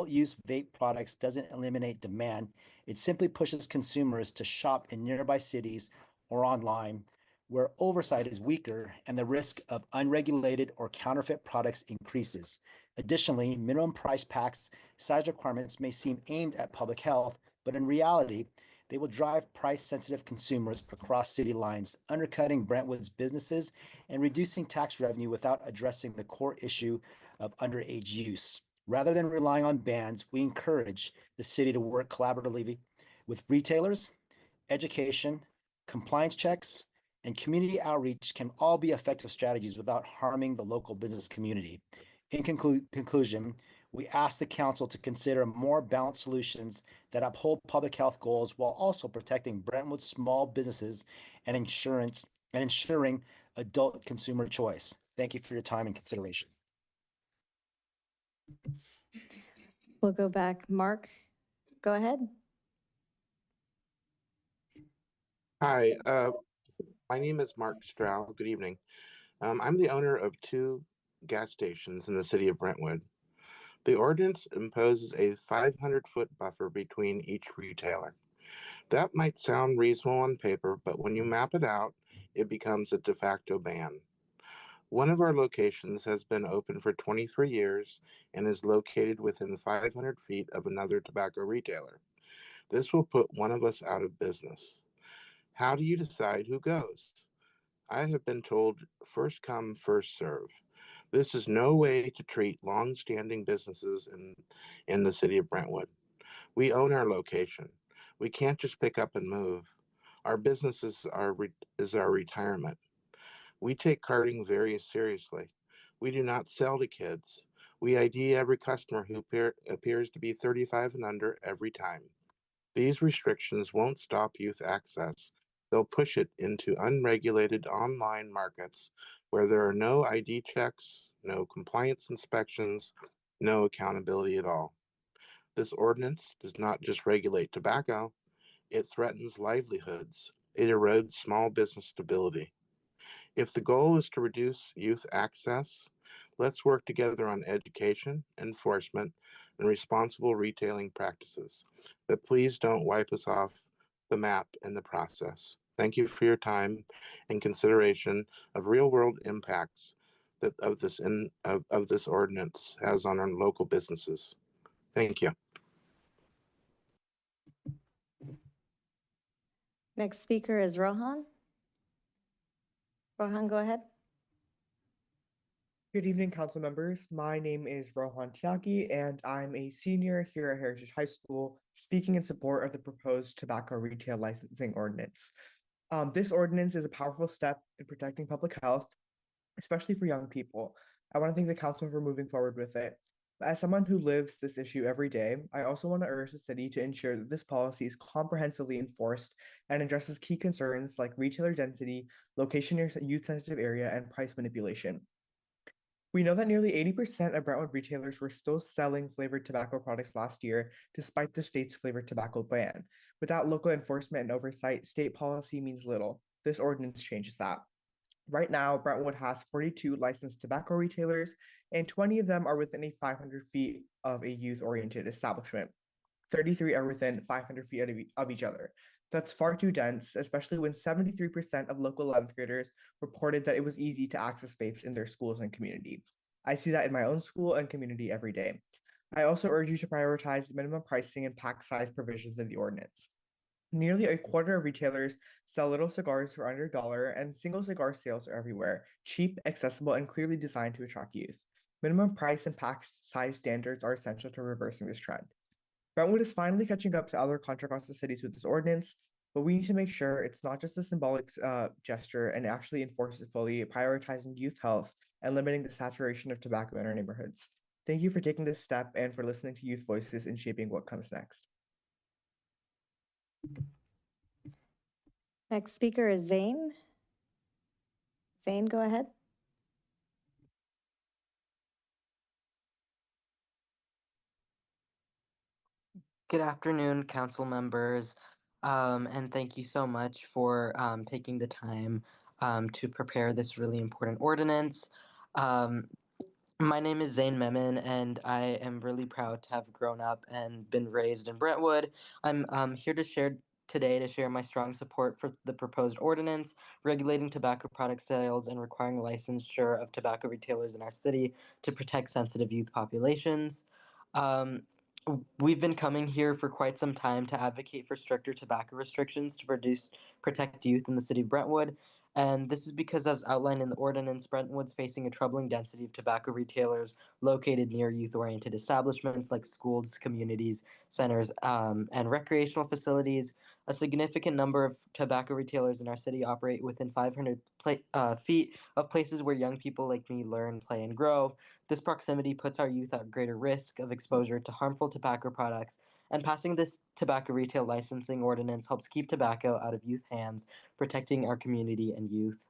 use vape products doesn't eliminate demand. It simply pushes consumers to shop in nearby cities or online where oversight is weaker and the risk of unregulated or counterfeit products increases. Additionally, minimum price packs size requirements may seem aimed at public health, but in reality, they will drive price-sensitive consumers across city lines, undercutting Brentwood's businesses and reducing tax revenue without addressing the core issue of underage use. Rather than relying on bans, we encourage the city to work collaboratively with retailers. Education, compliance checks, and community outreach can all be effective strategies without harming the local business community. In conclusion, we ask the council to consider more balanced solutions that uphold public health goals while also protecting Brentwood's small businesses and ensuring adult consumer choice. Thank you for your time and consideration. We'll go back. Mark, go ahead. Hi, my name is Mark Stroud. Good evening. I'm the owner of 2 gas stations in the city of Brentwood. The ordinance imposes a 500-foot buffer between each retailer. That might sound reasonable on paper, but when you map it out, it becomes a de facto ban. One of our locations has been open for 23 years and is located within 500 feet of another tobacco retailer. This will put one of us out of business. How do you decide who goes? I have been told first come, first serve. This is no way to treat long-standing businesses in the city of Brentwood. We own our location. We can't just pick up and move. Our business is our retirement. We take carding very seriously. We do not sell to kids. We ID every customer who appears to be 35 and under every time. These restrictions won't stop youth access. They'll push it into unregulated online markets where there are no ID checks, no compliance inspections, no accountability at all. This ordinance does not just regulate tobacco, it threatens livelihoods. It erodes small business stability. If the goal is to reduce youth access, let's work together on education, enforcement, and responsible retailing practices. But please don't wipe us off the map in the process. Thank you for your time and consideration of real-world impacts that of this ordinance has on our local businesses. Thank you. Next speaker is Rohan. Rohan, go ahead. Good evening, council members. My name is Rohan Tiaki, and I'm a senior here at Heritage High School, speaking in support of the proposed tobacco retail licensing ordinance. This ordinance is a powerful step in protecting public health, especially for young people. I want to thank the council for moving forward with it. As someone who lives this issue every day, I also want to urge the city to ensure that this policy is comprehensively enforced and addresses key concerns like retailer density, location near youth-sensitive area, and price manipulation. We know that nearly 80% of Brentwood retailers were still selling flavored tobacco products last year, despite the state's flavored tobacco ban. Without local enforcement and oversight, state policy means little. This ordinance changes that. Right now, Brentwood has 42 licensed tobacco retailers, and 20 of them are within a 500 feet of a youth-oriented establishment. 33 are within 500 feet of each other. That's far too dense, especially when 73% of local 11th graders reported that it was easy to access vapes in their schools and community. I see that in my own school and community every day. I also urge you to prioritize the minimum pricing and pack size provisions in the ordinance. Nearly a quarter of retailers sell little cigars for under $1, and single cigar sales are everywhere, cheap, accessible, and clearly designed to attract youth. Minimum price and pack size standards are essential to reversing this trend. Brentwood is finally catching up to other Contra Costa cities with this ordinance, but we need to make sure it's not just a symbolic gesture and actually enforce it fully, prioritizing youth health and limiting the saturation of tobacco in our neighborhoods. Thank you for taking this step and for listening to youth voices and shaping what comes next. Next speaker is Zane. Zane, go ahead. Good afternoon, council members, and thank you so much for taking the time to prepare this really important ordinance. Um, my name is Zane Memon, and I am really proud to have grown up and been raised in Brentwood. I'm here to share today to share my strong support for the proposed ordinance regulating tobacco product sales and requiring licensure of tobacco retailers in our city to protect sensitive youth populations. Um, we've been coming here for quite some time to advocate for stricter tobacco restrictions to protect youth in the city of Brentwood. And this is because, as outlined in the ordinance, Brentwood's facing a troubling density of tobacco retailers located near youth oriented establishments like schools, communities, centers, and recreational facilities. A significant number of tobacco retailers in our city operate within 500 feet of places where young people like me learn, play, and grow. This proximity puts our youth at greater risk of exposure to harmful tobacco products, and passing this tobacco retail licensing ordinance helps keep tobacco out of youth hands, protecting our community and youth.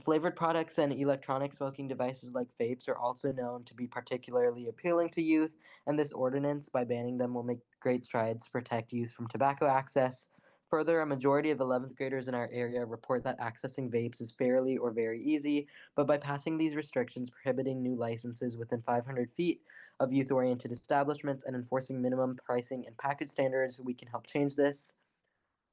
Flavored products and electronic smoking devices like vapes are also known to be particularly appealing to youth, and this ordinance, by banning them, will make great strides to protect youth from tobacco access. Further, a majority of 11th graders in our area report that accessing vapes is fairly or very easy, but by passing these restrictions prohibiting new licenses within 500 feet of youth oriented establishments and enforcing minimum pricing and package standards, we can help change this.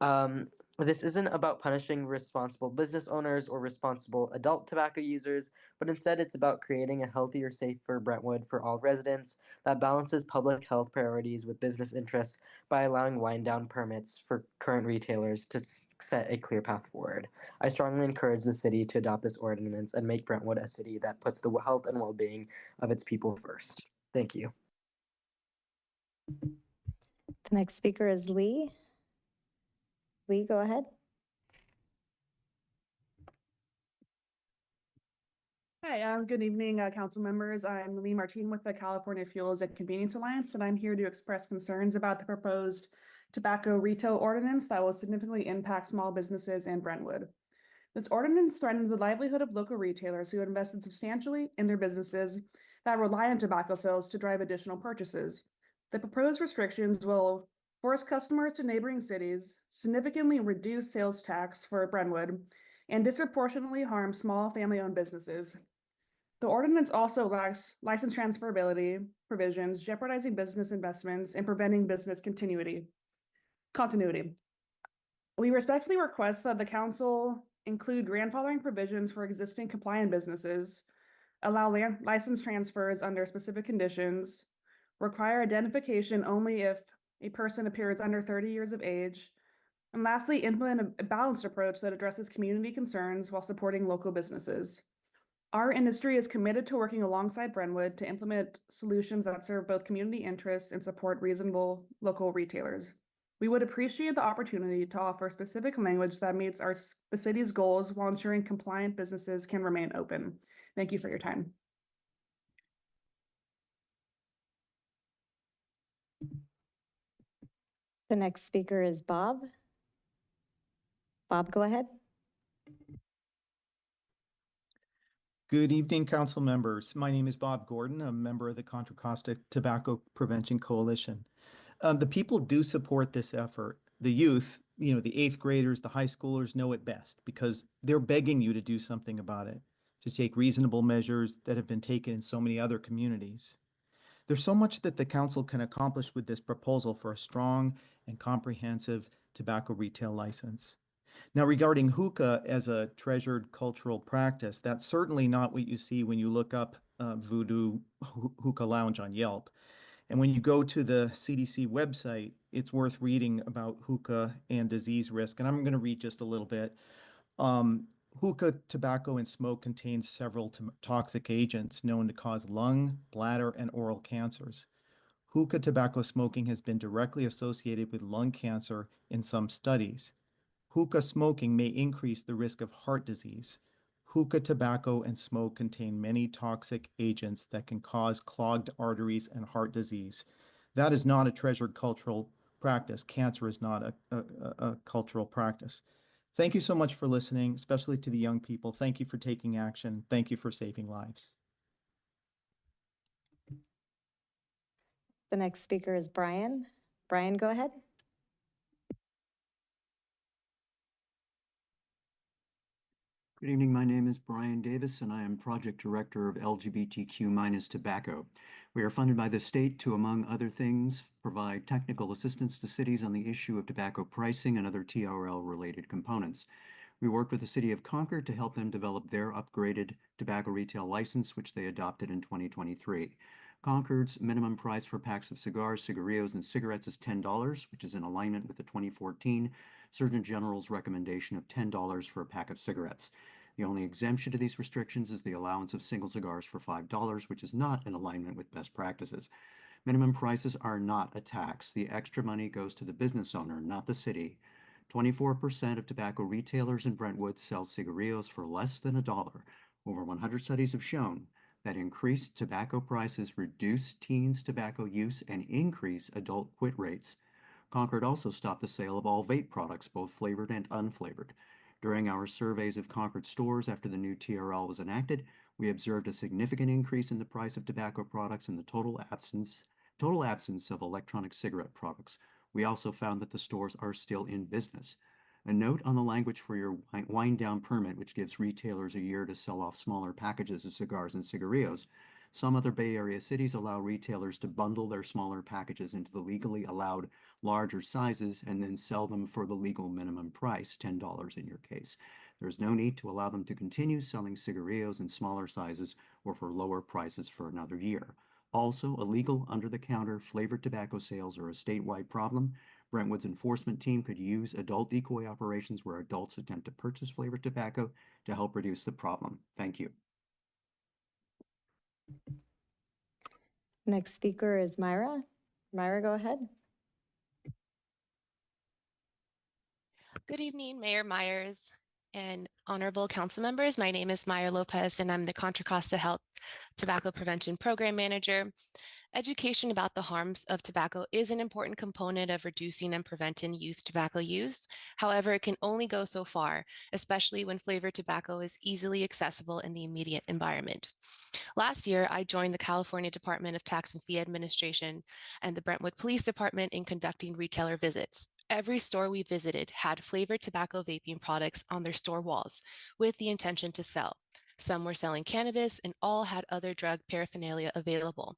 Um, this isn't about punishing responsible business owners or responsible adult tobacco users, but instead it's about creating a healthier, safer Brentwood for all residents that balances public health priorities with business interests by allowing wind down permits for current retailers to set a clear path forward. I strongly encourage the city to adopt this ordinance and make Brentwood a city that puts the health and well being of its people first. Thank you. The next speaker is Lee. Lee, go ahead. Hi, good evening, council members. I'm Lee Martin with the California Fuels and Convenience Alliance, and I'm here to express concerns about the proposed tobacco retail ordinance that will significantly impact small businesses in Brentwood. This ordinance threatens the livelihood of local retailers who have invested substantially in their businesses that rely on tobacco sales to drive additional purchases. The proposed restrictions will force customers to neighboring cities, significantly reduce sales tax for Brentwood, and disproportionately harm small family-owned businesses. The ordinance also lacks license transferability provisions, jeopardizing business investments and preventing business continuity. We respectfully request that the council include grandfathering provisions for existing compliant businesses, allow license transfers under specific conditions, require identification only if a person appears under 30 years of age, and lastly, implement a balanced approach that addresses community concerns while supporting local businesses. Our industry is committed to working alongside Brentwood to implement solutions that serve both community interests and support reasonable local retailers. We would appreciate the opportunity to offer specific language that meets the city's goals while ensuring compliant businesses can remain open. Thank you for your time. The next speaker is Bob. Bob, go ahead. Good evening, council members. My name is Bob Gordon, a member of the Contra Costa Tobacco Prevention Coalition. The people do support this effort. The youth, the eighth graders, the high schoolers know it best because they're begging you to do something about it, to take reasonable measures that have been taken in so many other communities. There's so much that the council can accomplish with this proposal for a strong and comprehensive tobacco retail license. Now, regarding hookah as a treasured cultural practice, that's certainly not what you see when you look up Voodoo Hookah Lounge on Yelp. And when you go to the CDC website, it's worth reading about hookah and disease risk. And I'm going to read just a little bit. Hookah tobacco and smoke contains several toxic agents known to cause lung, bladder, and oral cancers. Hookah tobacco smoking has been directly associated with lung cancer in some studies. Hookah smoking may increase the risk of heart disease. Hookah tobacco and smoke contain many toxic agents that can cause clogged arteries and heart disease. That is not a treasured cultural practice. Cancer is not a cultural practice. Thank you so much for listening, especially to the young people. Thank you for taking action. Thank you for saving lives. The next speaker is Brian. Brian, go ahead. Good evening. My name is Brian Davis, and I am Project Director of LGBTQ- Tobacco. We are funded by the state to, among other things, provide technical assistance to cities on the issue of tobacco pricing and other TRL-related components. We worked with the City of Concord to help them develop their upgraded tobacco retail license, which they adopted in 2023. Concord's minimum price for packs of cigars, cigarillos, and cigarettes is $10, which is in alignment with the 2014 Surgeon General's recommendation of $10 for a pack of cigarettes. The only exemption to these restrictions is the allowance of single cigars for $5, which is not in alignment with best practices. Minimum prices are not a tax. The extra money goes to the business owner, not the city. 24% of tobacco retailers in Brentwood sell cigarillos for less than $1. Over 100 studies have shown that increased tobacco prices reduce teens' tobacco use and increase adult quit rates. Concord also stopped the sale of all vape products, both flavored and unflavored. During our surveys of Concord stores after the new TRL was enacted, we observed a significant increase in the price of tobacco products and the total absence of electronic cigarette products. We also found that the stores are still in business. A note on the language for your wind down permit, which gives retailers a year to sell off smaller packages of cigars and cigarillos. Some other Bay Area cities allow retailers to bundle their smaller packages into the legally allowed larger sizes and then sell them for the legal minimum price, $10 in your case. There is no need to allow them to continue selling cigarillos in smaller sizes or for lower prices for another year. Also, illegal under-the-counter flavored tobacco sales are a statewide problem. Brentwood's enforcement team could use adult decoy operations where adults attempt to purchase flavored tobacco to help reduce the problem. Thank you. Next speaker is Myra. Myra, go ahead. Good evening, Mayor Myers and honorable council members. My name is Myra Lopez, and I'm the Contra Costa Health Tobacco Prevention Program Manager. Education about the harms of tobacco is an important component of reducing and preventing youth tobacco use. However, it can only go so far, especially when flavored tobacco is easily accessible in the immediate environment. Last year, I joined the California Department of Tax and Fee Administration and the Brentwood Police Department in conducting retailer visits. Every store we visited had flavored tobacco vaping products on their store walls with the intention to sell. Some were selling cannabis and all had other drug paraphernalia available,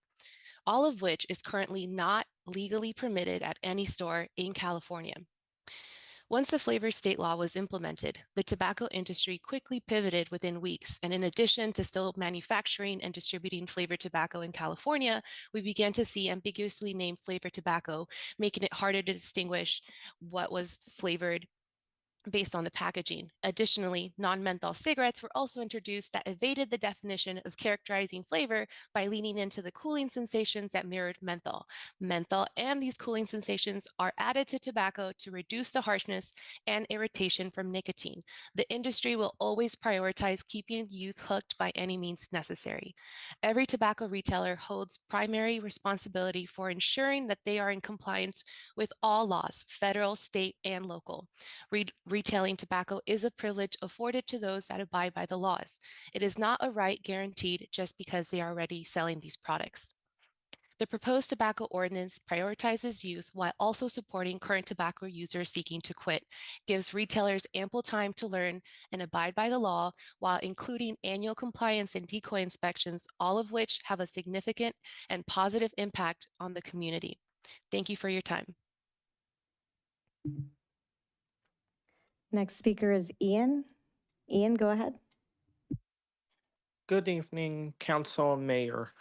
all of which is currently not legally permitted at any store in California. Once the flavored state law was implemented, the tobacco industry quickly pivoted within weeks. And in addition to still manufacturing and distributing flavored tobacco in California, we began to see ambiguously named flavored tobacco, making it harder to distinguish what was flavored based on the packaging. Additionally, non-menthol cigarettes were also introduced that evaded the definition of characterizing flavor by leaning into the cooling sensations that mirrored menthol. Menthol and these cooling sensations are added to tobacco to reduce the harshness and irritation from nicotine. The industry will always prioritize keeping youth hooked by any means necessary. Every tobacco retailer holds primary responsibility for ensuring that they are in compliance with all laws, federal, state, and local. Retailing tobacco is a privilege afforded to those that abide by the laws. It is not a right guaranteed just because they are already selling these products. The proposed tobacco ordinance prioritizes youth while also supporting current tobacco users seeking to quit, gives retailers ample time to learn and abide by the law while including annual compliance and decoy inspections, all of which have a significant and positive impact on the community. Thank you for your time. Next speaker is Ian. Ian, go ahead. Good evening, Council and Mayor.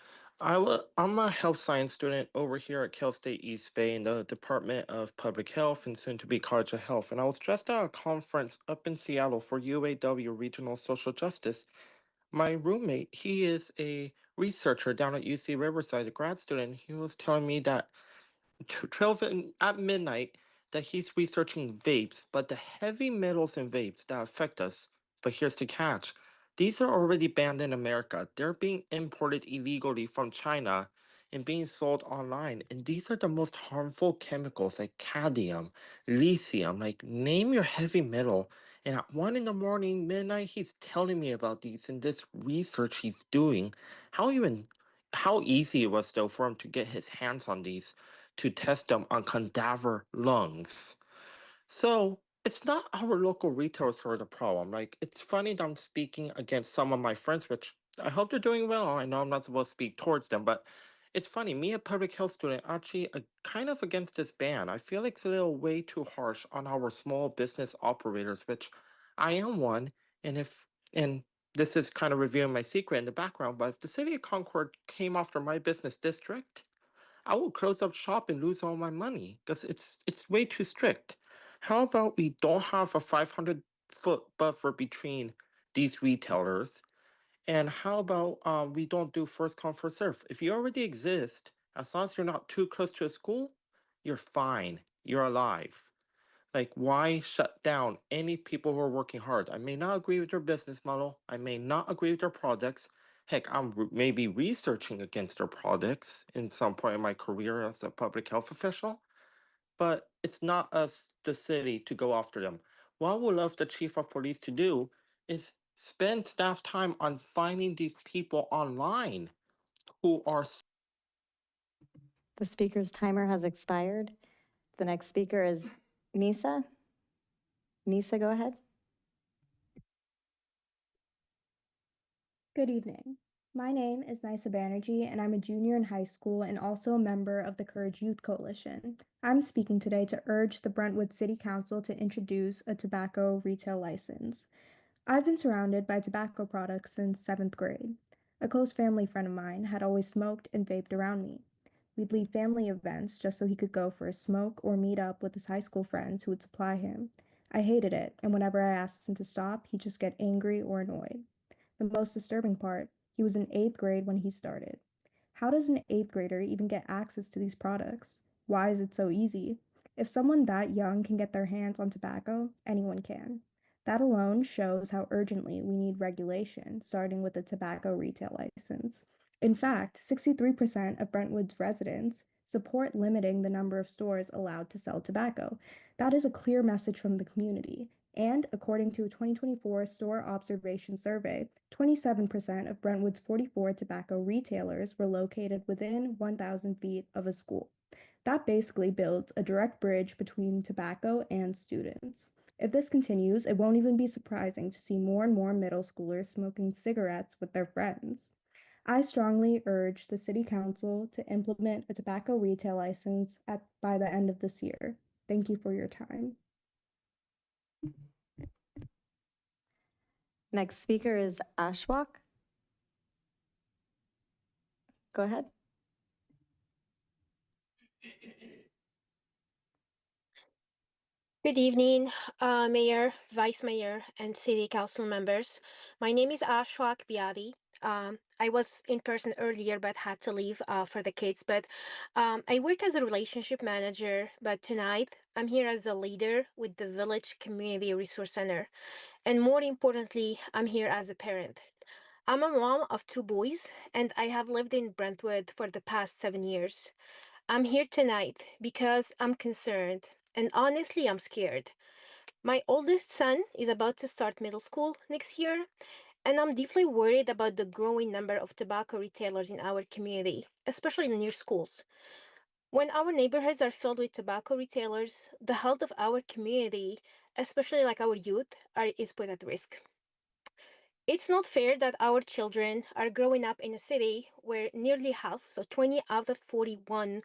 I'm a health science student over here at Cal State East Bay in the Department of Public Health and soon to be College of Health. And I was just at a conference up in Seattle for UAW Regional Social Justice. My roommate, he is a researcher down at UC Riverside, a grad student. He was telling me that 12 at midnight that he's researching vapes, but the heavy metals in vapes that affect us. But here's the catch. These are already banned in America. They're being imported illegally from China and being sold online. And these are the most harmful chemicals like cadmium, lithium, like name your heavy metal, And at 1 in the morning, midnight, he's telling me about these and this research he's doing. How easy it was though for him to get his hands on these to test them on cadaver lungs. So it's not our local retailers who are the problem. Like, it's funny that I'm speaking against some of my friends, which I hope they're doing well. I know I'm not supposed to speak towards them, but it's funny. Me, a public health student, actually kind of against this ban. I feel like it's a little way too harsh on our small business operators, which I am one. And this is kind of revealing my secret in the background, but if the city of Concord came after my business district, I will close up shop and lose all my money because it's way too strict. How about we don't have a 500-foot buffer between these retailers? And how about we don't do first come, first serve? If you already exist, as long as you're not too close to a school, you're fine. You're alive. Like, why shut down any people who are working hard? I may not agree with their business model. I may not agree with their products. Heck, I'm maybe researching against their products in some point in my career as a public health official, but it's not us, the city, to go after them. What I would love the chief of police to do is spend staff time on finding these people online who are. The speaker's timer has expired. The next speaker is Nisa. Nisa, go ahead. Good evening. My name is Nisa Banerjee, and I'm a junior in high school and also a member of the Courage Youth Coalition. I'm speaking today to urge the Brentwood City Council to introduce a tobacco retail license. I've been surrounded by tobacco products since 7th grade. A close family friend of mine had always smoked and vaped around me. We'd leave family events just so he could go for a smoke or meet up with his high school friends who would supply him. I hated it, and whenever I asked him to stop, he'd just get angry or annoyed. The most disturbing part, he was in 8th grade when he started. How does an 8th grader even get access to these products? Why is it so easy? If someone that young can get their hands on tobacco, anyone can. That alone shows how urgently we need regulation, starting with a tobacco retail license. In fact, 63% of Brentwood's residents support limiting the number of stores allowed to sell tobacco. That is a clear message from the community. And according to a 2024 store observation survey, 27% of Brentwood's 44 tobacco retailers were located within 1,000 feet of a school. That basically builds a direct bridge between tobacco and students. If this continues, it won't even be surprising to see more and more middle schoolers smoking cigarettes with their friends. I strongly urge the City Council to implement a tobacco retail license by the end of this year. Thank you for your time. Next speaker is Ashwak. Go ahead. Good evening, Mayor, Vice Mayor, and City Council members. My name is Ashwak Biadi. I was in person earlier but had to leave for the kids. But I work as a relationship manager. But tonight, I'm here as a leader with the Village Community Resource Center. And more importantly, I'm here as a parent. I'm a mom of 2 boys, and I have lived in Brentwood for the past 7 years. I'm here tonight because I'm concerned, and honestly, I'm scared. My oldest son is about to start middle school next year, and I'm deeply worried about the growing number of tobacco retailers in our community, especially near schools. When our neighborhoods are filled with tobacco retailers, the health of our community, especially like our youth, is put at risk. It's not fair that our children are growing up in a city where nearly half, so 20 out of 41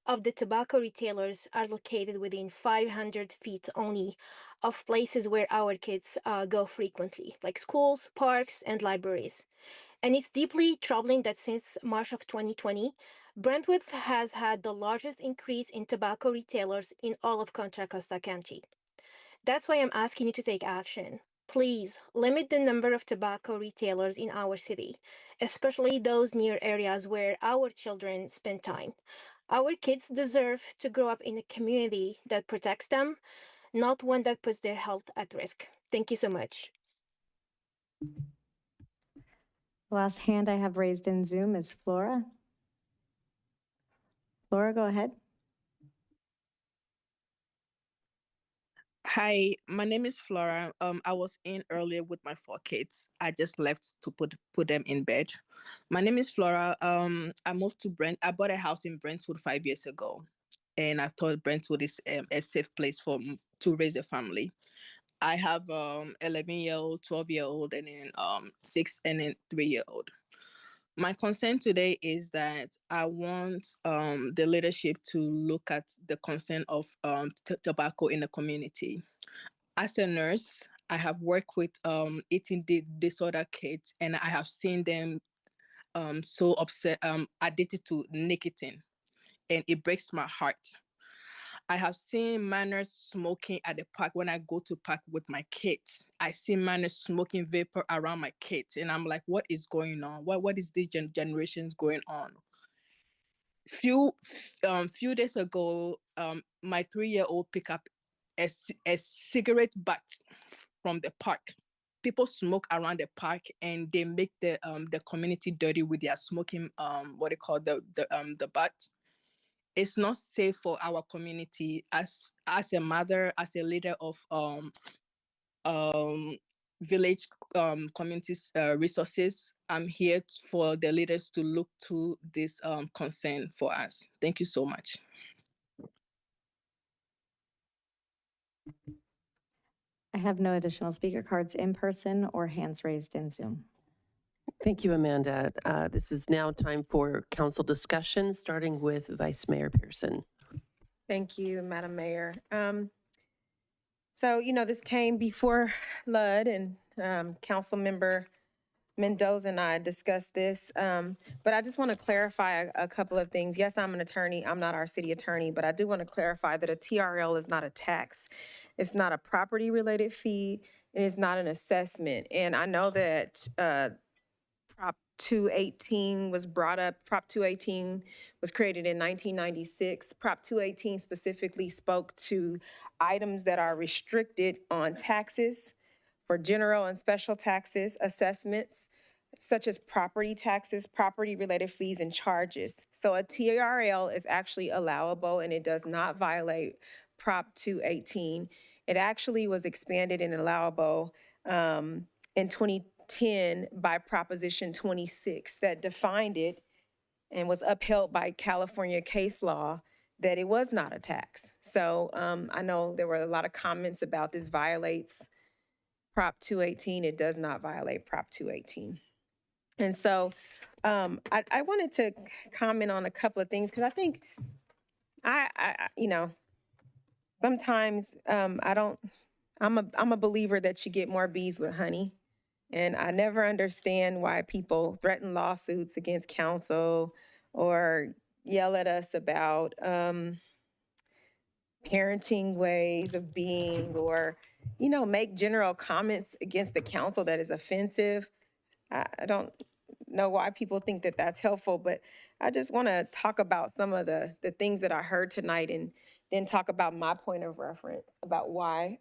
of the tobacco retailers are located within 500 feet only of places where our kids go frequently, like schools, parks, and libraries. And it's deeply troubling that since March of 2020, Brentwood has had the largest increase in tobacco retailers in all of Contra Costa County. That's why I'm asking you to take action. Please limit the number of tobacco retailers in our city, especially those near areas where our children spend time. Our kids deserve to grow up in a community that protects them, not one that puts their health at risk. Thank you so much. The last hand I have raised in Zoom is Flora. Flora, go ahead. Hi, my name is Flora. I was in earlier with my 4 kids. I just left to put them in bed. My name is Flora. I moved to I bought a house in Brentwood 5 years ago, and I thought Brentwood is a safe place to raise a family. I have 11-year-old, 12-year-old, and then 6 and then 3-year-old. My concern today is that I want the leadership to look at the concern of tobacco in the community. As a nurse, I have worked with eating disorder kids, and I have seen them so upset, addicted to nicotine, and it breaks my heart. I have seen minors smoking at the park when I go to park with my kids. I see minors smoking vapor around my kids, and I'm like, what is going on? What is this generations going on? Few days ago, my 3-year-old picked up a cigarette butt from the park. People smoke around the park, and they make the community dirty with their smoking what they call the butt. It's not safe for our community. As a mother, as a leader of village communities resources, I'm here for the leaders to look to this concern for us. Thank you so much. I have no additional speaker cards in person or hands raised in Zoom. Thank you, Amanda. This is now time for council discussion, starting with Vice Mayor Pearson. Thank you, Madam Mayor. So, this came before LUD, and Council Member Mendoza and I discussed this, but I just want to clarify a couple of things. Yes, I'm an attorney. I'm not our city attorney, but I do want to clarify that a TRL is not a tax. It's not a property-related fee. It is not an assessment. And I know that Prop 218 was brought up. Prop 218 was created in 1996. Prop 218 specifically spoke to items that are restricted on taxes for general and special taxes, assessments, such as property taxes, property-related fees, and charges. So a TRL is actually allowable, and it does not violate Prop 218. It actually was expanded and allowable in 2010 by Proposition 26 that defined it and was upheld by California case law that it was not a tax. So I know there were a lot of comments about this violates Prop 218. It does not violate Prop 218. And so I wanted to comment on a couple of things because I think sometimes I'm a believer that you get more bees with honey. And I never understand why people threaten lawsuits against council or yell at us about parenting ways of being or, make general comments against the council that is offensive. I don't know why people think that that's helpful, but I just want to talk about some of the things that I heard tonight and then talk about my point of reference about why,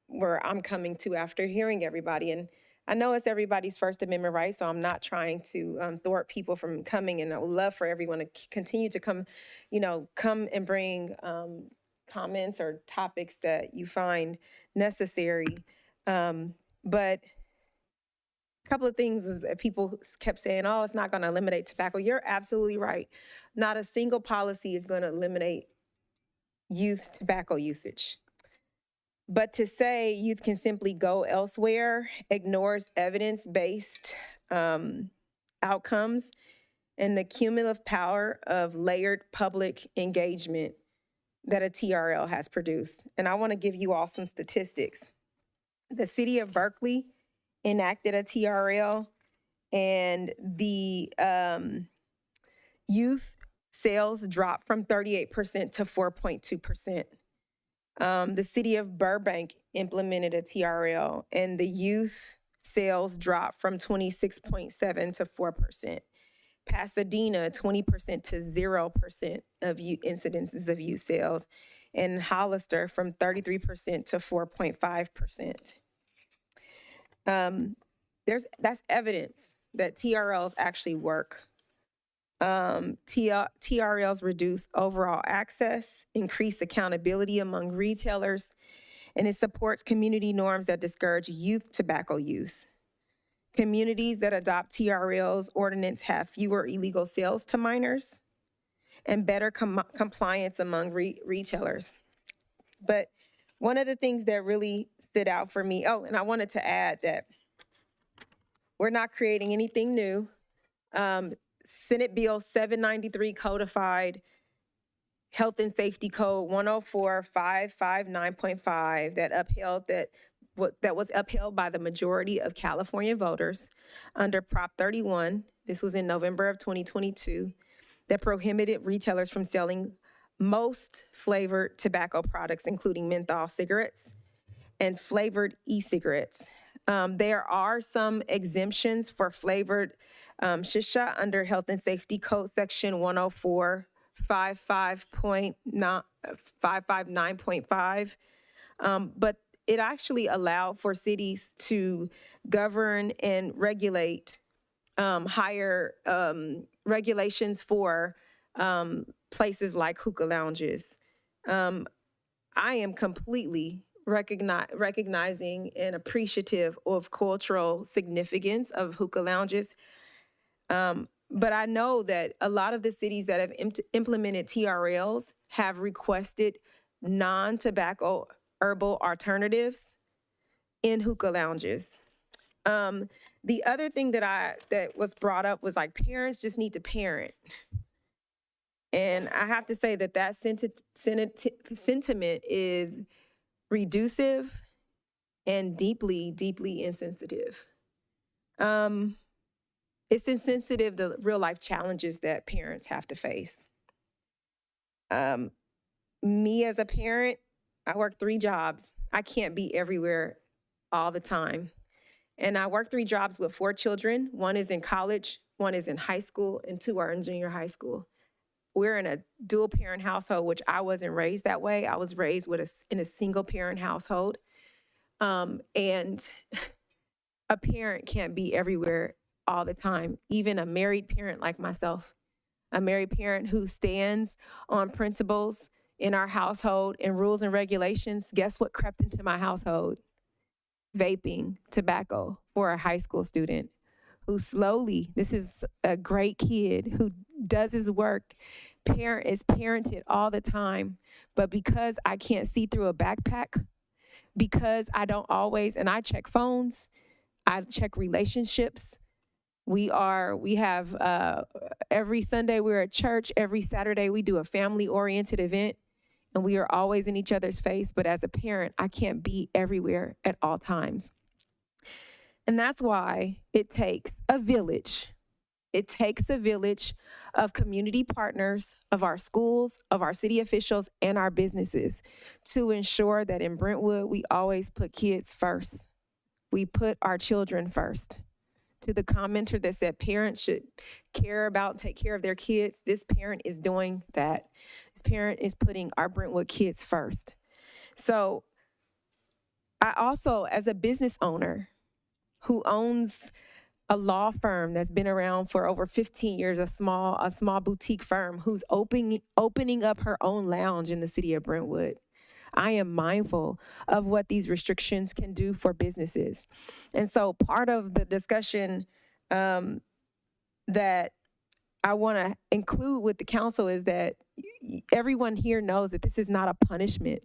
where I'm coming to after hearing everybody. And I know it's everybody's First Amendment right, so I'm not trying to thwart people from coming, and I would love for everyone to continue to come and bring comments or topics that you find necessary. But a couple of things was that people kept saying, oh, it's not going to eliminate tobacco. You're absolutely right. Not a single policy is going to eliminate youth tobacco usage. But to say youth can simply go elsewhere ignores evidence-based outcomes and the cumulative power of layered public engagement that a TRL has produced. And I want to give you all some statistics. The city of Berkeley enacted a TRL, and the youth sales dropped from 38% to 4.2%. The city of Burbank implemented a TRL, and the youth sales dropped from 26.7% to 4%. Pasadena, 20% to 0% of incidences of youth sales, and Hollister from 33% to 4.5%. That's evidence that TRLs actually work. TRLs reduce overall access, increase accountability among retailers, and it supports community norms that discourage youth tobacco use. Communities that adopt TRL's ordinance have fewer illegal sales to minors and better compliance among retailers. But one of the things that really stood out for me, oh, and I wanted to add that we're not creating anything new. Senate Bill 793 codified Health and Safety Code 104-559.5 that was upheld by the majority of California voters under Prop 31. This was in November of 2022, that prohibited retailers from selling most flavored tobacco products, including menthol cigarettes and flavored e-cigarettes. There are some exemptions for flavored shisha under Health and Safety Code Section 104-559.5, but it actually allowed for cities to govern and regulate higher regulations for places like hookah lounges. I am completely recognizing and appreciative of cultural significance of hookah lounges. But I know that a lot of the cities that have implemented TRLs have requested non-tobacco herbal alternatives in hookah lounges. The other thing that was brought up was like parents just need to parent. And I have to say that sentiment is reducive and deeply, deeply insensitive. It's insensitive to real life challenges that parents have to face. Me as a parent, I work 3 jobs. I can't be everywhere all the time. And I work 3 jobs with 4 children. 1 is in college, 1 is in high school, and 2 are in junior high school. We're in a dual parent household, which I wasn't raised that way. I was raised in a single parent household. And a parent can't be everywhere all the time, even a married parent like myself. A married parent who stands on principles in our household and rules and regulations. Guess what crept into my household? Vaping tobacco for a high school student who slowly, this is a great kid who does his work, is parented all the time, but because I can't see through a backpack, because I don't always, and I check phones, I check relationships. We have every Sunday we're at church, every Saturday we do a family-oriented event, and we are always in each other's face, but as a parent, I can't be everywhere at all times. And that's why it takes a village. It takes a village of community partners, of our schools, of our city officials, and our businesses to ensure that in Brentwood, we always put kids first. We put our children first. To the commenter that said parents should take care of their kids, this parent is doing that. This parent is putting our Brentwood kids first. So I also, as a business owner who owns a law firm that's been around for over 15 years, a small boutique firm who's opening up her own lounge in the city of Brentwood, I am mindful of what these restrictions can do for businesses. And so part of the discussion that I want to include with the council is that everyone here knows that this is not a punishment.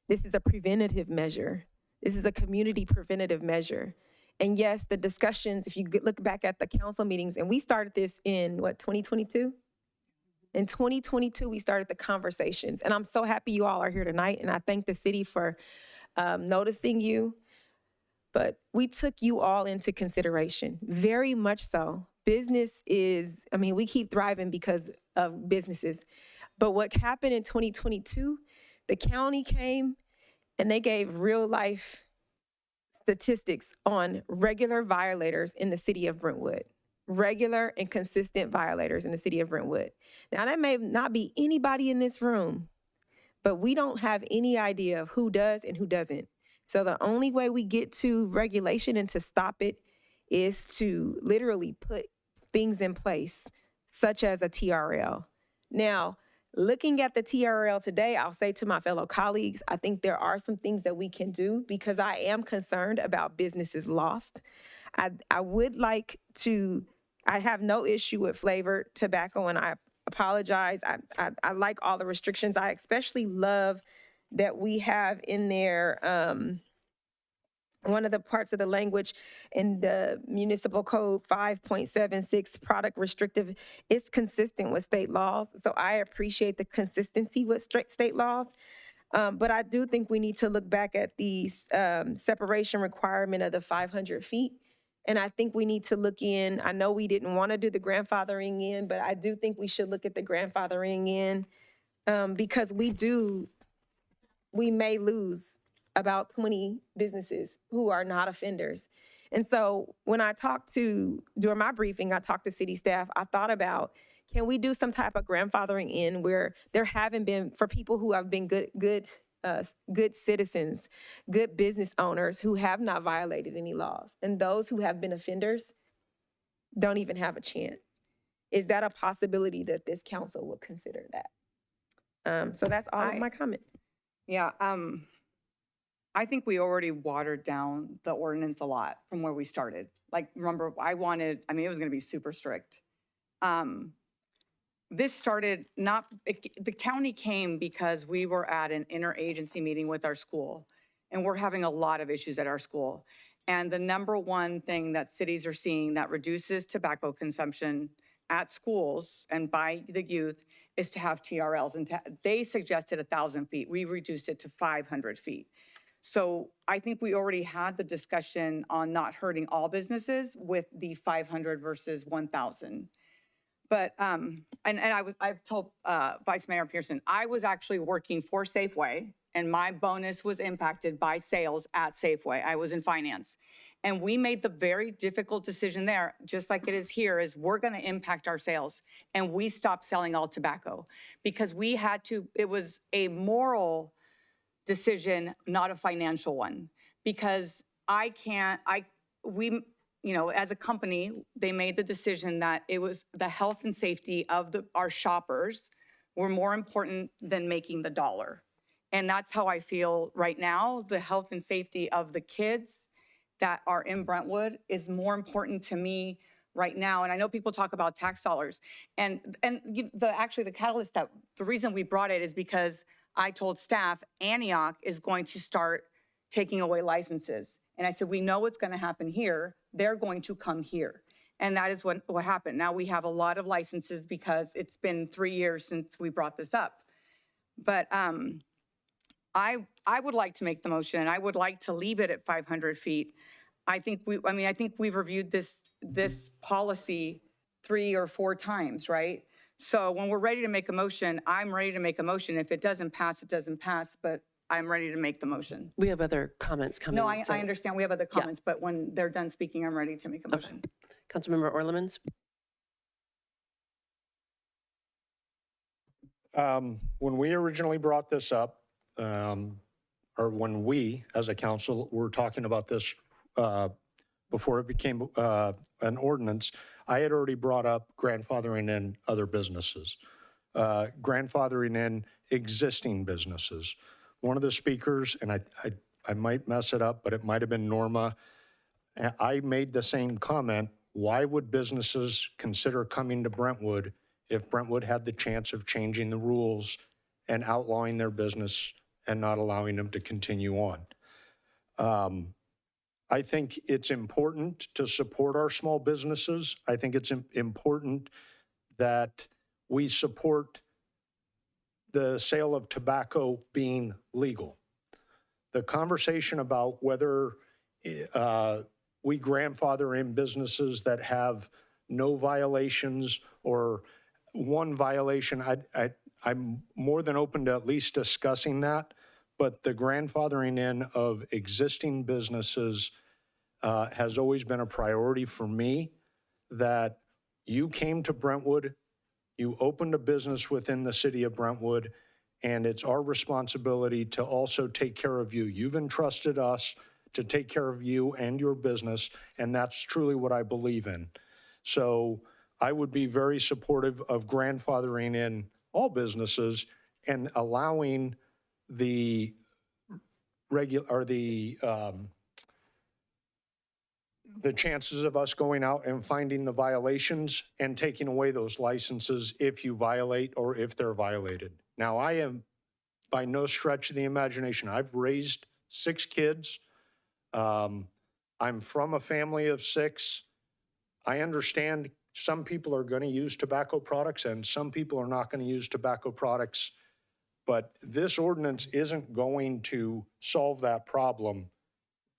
This is a preventative measure. This is a community preventative measure. And yes, the discussions, if you look back at the council meetings, and we started this in 2022? In 2022, we started the conversations. And I'm so happy you all are here tonight. And I thank the city for noticing you. But we took you all into consideration, very much so. Business is, we keep thriving because of businesses. But what happened in 2022, the county came and they gave real life statistics on regular violators in the city of Brentwood. Regular and consistent violators in the city of Brentwood. Now, that may not be anybody in this room, but we don't have any idea of who does and who doesn't. So the only way we get to regulation and to stop it is to literally put things in place, such as a TRL. Now, Looking at the TRL today, I'll say to my fellow colleagues, I think there are some things that we can do because I am concerned about businesses lost. I would like to, I have no issue with flavored tobacco, and I apologize. I like all the restrictions. I especially love that we have in there, one of the parts of the language in the municipal code 5.76 product restrictive is consistent with state laws. So I appreciate the consistency with state laws. But I do think we need to look back at the separation requirement of the 500 feet. And I think we need to look in, I know we didn't want to do the grandfathering in, but I do think we should look at the grandfathering in because we may lose about 20 businesses who are not offenders. And so when during my briefing, I talked to city staff, I thought about, can we do some type of grandfathering in where there haven't been, for people who have been good citizens, good business owners who have not violated any laws, and those who have been offenders don't even have a chance. Is that a possibility that this council would consider that? So that's all of my comment. Yeah, I think we already watered down the ordinance a lot from where we started. Like, remember, it was gonna be super strict. This started the county came because we were at an interagency meeting with our school, and we're having a lot of issues at our school. And the number one thing that cities are seeing that reduces tobacco consumption at schools and by the youth is to have TRLs. And they suggested 1,000 feet. We reduced it to 500 feet. So I think we already had the discussion on not hurting all businesses with the 500 versus 1,000. But, I've told Vice Mayor Pearson, I was actually working for Safeway, and my bonus was impacted by sales at Safeway. I was in finance. And we made the very difficult decision there, just like it is here, is we're gonna impact our sales. And we stopped selling all tobacco because we had to, it was a moral decision, not a financial one. Because as a company, they made the decision that it was the health and safety of our shoppers were more important than making the dollar. And that's how I feel right now. The health and safety of the kids that are in Brentwood is more important to me right now. And I know people talk about tax dollars. And the catalyst, the reason we brought it is because I told staff Antioch is going to start taking away licenses. And I said, we know what's going to happen here. They're going to come here. And that is what happened. Now we have a lot of licenses because it's been 3 years since we brought this up. But I would like to make the motion, and I would like to leave it at 500 feet. I think we've reviewed this policy 3 or 4 times, right? So when we're ready to make a motion, I'm ready to make a motion. If it doesn't pass, it doesn't pass, but I'm ready to make the motion. We have other comments coming. No, I understand we have other comments, but when they're done speaking, I'm ready to make a motion. Okay. Councilmember Orlemans. When we originally brought this up, or when we, as a council, were talking about this before it became an ordinance, I had already brought up grandfathering in other businesses, grandfathering in existing businesses. One of the speakers, and I might mess it up, but it might have been Norma, I made the same comment. Why would businesses consider coming to Brentwood if Brentwood had the chance of changing the rules and outlawing their business and not allowing them to continue on? I think it's important to support our small businesses. I think it's important that we support the sale of tobacco being legal. The conversation about whether we grandfather in businesses that have no violations or one violation, I'm more than open to at least discussing that, but the grandfathering in of existing businesses has always been a priority for me. That you came to Brentwood, you opened a business within the city of Brentwood, and it's our responsibility to also take care of you. You've entrusted us to take care of you and your business, and that's truly what I believe in. So I would be very supportive of grandfathering in all businesses and allowing the the chances of us going out and finding the violations and taking away those licenses if you violate or if they're violated. Now, I am by no stretch of the imagination. I've raised 6 kids. I'm from a family of 6. I understand some people are going to use tobacco products and some people are not going to use tobacco products. But this ordinance isn't going to solve that problem.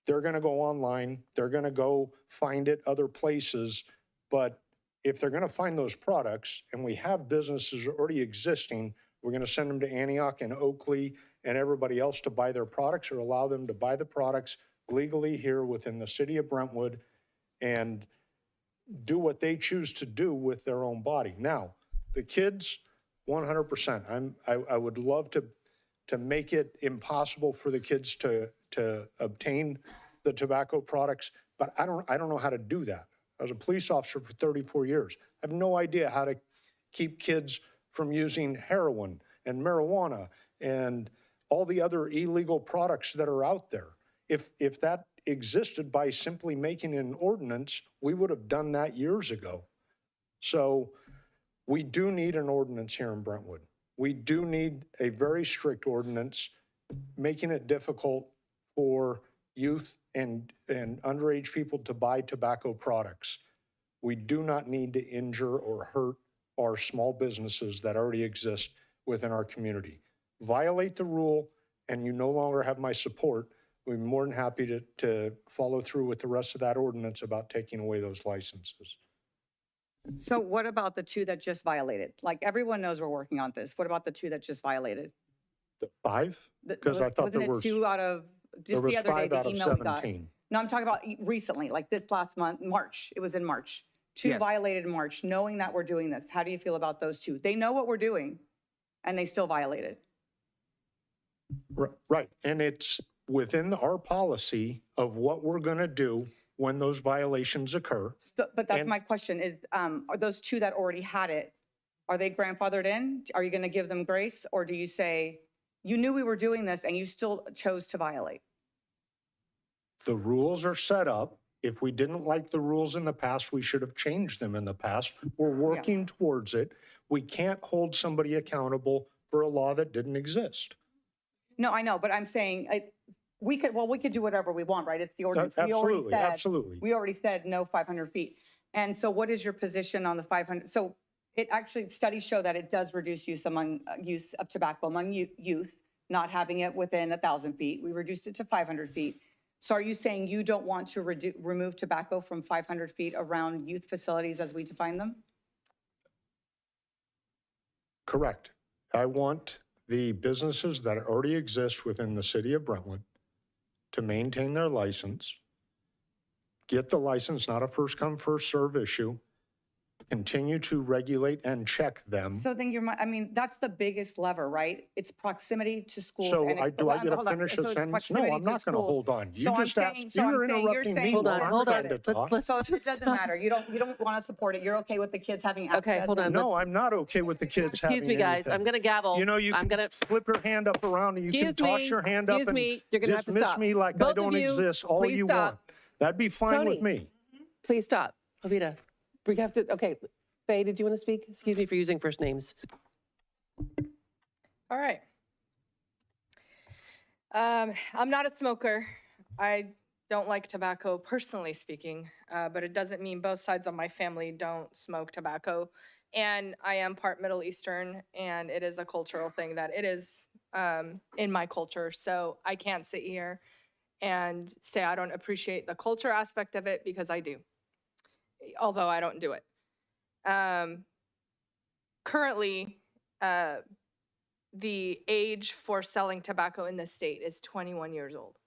They're going to go online. They're going to go find it other places. But if they're going to find those products, and we have businesses already existing, we're going to send them to Antioch and Oakley and everybody else to buy their products, or allow them to buy the products legally here within the city of Brentwood and do what they choose to do with their own body. Now, the kids, 100%. I would love to make it impossible for the kids to obtain the tobacco products, but I don't know how to do that. I was a police officer for 34 years. I have no idea how to keep kids from using heroin and marijuana and all the other illegal products that are out there. If that existed by simply making an ordinance, we would have done that years ago. So we do need an ordinance here in Brentwood. We do need a very strict ordinance, making it difficult for youth and underage people to buy tobacco products. We do not need to injure or hurt our small businesses that already exist within our community. Violate the rule and you no longer have my support. We're more than happy to follow through with the rest of that ordinance about taking away those licenses. So what about the 2 that just violated? Like, everyone knows we're working on this. What about the 2 that just violated? The 5? Because I thought there Wasn't it 2 out of, just the other day, the email we got? 17. No, I'm talking about recently, like this last month, March. It was in March. 2 Yes. violated in March, knowing that we're doing this. How do you feel about those 2? They know what we're doing and they still violated. Right, and it's within our policy of what we're going to do when those violations occur. So, but that's And- my question is, are those 2 that already had it, are they grandfathered in? Are you going to give them grace? Or do you say, you knew we were doing this and you still chose to violate? The rules are set up. If we didn't like the rules in the past, we should have changed them in the past. We're working towards it. We can't hold somebody accountable for a law that didn't exist. No, I know, but I'm saying, we could do whatever we want, right? It's the ordinance. We already Absolutely, said- absolutely. We already said no 500 feet. And so what is your position on the 500? So it actually, studies show that it does reduce use of tobacco among youth, not having it within 1,000 feet. We reduced it to 500 feet. So are you saying you don't want to remove tobacco from 500 feet around youth facilities as we define them? Correct. I want the businesses that already exist within the city of Brentwood to maintain their license, get the license, not a first come, first serve issue, continue to regulate and check them. So then that's the biggest lever, right? It's proximity to schools. So and it's- do I get hold to on. finish So a it's sentence? No, proximity I'm not going to schools. hold on. You So I'm just asked, saying- so I'm you're saying you're interrupting me. saying- Hold on, when I'm hold on. trying to talk. So it doesn't matter. You don't want to support it. You're okay with the kids having access. Okay, hold on. No, I'm not okay with the kids having Excuse me, guys. anything. I'm going to gavel. You know, you I'm can gonna. flip your hand up around and you can Excuse toss me, your hand up excuse and me, you're gonna have to dismiss stop. me like Both I of don't you, exist all please you stop. want. That'd be fine with Tony. me. Please stop. Ovita, we have to, okay. Faye, did you want to speak? Excuse me for using first names. All right. I'm not a smoker. I don't like tobacco, personally speaking, but it doesn't mean both sides of my family don't smoke tobacco. And I am part Middle Eastern, and it is a cultural thing that it is in my culture. So I can't sit here and say I don't appreciate the culture aspect of it, because I do, although I don't do it. Currently, the age for selling tobacco in the state is 21 years old.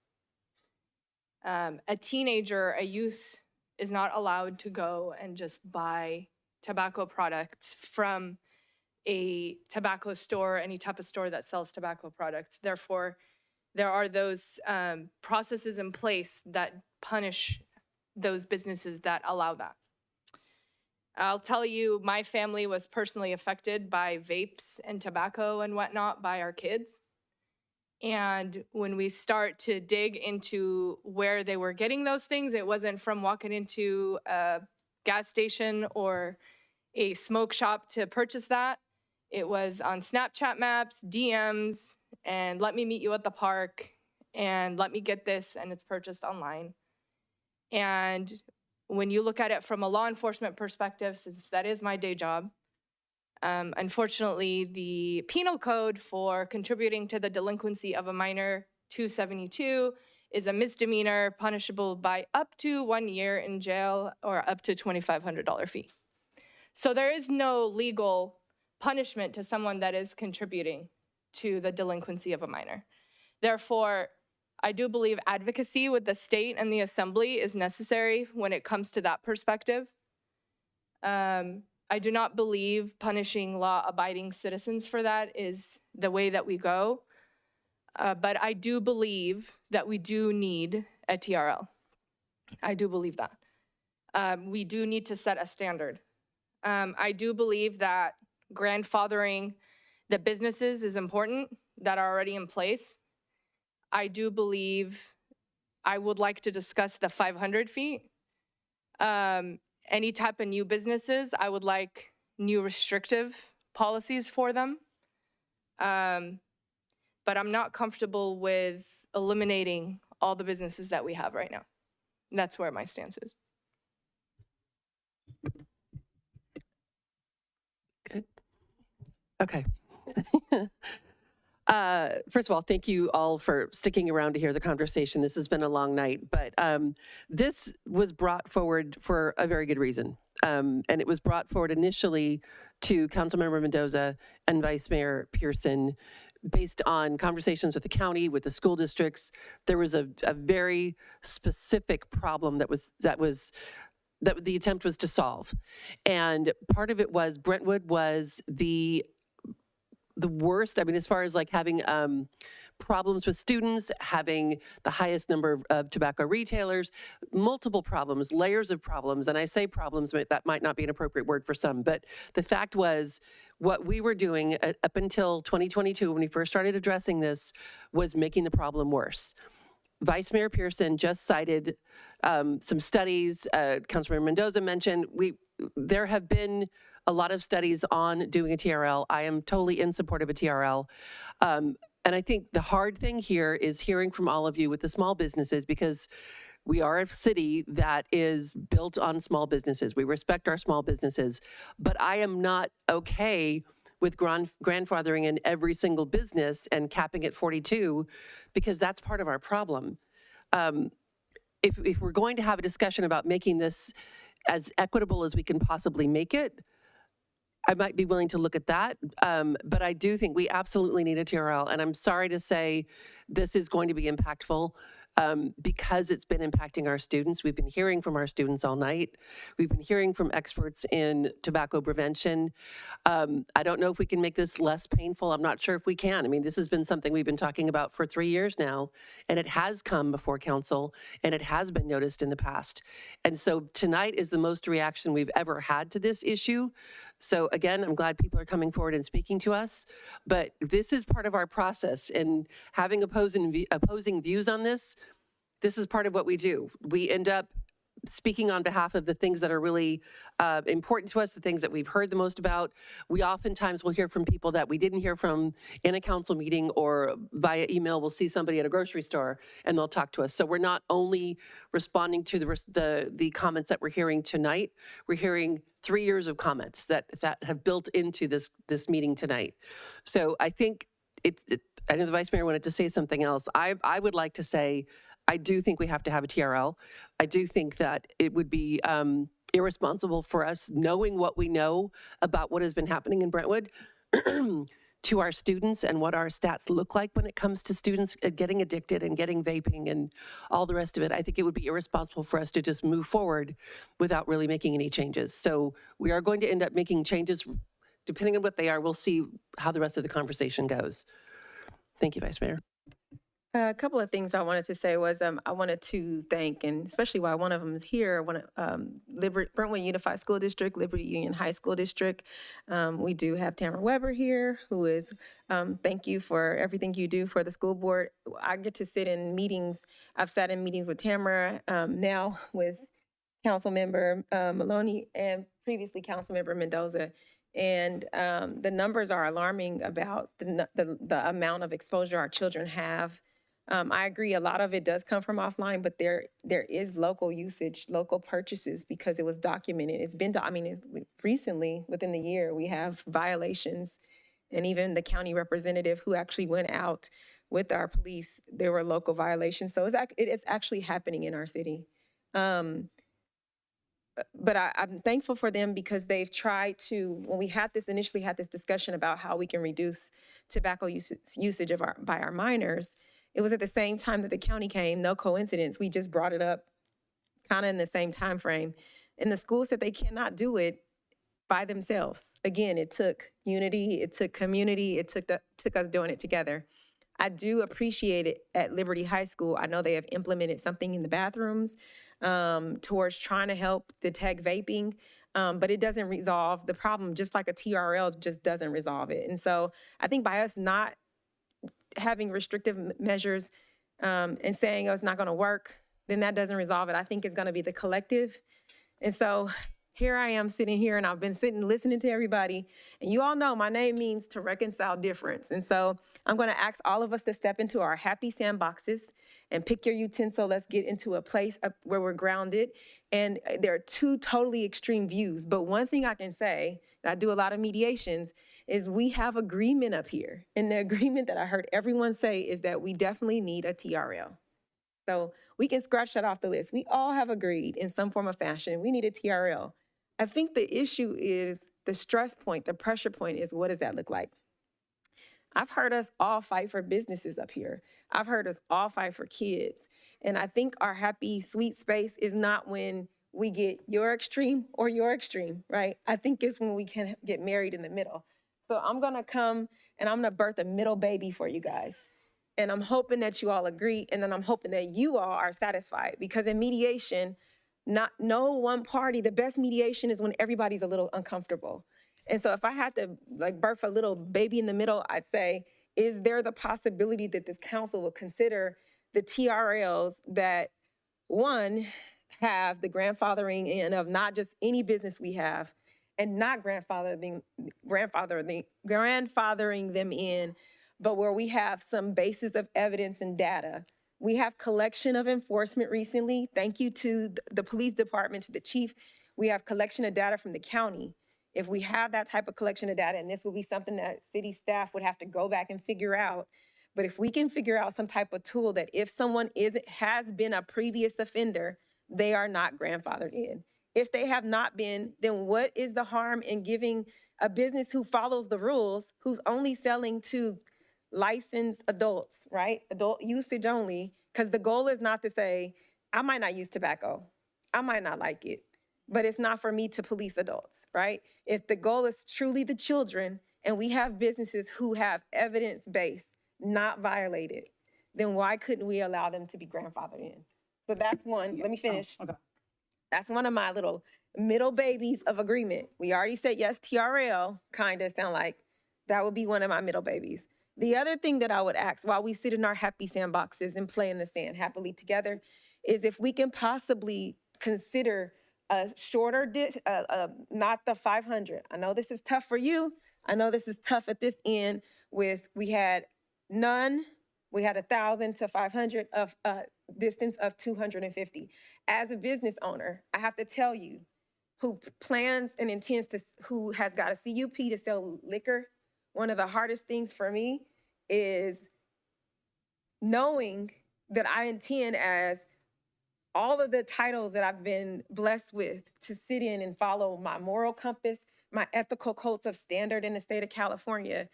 A teenager, a youth, is not allowed to go and just buy tobacco products from a tobacco store, any type of store that sells tobacco products. Therefore, there are those processes in place that punish those businesses that allow that. I'll tell you, my family was personally affected by vapes and tobacco and whatnot by our kids. And when we start to dig into where they were getting those things, it wasn't from walking into a gas station or a smoke shop to purchase that. It was on Snapchat maps, DMs, and let me meet you at the park, and let me get this, and it's purchased online. And when you look at it from a law enforcement perspective, since that is my day job, unfortunately, the penal code for contributing to the delinquency of a minor, 272, is a misdemeanor punishable by up to 1 year in jail or up to $2,500 fee. So there is no legal punishment to someone that is contributing to the delinquency of a minor. Therefore, I do believe advocacy with the state and the assembly is necessary when it comes to that perspective. I do not believe punishing law-abiding citizens for that is the way that we go. But I do believe that we do need a TRL. I do believe that. We do need to set a standard. I do believe that grandfathering the businesses is important that are already in place. I do believe I would like to discuss the 500 feet. Any type of new businesses, I would like new restrictive policies for them. But I'm not comfortable with eliminating all the businesses that we have right now. And that's where my stance is. Good. Okay. First of all, thank you all for sticking around to hear the conversation. This has been a long night, but this was brought forward for a very good reason. And it was brought forward initially to Councilmember Mendoza and Vice Mayor Pearson based on conversations with the county, with the school districts. There was a very specific problem that the attempt was to solve. And part of it was Brentwood was the worst, I mean, as far as like having problems with students, having the highest number of tobacco retailers, multiple problems, layers of problems. And I say problems, that might not be an appropriate word for some, but the fact was what we were doing up until 2022, when we first started addressing this, was making the problem worse. Vice Mayor Pearson just cited some studies, Councilmember Mendoza mentioned, there have been a lot of studies on doing a TRL. I am totally in support of a TRL. And I think the hard thing here is hearing from all of you with the small businesses, because we are a city that is built on small businesses. We respect our small businesses, but I am not okay with grandfathering in every single business and capping at 42, because that's part of our problem. If we're going to have a discussion about making this as equitable as we can possibly make it, I might be willing to look at that, but I do think we absolutely need a TRL, and I'm sorry to say this is going to be impactful because it's been impacting our students. We've been hearing from our students all night. We've been hearing from experts in tobacco prevention. I don't know if we can make this less painful. I'm not sure if we can. I mean, this has been something we've been talking about for 3 years now, and it has come before council, and it has been noticed in the past. And so tonight is the most reaction we've ever had to this issue. So again, I'm glad people are coming forward and speaking to us, but this is part of our process, and having opposing views on this is part of what we do. We end up speaking on behalf of the things that are really important to us, the things that we've heard the most about. We oftentimes will hear from people that we didn't hear from in a council meeting, or via email. We'll see somebody at a grocery store and they'll talk to us. So we're not only responding to the comments that we're hearing tonight, we're hearing 3 years of comments that have built into this meeting tonight. So I think I know the Vice Mayor wanted to say something else. I would like to say, I do think we have to have a TRL. I do think that it would be irresponsible for us, knowing what we know about what has been happening in Brentwood, to our students and what our stats look like when it comes to students getting addicted and getting vaping and all the rest of it. I think it would be irresponsible for us to just move forward without really making any changes. So we are going to end up making changes. Depending on what they are, we'll see how the rest of the conversation goes. Thank you, Vice Mayor. A couple of things I wanted to say was I wanted to thank, and especially while one of them is here, Brentwood Unified School District, Liberty Union High School District. We do have Tamara Weber here, who is, thank you for everything you do for the school board. I get to sit in meetings. I've sat in meetings with Tamara, now with Councilmember Maloney and previously Councilmember Mendoza. And the numbers are alarming about the amount of exposure our children have. I agree, a lot of it does come from offline, but there is local usage, local purchases, because it was documented. It's been, recently, within the year, we have violations. And even the county representative who actually went out with our police, there were local violations. So it is actually happening in our city. But I'm thankful for them because they've tried to, when we initially had this discussion about how we can reduce tobacco usage by our minors, it was at the same time that the county came, no coincidence. We just brought it up kind of in the same time frame. And the school said they cannot do it by themselves. Again, it took unity, it took community, it took us doing it together. I do appreciate it at Liberty High School. I know they have implemented something in the bathrooms towards trying to help detect vaping, but it doesn't resolve the problem, just like a TRL just doesn't resolve it. And so I think by us not having restrictive measures and saying, oh, it's not gonna work, then that doesn't resolve it. I think it's gonna be the collective. And so here I am sitting here, and I've been sitting listening to everybody, and you all know my name means to reconcile difference. And so I'm gonna ask all of us to step into our happy sandboxes and pick your utensil. Let's get into a place where we're grounded. And there are two totally extreme views, but one thing I can say, I do a lot of mediations, is we have agreement up here. And the agreement that I heard everyone say is that we definitely need a TRL. So we can scratch that off the list. We all have agreed in some form or fashion, we need a TRL. I think the issue is the stress point, the pressure point is, what does that look like? I've heard us all fight for businesses up here. I've heard us all fight for kids. And I think our happy, sweet space is not when we get your extreme or your extreme, right? I think it's when we can get married in the middle. So I'm gonna come and I'm gonna birth a middle baby for you guys. And I'm hoping that you all agree, and then I'm hoping that you all are satisfied, because in mediation, no one party, the best mediation is when everybody's a little uncomfortable. And so if I had to birth a little baby in the middle, I'd say, is there the possibility that this council will consider the TRLs that, one, have the grandfathering in of not just any business we have, and not grandfathering them in, but where we have some basis of evidence and data. We have collection of enforcement recently. Thank you to the police department, to the chief. We have collection of data from the county. If we have that type of collection of data, and this will be something that city staff would have to go back and figure out, but if we can figure out some type of tool that if someone has been a previous offender, they are not grandfathered in. If they have not been, then what is the harm in giving a business who follows the rules, who's only selling to licensed adults, right? Adult usage only, because the goal is not to say, I might not use tobacco, I might not like it, but it's not for me to police adults, right? If the goal is truly the children, and we have businesses who have evidence-based, not violated, then why couldn't we allow them to be grandfathered in? So that's one, let me finish. Okay. That's one of my little middle babies of agreement. We already said yes, TRL, kind of sound like that would be one of my middle babies. The other thing that I would ask while we sit in our happy sandboxes and play in the sand happily together is if we can possibly consider a shorter, not the 500. I know this is tough for you. I know this is tough at this end we had none, we had 1,000 to 500 of distance of 250. As a business owner, I have to tell you, who plans and intends to, who has got a CUP to sell liquor, one of the hardest things for me is knowing that I intend, as all of the titles that I've been blessed with, to sit in and follow my moral compass, my ethical codes of standard in the state of California,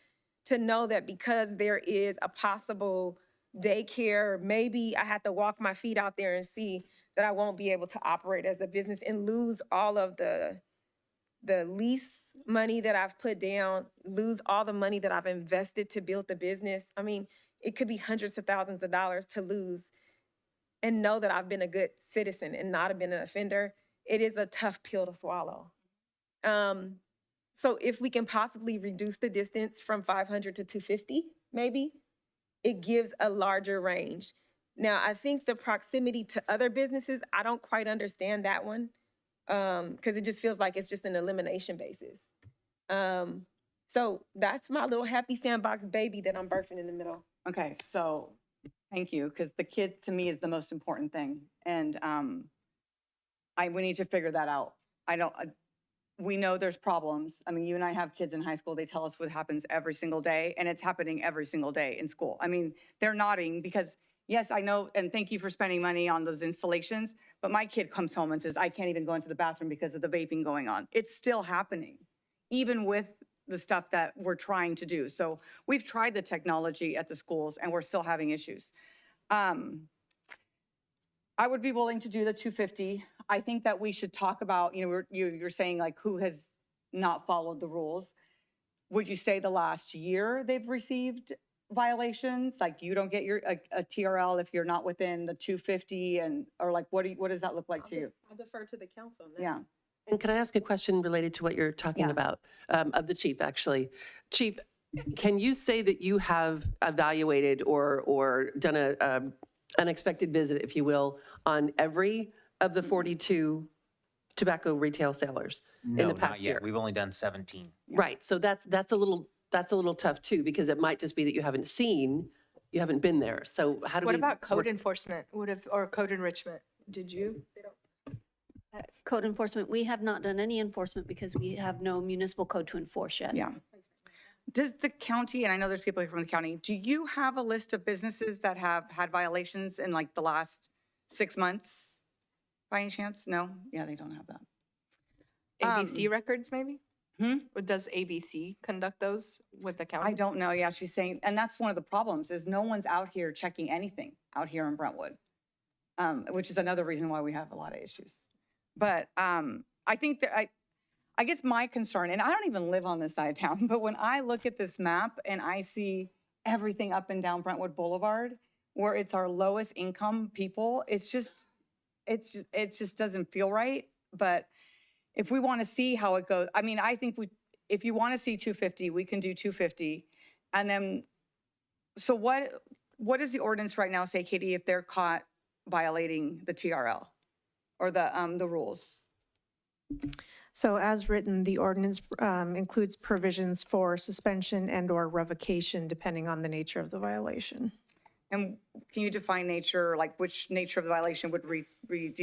to know that because there is a possible daycare, maybe I have to walk my feet out there and see that I won't be able to operate as a business and lose all of the lease money that I've put down, lose all the money that I've invested to build the business. I mean, it could be hundreds of thousands of dollars to lose and know that I've been a good citizen and not have been an offender. It is a tough pill to swallow. So if we can possibly reduce the distance from 500 to 250, maybe, it gives a larger range. Now, I think the proximity to other businesses, I don't quite understand that one, because it just feels like it's just an elimination basis. So that's my little happy sandbox baby that I'm birthing in the middle. Okay, so thank you, because the kids to me is the most important thing. And we need to figure that out. We know there's problems. I mean, you and I have kids in high school. They tell us what happens every single day, and it's happening every single day in school. I mean, they're nodding because, yes, I know, and thank you for spending money on those installations, but my kid comes home and says, I can't even go into the bathroom because of the vaping going on. It's still happening, even with the stuff that we're trying to do. So we've tried the technology at the schools, and we're still having issues. I would be willing to do the 250. I think that we should talk about, you're saying like who has not followed the rules. Would you say the last year they've received violations? Like you don't get a TRL if you're not within the 250 or like, what does that look like to you? I'll defer to the council. Yeah. And can I ask a question related to what you're talking about, of the chief, actually? Chief, can you say that you have evaluated or done a unexpected visit, if you will, on every of the 42 tobacco retail sellers in the past year? We've only done 17. Right. So that's a little tough too, because it might just be that you haven't been there. So how do we? What about code enforcement? Or code enrichment? Did you? Code enforcement, we have not done any enforcement because we have no municipal code to enforce yet. Yeah. Does the county, and I know there's people here from the county, do you have a list of businesses that have had violations in like the last 6 months by any chance? No? Yeah, they don't have that. ABC records, maybe? Or does ABC conduct those with the county? I don't know. Yeah, she's saying, and that's one of the problems is no one's out here checking anything out here in Brentwood, which is another reason why we have a lot of issues. But I think that I guess my concern, and I don't even live on this side of town, but when I look at this map and I see everything up and down Brentwood Boulevard, where it's our lowest income people, it just doesn't feel right. But if we want to see how it goes, I mean, I think if you want to see 250, we can do 250. And then, so what does the ordinance right now say, Katie, if they're caught violating the TRL or the rules? So as written, the ordinance includes provisions for suspension and/or revocation depending on the nature of the violation. And can you define nature, like which nature of the violation would be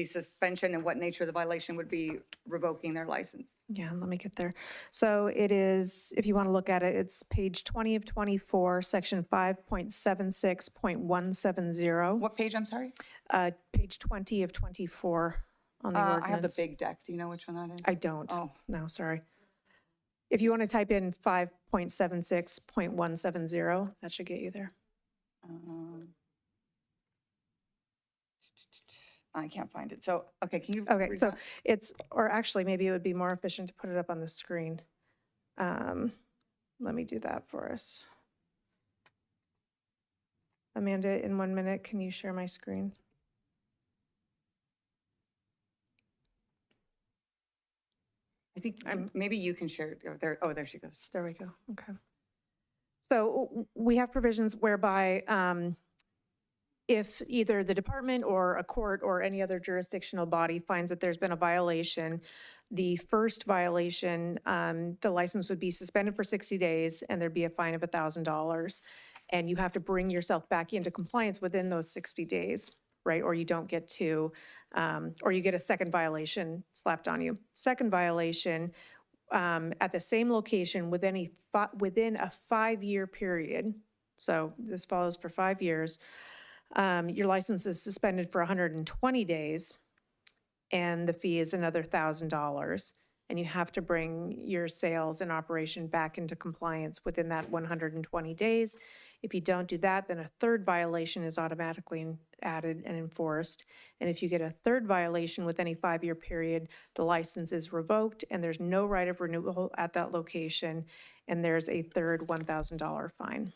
suspension and what nature of the violation would be revoking their license? Yeah, let me get there. So it is, if you want to look at it, it's page 20 of 24, section 5.76.170. What page, I'm sorry? Page 20 of 24 on the ordinance. I have the big deck. Do you know which one that is? I don't. Oh. No, sorry. If you want to type in 5.76.170, that should get you there. I can't find it. So, okay, can you? Okay, so it's, or actually maybe it would be more efficient to put it up on the screen. Let me do that for us. Amanda, in 1 minute, can you share my screen? I think maybe you can share it. Oh, there she goes. There we go. Okay. So we have provisions whereby if either the department or a court or any other jurisdictional body finds that there's been a violation, the first violation, the license would be suspended for 60 days and there'd be a fine of $1,000. And you have to bring yourself back into compliance within those 60 days, right? Or you don't get to, or you get a second violation slapped on you. Second violation, at the same location within a 5-year period, so this follows for 5 years, your license is suspended for 120 days, and the fee is another $1,000. And you have to bring your sales and operation back into compliance within that 120 days. If you don't do that, then a third violation is automatically added and enforced. And if you get a third violation with any 5-year period, the license is revoked and there's no right of renewal at that location, and there's a third $1,000 fine.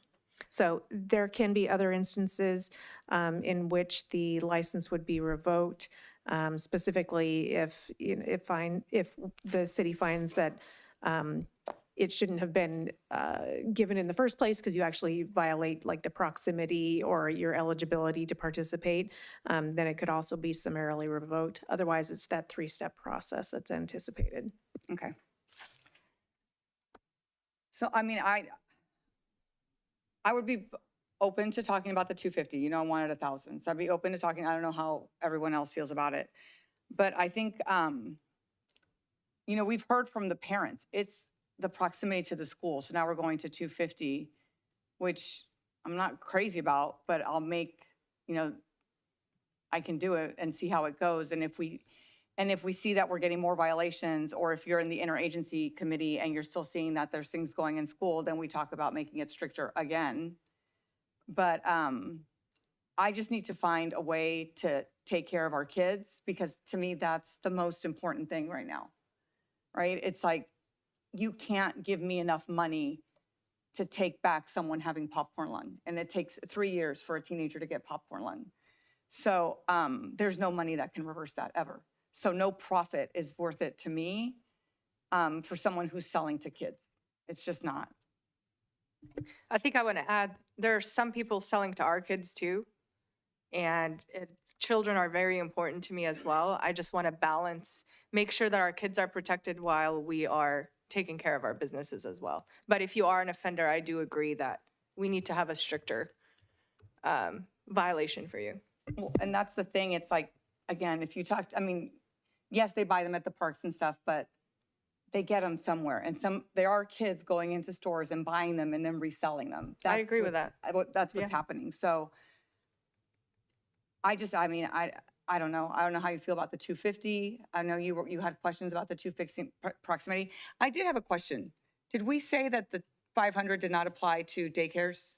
So there can be other instances in which the license would be revoked, specifically if the city finds that it shouldn't have been given in the first place because you actually violate like the proximity or your eligibility to participate, then it could also be summarily revoked. Otherwise, it's that three-step process that's anticipated. Okay. So, I mean, I would be open to talking about the 250, you know, I wanted 1,000. So I'd be open to talking, I don't know how everyone else feels about it. But I think, you know, we've heard from the parents, it's the proximity to the school. So now we're going to 250, which I'm not crazy about, but I'll make, you know, I can do it and see how it goes. And if we see that we're getting more violations, or if you're in the interagency committee and you're still seeing that there's things going in school, then we talk about making it stricter again. But I just need to find a way to take care of our kids, because to me, that's the most important thing right now, right? It's like, you can't give me enough money to take back someone having popcorn lung. And it takes 3 years for a teenager to get popcorn lung. So there's no money that can reverse that ever. So no profit is worth it to me for someone who's selling to kids. It's just not. I think I want to add, there are some people selling to our kids too. And children are very important to me as well. I just want to balance, make sure that our kids are protected while we are taking care of our businesses as well. But if you are an offender, I do agree that we need to have a stricter violation for you. Well, and that's the thing. It's like, again, if you talk, I mean, yes, they buy them at the parks and stuff, but they get them somewhere. And there are kids going into stores and buying them and then reselling them. I agree with that. That's what's happening. So I mean, I don't know. I don't know how you feel about the 250. I know you had questions about the 250 proximity. I did have a question. Did we say that the 500 did not apply to daycares?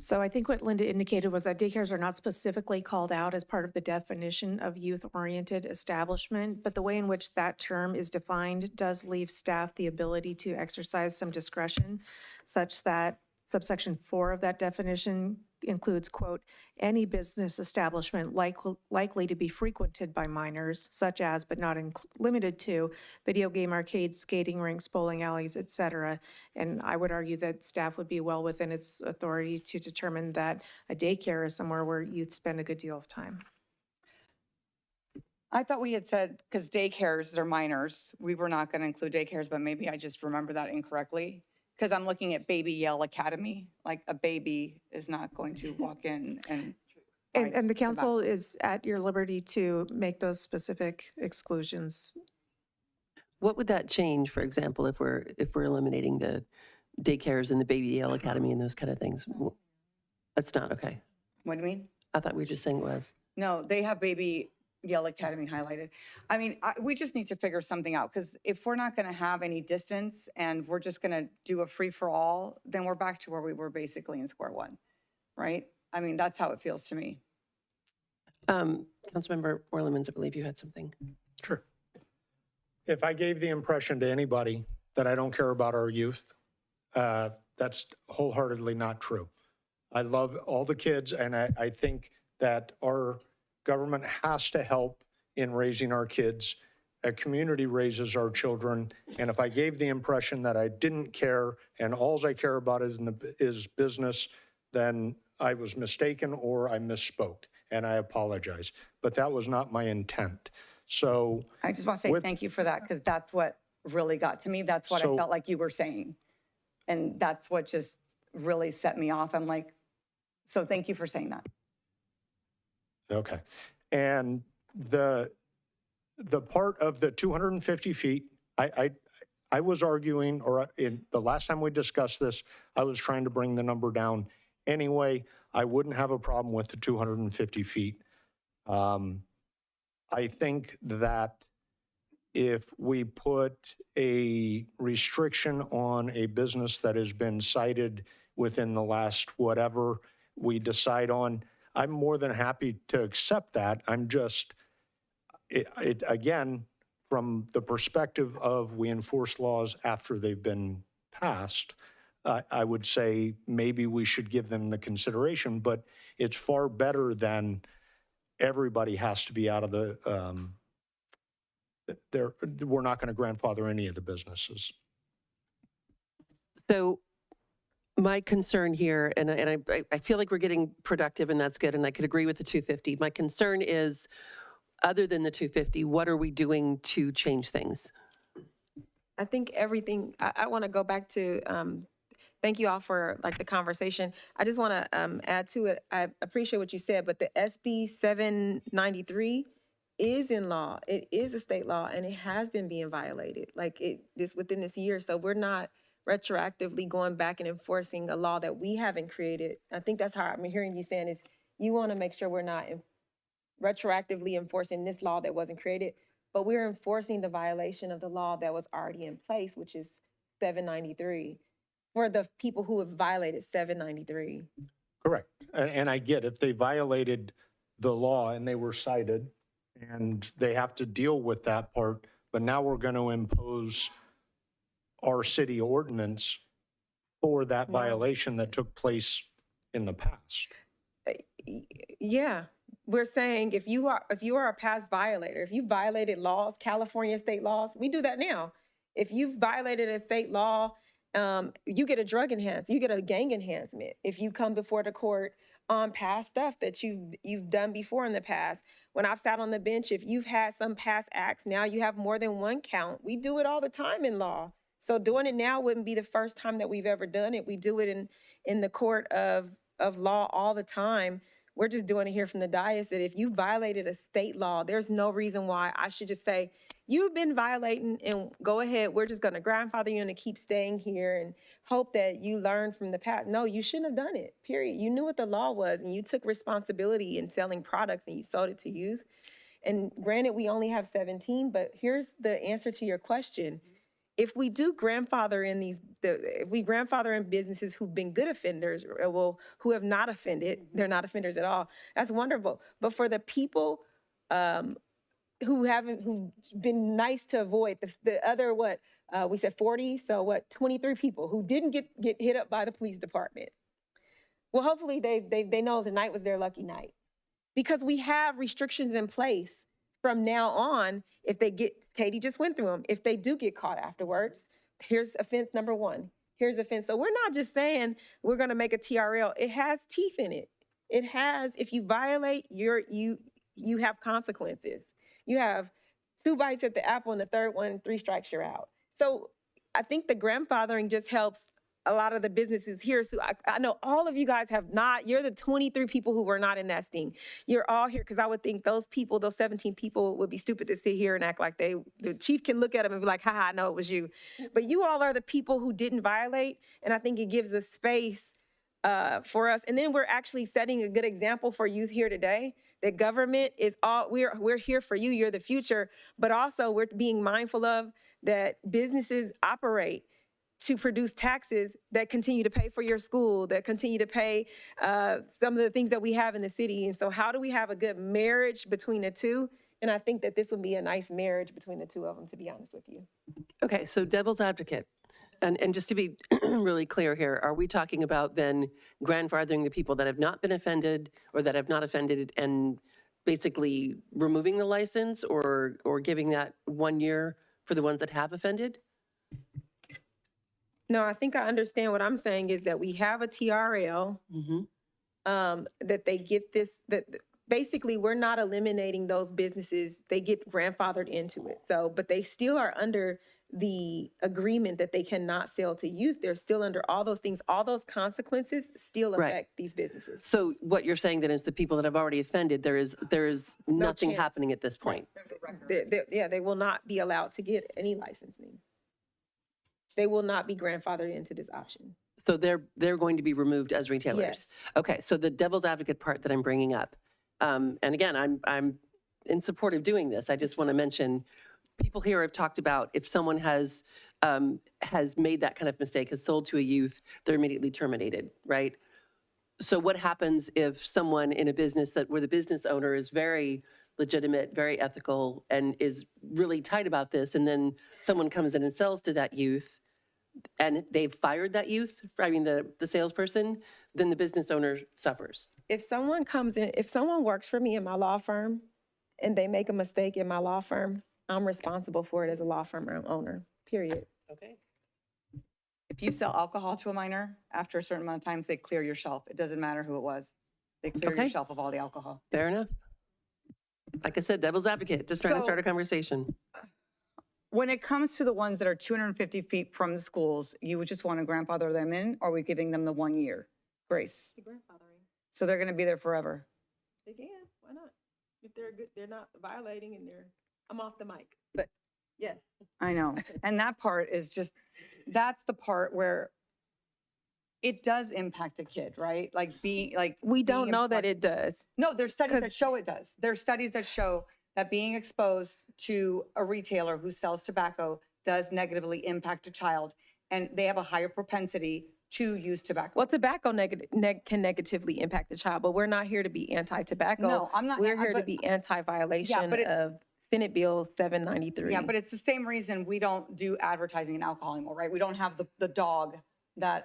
So I think what Linda indicated was that daycares are not specifically called out as part of the definition of youth-oriented establishment, but the way in which that term is defined does leave staff the ability to exercise some discretion, such that subsection 4 of that definition includes, quote, any business establishment likely to be frequented by minors, such as, but not limited to, video game arcades, skating rinks, bowling alleys, et cetera. And I would argue that staff would be well within its authority to determine that a daycare is somewhere where youth spend a good deal of time. I thought we had said, because daycares are minors, we were not going to include daycares, but maybe I just remember that incorrectly. Because I'm looking at Baby Yell Academy, like a baby is not going to walk in and. And the council is at your liberty to make those specific exclusions. What would that change, for example, if we're eliminating the daycares and the Baby Yale Academy and those kind of things? That's not okay. What do you mean? I thought we were just saying it was. No, they have Baby Yell Academy highlighted. I mean, we just need to figure something out, because if we're not going to have any distance and we're just going to do a free-for-all, then we're back to where we were basically in square one, right? I mean, that's how it feels to me. Councilmember Orlemans, I believe you had something. Sure. If I gave the impression to anybody that I don't care about our youth, that's wholeheartedly not true. I love all the kids, and I think that our government has to help in raising our kids. A community raises our children, and if I gave the impression that I didn't care and all I care about is business, then I was mistaken or I misspoke, and I apologize. But that was not my intent. So I just want to say thank you for that, because that's what really got to me. That's what I felt like you were saying. And that's what just really set me off. I'm like, so thank you for saying that. Okay. And the part of the 250 feet, I was arguing, or in the last time we discussed this, I was trying to bring the number down anyway. I wouldn't have a problem with the 250 feet. I think that if we put a restriction on a business that has been cited within the last whatever we decide on, I'm more than happy to accept that. I'm just, again, from the perspective of we enforce laws after they've been passed, I would say maybe we should give them the consideration, but it's far better than everybody has to be out of the, we're not going to grandfather any of the businesses. So my concern here, and I feel like we're getting productive, and that's good, and I could agree with the 250. My concern is, other than the 250, what are we doing to change things? I think everything, I want to go back to, thank you all for like the conversation. I just want to add to it. I appreciate what you said, but the SB 793 is in law. It is a state law, and it has been being violated like this within this year. So we're not retroactively going back and enforcing a law that we haven't created. I think that's how I'm hearing you saying is you want to make sure we're not retroactively enforcing this law that wasn't created, but we're enforcing the violation of the law that was already in place, which is 793, for the people who have violated 793. Correct. And I get if they violated the law and they were cited and they have to deal with that part, but now we're going to impose our city ordinance for that violation that took place in the past. Yeah, we're saying if you are a past violator, if you violated laws, California state laws, we do that now. If you've violated a state law, you get a drug enhancement, you get a gang enhancement. If you come before the court on past stuff that you've done before in the past. When I've sat on the bench, if you've had some past acts, now you have more than one count. We do it all the time in law. So doing it now wouldn't be the first time that we've ever done it. We do it in the court of law all the time. We're just doing it here from the dais that if you violated a state law, there's no reason why I should just say, you've been violating and go ahead. We're just going to grandfather you and keep staying here and hope that you learn from the past. No, you shouldn't have done it, period. You knew what the law was and you took responsibility in selling products and you sold it to youth. And granted, we only have 17, but here's the answer to your question. If we do grandfather in if we grandfather in businesses who've been good offenders, or well, who have not offended, they're not offenders at all, that's wonderful. But for the people who've been nice to avoid, the other, we said 40, so 23 people who didn't get hit up by the police department. Well, hopefully they know tonight was their lucky night. Because we have restrictions in place from now on. If they get, Katie just went through them, if they do get caught afterwards, here's offense number one, here's offense. So we're not just saying we're gonna make a TRL, it has teeth in it. It has, if you violate, you have consequences. You have 2 bites at the apple and the third one, 3 strikes, you're out. So I think the grandfathering just helps a lot of the businesses here. So I know all of you guys have not, you're the 23 people who were not in that sting. You're all here because I would think those people, those 17 people would be stupid to sit here and act like the chief can look at them and be like, haha, I know it was you. But you all are the people who didn't violate. And I think it gives a space for us. And then we're actually setting a good example for youth here today. That government is all, we're here for you, you're the future. But also we're being mindful of that businesses operate to produce taxes that continue to pay for your school, that continue to pay some of the things that we have in the city. And so how do we have a good marriage between the two? And I think that this would be a nice marriage between the two of them, to be honest with you. Okay, so devil's advocate. And just to be really clear here, are we talking about then grandfathering the people that have not been offended or that have not offended and basically removing the license or giving that 1 year for the ones that have offended? No, I think I understand what I'm saying is that we have a TRL, that they get this, that basically we're not eliminating those businesses. They get grandfathered into it. So, but they still are under the agreement that they cannot sell to youth. They're still under all those things. All those consequences still affect these businesses. So what you're saying then is the people that have already offended, there is nothing happening at this point. They will not be allowed to get any licensing. They will not be grandfathered into this option. So they're going to be removed as retailers? Yes. Okay, so the devil's advocate part that I'm bringing up, and again, I'm in support of doing this. I just want to mention, people here have talked about if someone has made that kind of mistake, has sold to a youth, they're immediately terminated, right? So what happens if someone in a business where the business owner is very legitimate, very ethical, and is really tight about this, and then someone comes in and sells to that youth? and they've fired that youth, I mean, the salesperson, then the business owner suffers. If someone comes in, if someone works for me in my law firm and they make a mistake in my law firm, I'm responsible for it as a law firm owner, period. Okay. If you sell alcohol to a minor, after a certain amount of times, they clear your shelf. It doesn't matter who it was. They clear your Okay. shelf of all the alcohol. Fair enough. Like I said, devil's advocate, just trying to So- start a conversation. When it comes to the ones that are 250 feet from the schools, you would just want to grandfather them in, or are we giving them the 1 year grace? The grandfathering. So they're going to be there forever. They can, why not? If they're good, they're not violating and I'm off the mic, but yes. I know. And that part is just, that's the part where it does impact a kid, right? Like We don't know that it does. No, there's studies that show it does. There's studies that show that being exposed to a retailer who sells tobacco does negatively impact a child, and they have a higher propensity to use tobacco. Well, tobacco can negatively impact the child, but we're not here to be anti-tobacco. No, I'm not. We're here to but- be anti-violation but of Senate Bill 793. Yeah, but it's the same reason we don't do advertising in alcohol anymore, right? We don't have the dog that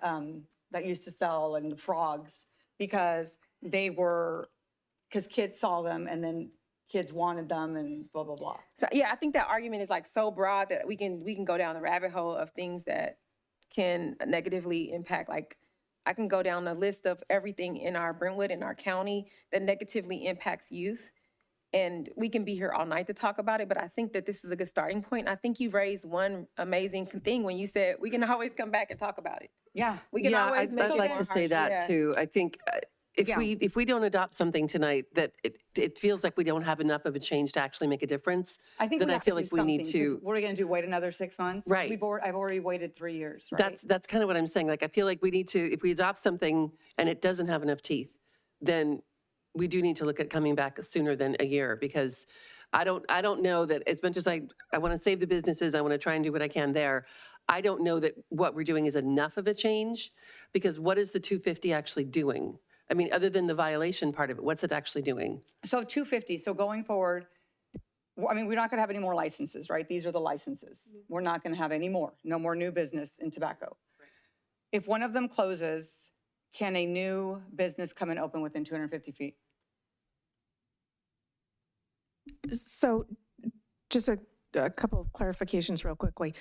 that used to sell and the frogs because because kids saw them and then kids wanted them and blah, blah, blah. So yeah, I think that argument is like so broad that we can go down the rabbit hole of things that can negatively impact. Like I can go down the list of everything in our Brentwood, in our county, that negatively impacts youth. And we can be here all night to talk about it, but I think that this is a good starting point. I think you raised one amazing thing when you said we can always come back and talk about it. Yeah. We can always make I'd it like more to say harsh. that Yeah. too. I think if Yeah. we don't adopt something tonight, that it feels like we don't have enough of a change to actually make a difference. I think then we I have feel to like do we need something, 'cause to. what are we going to do, wait another 6 months? Right. I've already waited 3 years, right? That's kind of what I'm saying. Like I feel like we need to, if we adopt something and it doesn't have enough teeth, then we do need to look at coming back sooner than a year, because I don't know that as much as I want to save the businesses, I want to try and do what I can there. I don't know that what we're doing is enough of a change, because what is the 250 actually doing? I mean, other than the violation part of it, what's it actually doing? So 250, so going forward, I mean, we're not going to have any more licenses, right? These are the licenses. We're not going to have any more, no more new business in tobacco. If one of them closes, can a new business come and open within 250 feet? So just a couple of clarifications real quickly.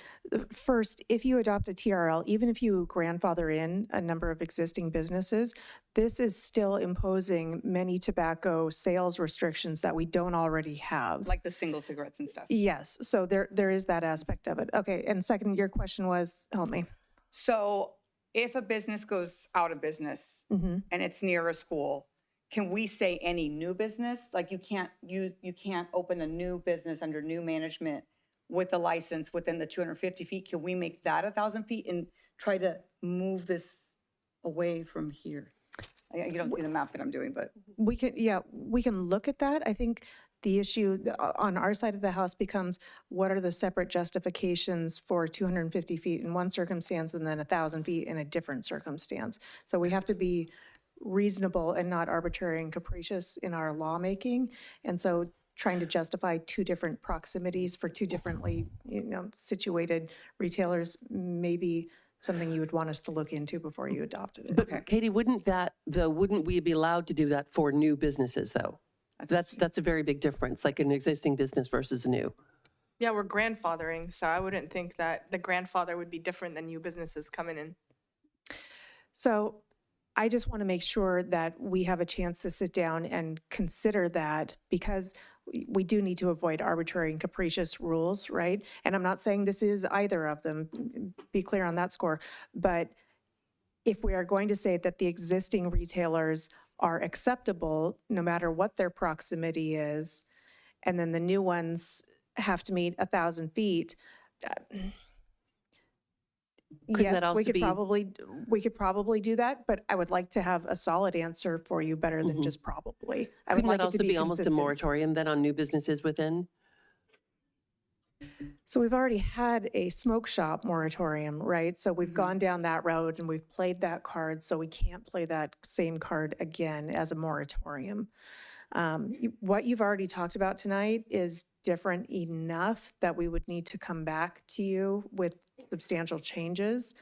First, if you adopt a TRL, even if you grandfather in a number of existing businesses, this is still imposing many tobacco sales restrictions that we don't already have. Like the single cigarettes and stuff. Yes, so there is that aspect of it. Okay, and second, your question was, help me. So if a business goes out of business Mm-hmm. and it's near a school, can we say any new business? Like you can't open a new business under new management with a license within the 250 feet. Can we make that 1,000 feet and try to move this away from here? You don't see the map that I'm doing, but. We can look at that. I think the issue on our side of the house becomes, what are the separate justifications for 250 feet in one circumstance and then 1,000 feet in a different circumstance? So we have to be reasonable and not arbitrary and capricious in our lawmaking. And so trying to justify two different proximities for two differently, situated retailers may be something you would want us to look into before you adopted it. But Katie, wouldn't we be allowed to do that for new businesses though? That's a very big difference, like an existing business versus a new. Yeah, we're grandfathering, so I wouldn't think that the grandfather would be different than new businesses coming in. So I just want to make sure that we have a chance to sit down and consider that, because we do need to avoid arbitrary and capricious rules, right? And I'm not saying this is either of them, be clear on that score. But if we are going to say that the existing retailers are acceptable, no matter what their proximity is, and then the new ones have to meet 1,000 feet, Couldn't that yes, also we could be- probably do that, but I would like to have a solid answer for you better than just probably. I would Couldn't like that it also to be almost a consistent. moratorium then on new businesses within? So we've already had a smoke shop moratorium, right? So we've gone down that road and we've played that card, so we can't play that same card again as a moratorium. What you've already talked about tonight is different enough that we would need to come back to you with substantial changes,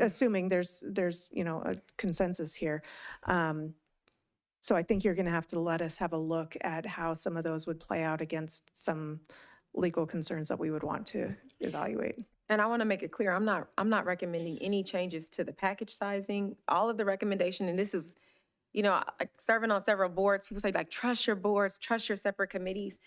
assuming there's, a consensus here. So I think you're going to have to let us have a look at how some of those would play out against some legal concerns that we would want to evaluate. And I want to make it clear, I'm not recommending any changes to the package sizing. All of the recommendation, and this is, serving on several boards, people say like, trust your boards, trust your separate committees.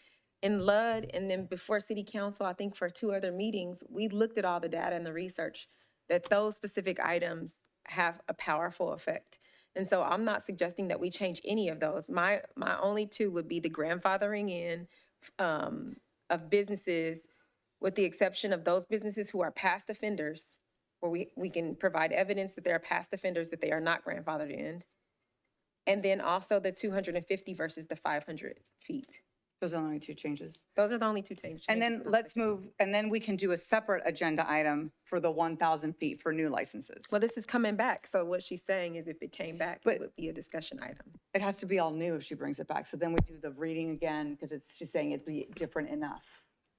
In LUD, and then before City Council, I think for 2 other meetings, we looked at all the data and the research that those specific items have a powerful effect. And so I'm not suggesting that we change any of those. My only 2 would be the grandfathering in of businesses, with the exception of those businesses who are past offenders, where we can provide evidence that they are past offenders, that they are not grandfathered in. And then also the 250 versus the 500 feet. Those are the only 2 changes. Those are the only 2 changes. And then let's move, and then we can do a separate agenda item for the 1,000 feet for new licenses. Well, this is coming back. So what she's saying is if it came back, it would be a discussion item. It has to be all new if she brings it back. So then we do the reading again, because she's saying it'd be different enough,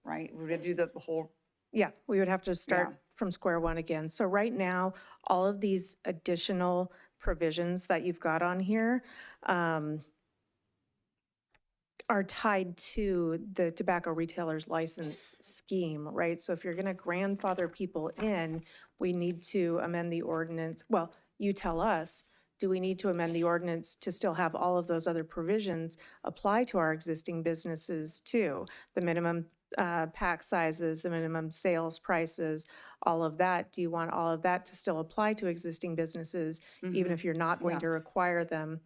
right? We would do the whole. Yeah, we would have to start from square one again. So right now, all of these additional provisions that you've got on here are tied to the tobacco retailer's license scheme, right? So if you're going to grandfather people in, we need to amend the ordinance. Well, you tell us, do we need to amend the ordinance to still have all of those other provisions apply to our existing businesses too? The minimum pack sizes, the minimum sales prices, all of that. Do you want all of that to still apply to existing businesses, even if you're not going to require them?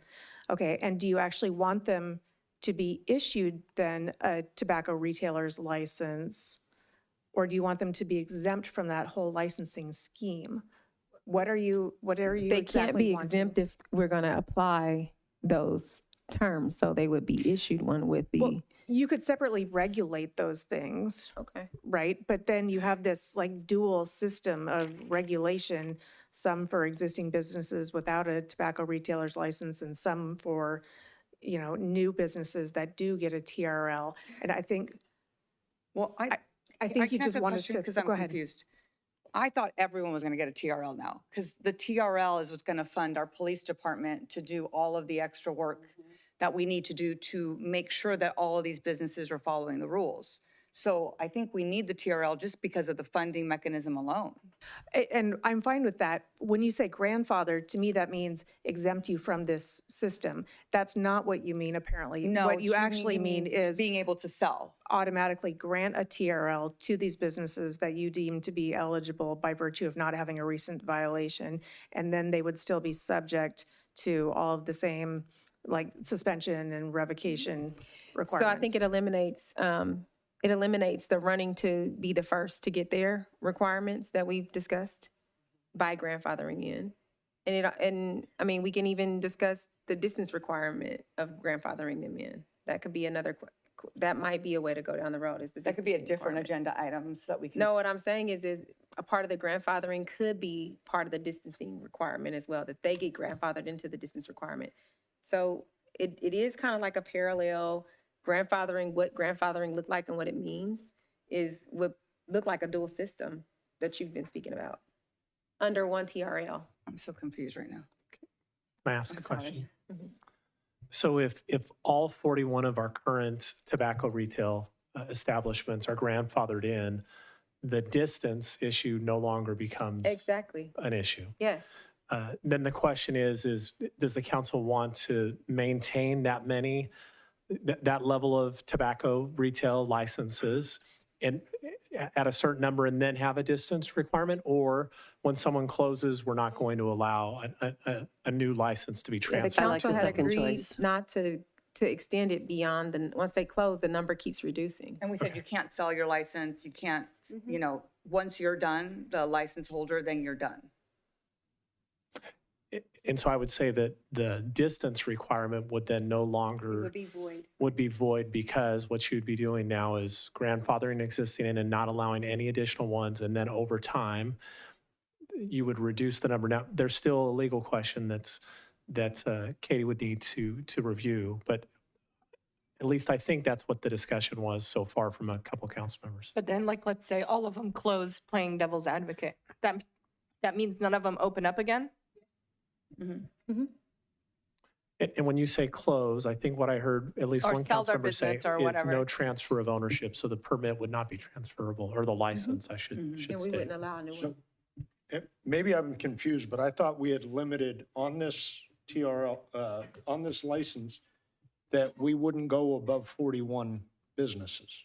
Okay, and do you actually want them to be issued then a tobacco retailer's license? Or do you want them to be exempt from that whole licensing scheme? What are you They can't be exempt if we're going to apply those terms, so they would be issued one with the. Well, you could separately regulate those things. Okay. Right? But then you have this like dual system of regulation, some for existing businesses without a tobacco retailer's license and some for, new businesses that do get a TRL. And I think, well, I think you just want us to, because I'm go ahead. confused. I thought everyone was going to get a TRL now, because the TRL is what's going to fund our police department to do all of the extra work that we need to do to make sure that all of these businesses are following the rules. So I think we need the TRL just because of the funding mechanism alone. And I'm fine with that. When you say grandfather, to me, that means exempt you from this system. That's not what you mean, apparently. No, what you actually mean is being able to sell. Automatically grant a TRL to these businesses that you deem to be eligible by virtue of not having a recent violation. And then they would still be subject to all of the same, like suspension and revocation requirements. So I think it eliminates the running to be the first to get their requirements that we've discussed by grandfathering in. And I mean, we can even discuss the distance requirement of grandfathering them in. That could be that might be a way to go down the road. That could be a different agenda item so that we can. No, what I'm saying is a part of the grandfathering could be part of the distancing requirement as well, that they get grandfathered into the distance requirement. So it is kind of like a parallel grandfathering. What grandfathering look like and what it means would look like a dual system that you've been speaking about under one TRL. I'm so confused right now. Can I ask a question? So if all 41 of our current tobacco retail establishments are grandfathered in, the distance issue no longer becomes exactly an issue. Yes. Then the question is does the council want to maintain that that level of tobacco retail licenses and at a certain number and then have a distance requirement? Or when someone closes, we're not going to allow a new license to be transferred? The council had agreed not to extend it beyond once they close, the number keeps reducing. And we said you can't sell your license, you can't, once you're done, the license holder, then you're done. And so I would say that the distance requirement would then no longer would be void because what you'd be doing now is grandfathering existing in and not allowing any additional ones. And then over time, you would reduce the number. Now, there's still a legal question that Katie would need to review. But At least I think that's what the discussion was so far from a couple council members. But then, like, let's say all of them close, playing devil's advocate. That means none of them open up again? And when you say close, I think what I heard at least Or one sell council their member say business or is whatever. no transfer of ownership. So the permit would not be transferable, or the license, I should And we state. wouldn't allow a new one. Maybe I'm confused, but I thought we had limited on this TRL, on this license, that we wouldn't go above 41 businesses.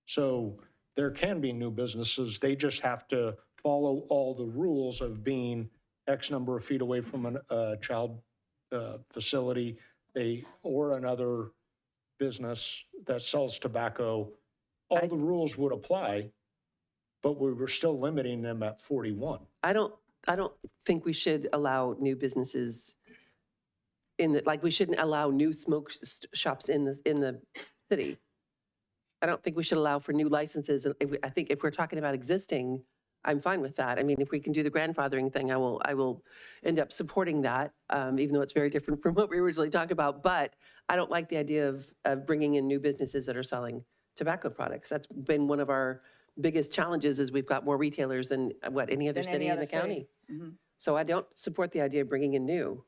So there can be new businesses, they just have to follow all the rules of being X number of feet away from a child facility, or another business that sells tobacco. All the rules would apply, but we were still limiting them at 41. I don't think we should allow new businesses in the, like, we shouldn't allow new smoke shops in the city. I don't think we should allow for new licenses. I think if we're talking about existing, I'm fine with that. I mean, if we can do the grandfathering thing, I will end up supporting that, even though it's very different from what we originally talked about. But I don't like the idea of bringing in new businesses that are selling tobacco products. That's been one of our biggest challenges, is we've got more retailers than any other city in the county. So I don't support the idea of bringing in new.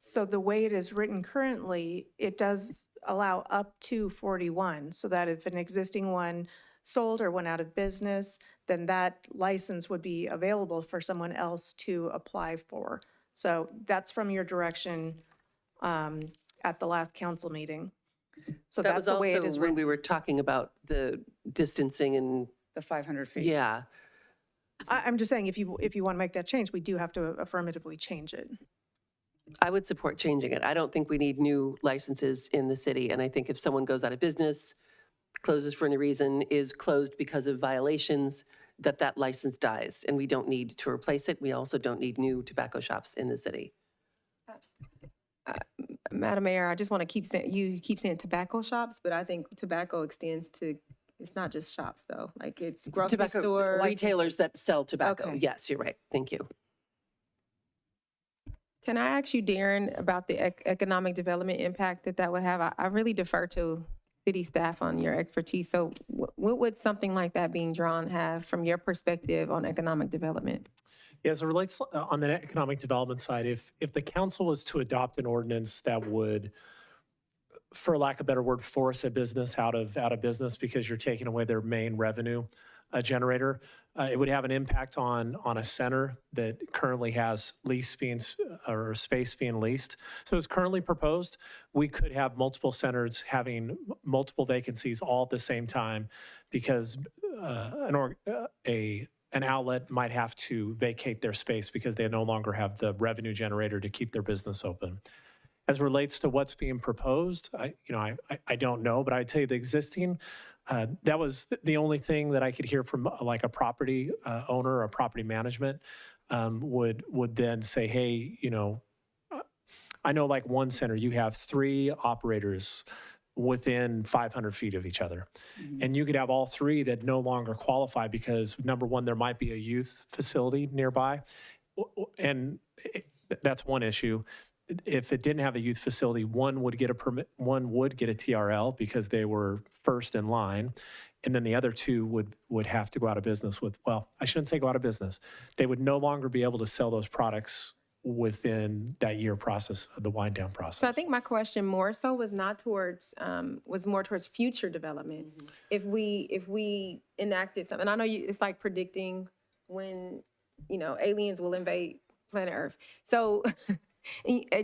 So the way it is written currently, it does allow up to 41, so that if an existing one sold or went out of business, then that license would be available for someone else to apply for. So that's from your direction at the last council meeting. So That that's was the way it also is when written. we were talking about the distancing and, The 500 feet. yeah. I'm just saying, if you want to make that change, we do have to affirmatively change it. I would support changing it. I don't think we need new licenses in the city. And I think if someone goes out of business, closes for any reason, is closed because of violations, that license dies. And we don't need to replace it. We also don't need new tobacco shops in the city. Madam Mayor, I just want to keep saying tobacco shops, but I think tobacco extends to, it's not just shops though. Like it's grocery Tobacco stores. retailers that sell tobacco. Okay. Yes, you're right. Thank you. Can I ask you, Darren, about the economic development impact that would have? I really defer to city staff on your expertise. So what would something like that being drawn have from your perspective on economic development? Yeah, as it relates on the economic development side, if the council was to adopt an ordinance that would, for lack of a better word, force a business out of business because you're taking away their main revenue generator, it would have an impact on a center that currently has space being leased. So it's currently proposed, we could have multiple centers having multiple vacancies all at the same time, because an outlet might have to vacate their space because they no longer have the revenue generator to keep their business open. As it relates to what's being proposed, I don't know, but I'd tell you the existing, that was the only thing that I could hear from like a property owner or property management would then say, hey, I know like one center, you have 3 operators within 500 feet of each other. And you could have all 3 that no longer qualify because, number one, there might be a youth facility nearby. And that's one issue. If it didn't have a youth facility, one would get a permit, one would get a TRL because they were first in line. And then the other 2 would have to go out of business with, well, I shouldn't say go out of business. They would no longer be able to sell those products within that year process, the wind down process. So I think my question more so was not towards, was more towards future development. If we enacted something, I know it's like predicting when, aliens will invade planet Earth. So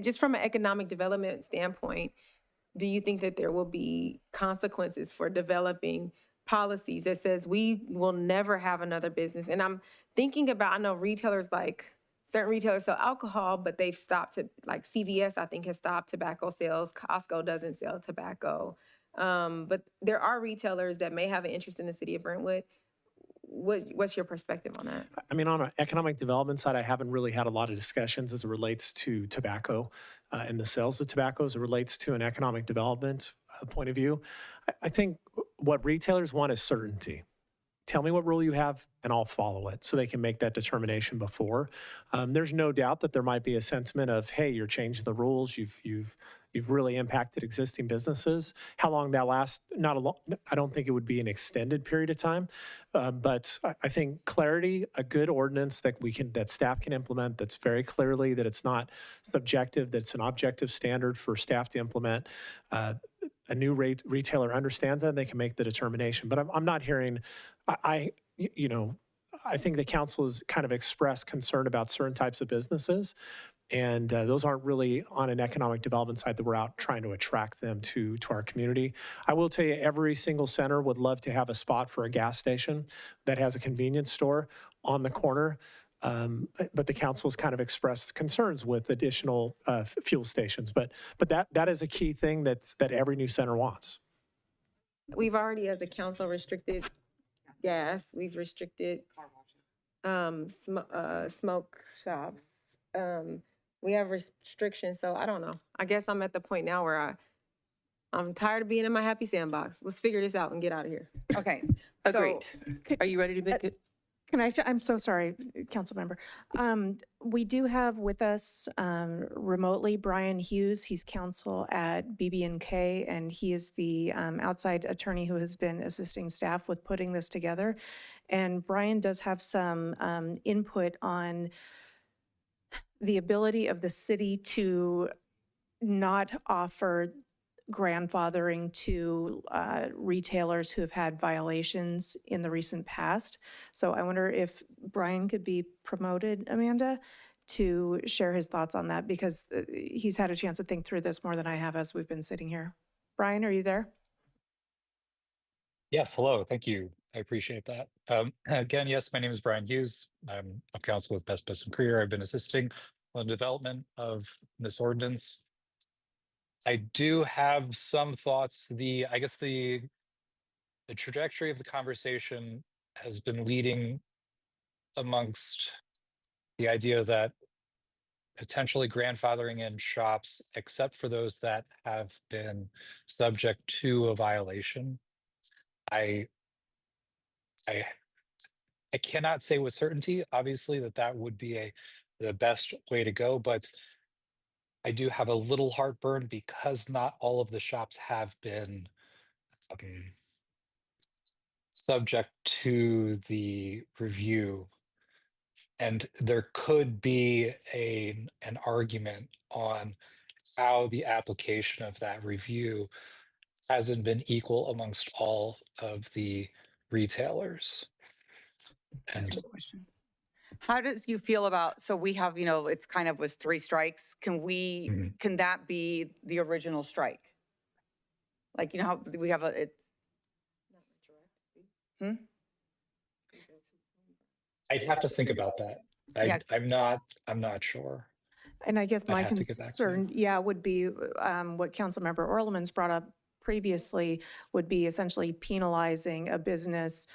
just from an economic development standpoint, do you think that there will be consequences for developing policies that says we will never have another business? And I'm thinking about, I know retailers certain retailers sell alcohol, but they've stopped to, like CVS, I think, has stopped tobacco sales. Costco doesn't sell tobacco. But there are retailers that may have an interest in the city of Brentwood. What's your perspective on that? I mean, on an economic development side, I haven't really had a lot of discussions as it relates to tobacco and the sales of tobacco as it relates to an economic development point of view. I think what retailers want is certainty. Tell me what rule you have and I'll follow it, so they can make that determination before. There's no doubt that there might be a sentiment of, hey, you're changing the rules. You've you've really impacted existing businesses. How long that lasts, not a long, I don't think it would be an extended period of time. But I think clarity, a good ordinance that staff can implement, that's very clearly that it's not subjective, that's an objective standard for staff to implement. A new retailer understands that, and they can make the determination. But I'm not hearing, you know, I think the council has kind of expressed concern about certain types of businesses, and those aren't really on an economic development side that we're out trying to attract them to our community. I will tell you, every single center would love to have a spot for a gas station that has a convenience store on the corner. But the council has kind of expressed concerns with additional fuel stations. But that is a key thing that every new center wants. We've already, as the council, restricted gas. We've restricted smoke shops. We have restrictions, so I don't know. I guess I'm at the point now where I'm tired of being in my happy sandbox. Let's figure this out and get out of here. Okay, agreed. Are you ready to make it? Can I'm so sorry, council member. We do have with us remotely Brian Hughes. He's counsel at BB&K, and he is the outside attorney who has been assisting staff with putting this together. And Brian does have some input on the ability of the city to not offer grandfathering to retailers who have had violations in the recent past. So I wonder if Brian could be promoted, Amanda, to share his thoughts on that, because he's had a chance to think through this more than I have as we've been sitting here. Brian, are you there? Yes, hello, thank you. I appreciate that. Again, yes, my name is Brian Hughes. I'm of counsel with Best Business Career. I've been assisting on the development of this ordinance. I do have some thoughts. I guess the trajectory of the conversation has been leading amongst the idea that potentially grandfathering in shops, except for those that have been subject to a violation. I cannot say with certainty, obviously, that would be the best way to go, but I do have a little heartburn because not all of the shops have been subject to the review. And there could be an argument on how the application of that review hasn't been equal amongst all of the retailers. That's a good question. How does you feel about, so we have, it's kind of was 3 strikes. Can that be the original strike? Like, how we have I'd have to think about that. I'm not sure. And I guess my have to get back to concern, would be what Councilmember Orlemans brought up previously, would be essentially penalizing a business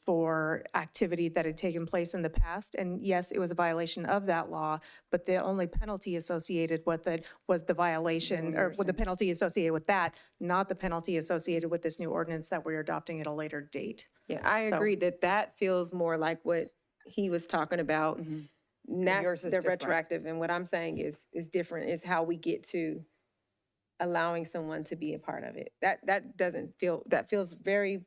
for activity that had taken place in the past. And yes, it was a violation of that law, but the only penalty associated with it was the violation, or with the penalty associated with that, not the penalty associated with this new ordinance that we're adopting at a later date. Yeah, I agree that feels more like what he was talking about. Not Yours is the different. retroactive, and what I'm saying is different, is how we get to allowing someone to be a part of it. That feels very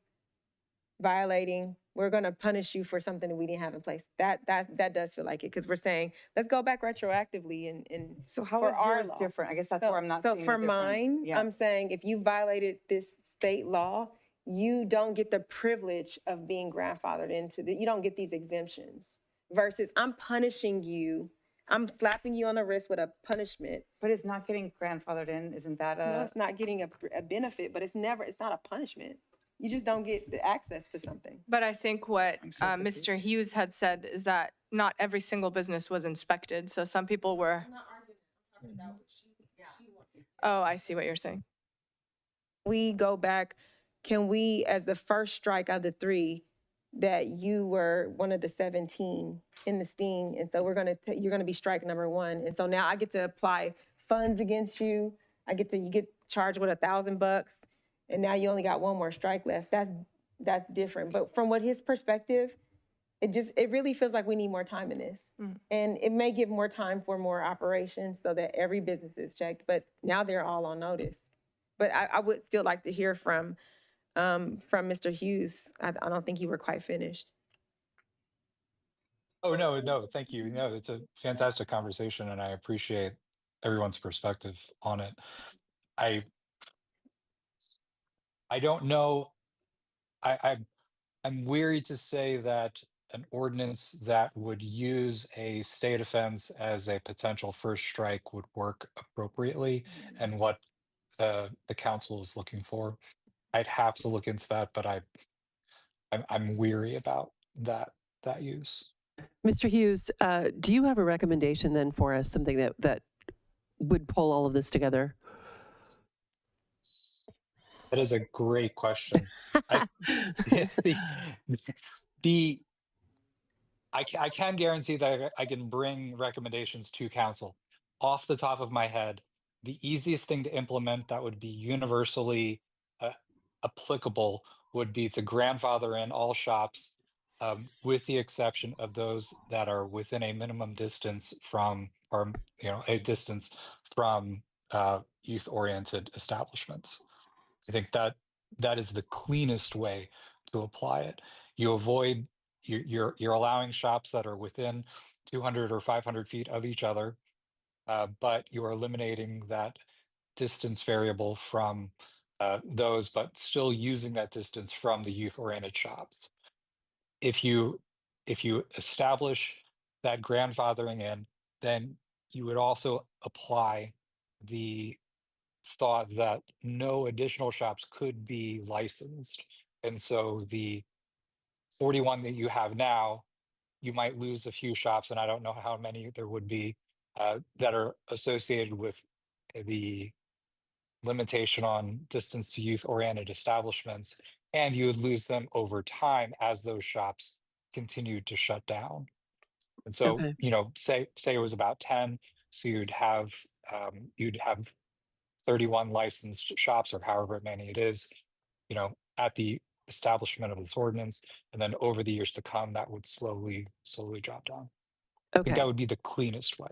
violating. We're going to punish you for something that we didn't have in place. That does feel like it, because we're saying, let's go back retroactively and So how for is our yours law. different? I guess that's where I'm not So seeing the for difference. mine, Yeah. I'm saying if you violated this state law, you don't get the privilege of being grandfathered into you don't get these exemptions, versus I'm punishing you. I'm slapping you on the wrist with a punishment. But it's not getting grandfathered in, isn't that No, it's not getting a benefit, but it's not a punishment. You just don't get the access to something. But I think what Mr. Hughes had said is that not every single business was inspected. So some people were. Oh, I see what you're saying. We go back, can we, as the first strike out of the 3, that you were one of the 17 in the sting, and so you're gonna be strike number 1, and so now I get to apply funds against you. You get charged with $1,000, and now you only got 1 more strike left. That's different. But from what his perspective, it really feels like we need more time in this. And it may give more time for more operations so that every business is checked, but now they're all on notice. But I would still like to hear from Mr. Hughes. I don't think you were quite finished. Oh, no, thank you. No, it's a fantastic conversation and I appreciate everyone's perspective on it. I don't know. I'm weary to say that an ordinance that would use a state offense as a potential first strike would work appropriately and what the council is looking for. I'd have to look into that, but I'm weary about that use. Mr. Hughes, do you have a recommendation then for us, something that would pull all of this together? That is a great question. I the I can guarantee that I can bring recommendations to council. Off the top of my head, the easiest thing to implement that would be universally applicable would be to grandfather in all shops, with the exception of those that are within a minimum distance from, or a distance from youth-oriented establishments. I think that is the cleanest way to apply it. You avoid you're allowing shops that are within 200 or 500 feet of each other, but you are eliminating that distance variable from those, but still using that distance from the youth-oriented shops. If you establish that grandfathering in, then you would also apply the thought that no additional shops could be licensed. And so the 41 that you have now, you might lose a few shops, and I don't know how many there would be that are associated with the limitation on distance to youth-oriented establishments, and you would lose them over time as those shops continued to shut down. And so, Okay. say it was about 10, so you'd have 31 licensed shops or however many it is, at the establishment of this ordinance. And then over the years to come, that would slowly drop down. I think that Okay. would be the cleanest way.